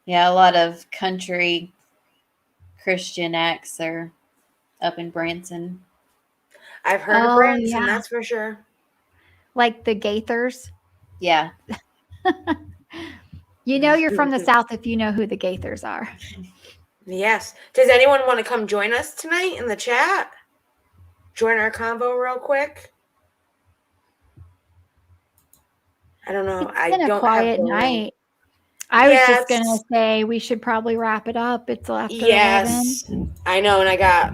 Yeah, a lot of country Christian acts are up in Branson. I've heard of Branson, that's for sure. Like the Gaithers. Yeah. You know you're from the South if you know who the Gaithers are. Yes. Does anyone want to come join us tonight in the chat? Join our convo real quick. I don't know. It's been a quiet night. I was just going to say we should probably wrap it up. It's after 11. I know, and I got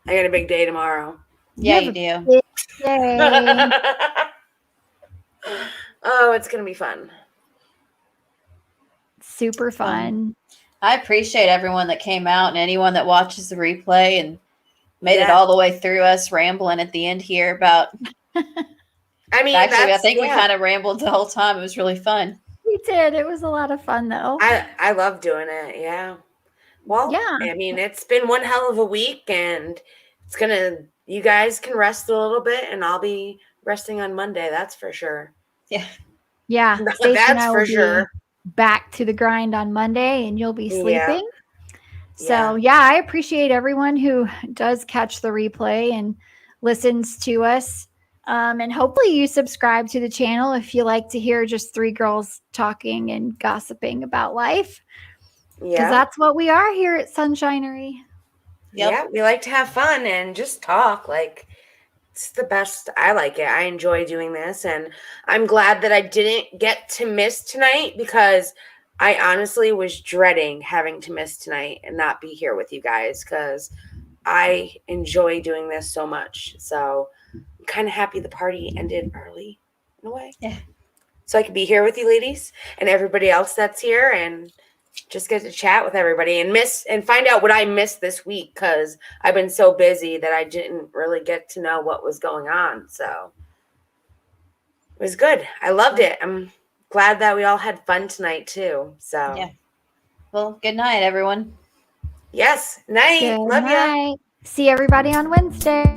a big day tomorrow. Yeah, you do. Big day. Oh, it's going to be fun. Super fun. I appreciate everyone that came out and anyone that watches the replay and made it all the way through us rambling at the end here about. I mean, actually, I think we kind of rambled the whole time. It was really fun. We did. It was a lot of fun, though. I love doing it. Yeah. Well, yeah. I mean, it's been one hell of a week, and you guys can rest a little bit, and I'll be resting on Monday. That's for sure. Yeah. Yeah. That's for sure. Back to the grind on Monday, and you'll be sleeping. So yeah, I appreciate everyone who does catch the replay and listens to us. And hopefully you subscribe to the channel if you like to hear just three girls talking and gossiping about life. Because that's what we are here at Sunshinery. Yeah, we like to have fun and just talk. Like, it's the best. I like it. I enjoy doing this, and I'm glad that I didn't get to miss tonight, because I honestly was dreading having to miss tonight and not be here with you guys, because I enjoy doing this so much. So I'm kind of happy the party ended early in a way. Yeah. So I could be here with you ladies and everybody else that's here, and just get to chat with everybody and find out what I missed this week, because I've been so busy that I didn't really get to know what was going on. So it was good. I loved it. I'm glad that we all had fun tonight too. So Yeah. Well, good night, everyone. Yes. Night. Good Love ya. night. See everybody on Wednesday.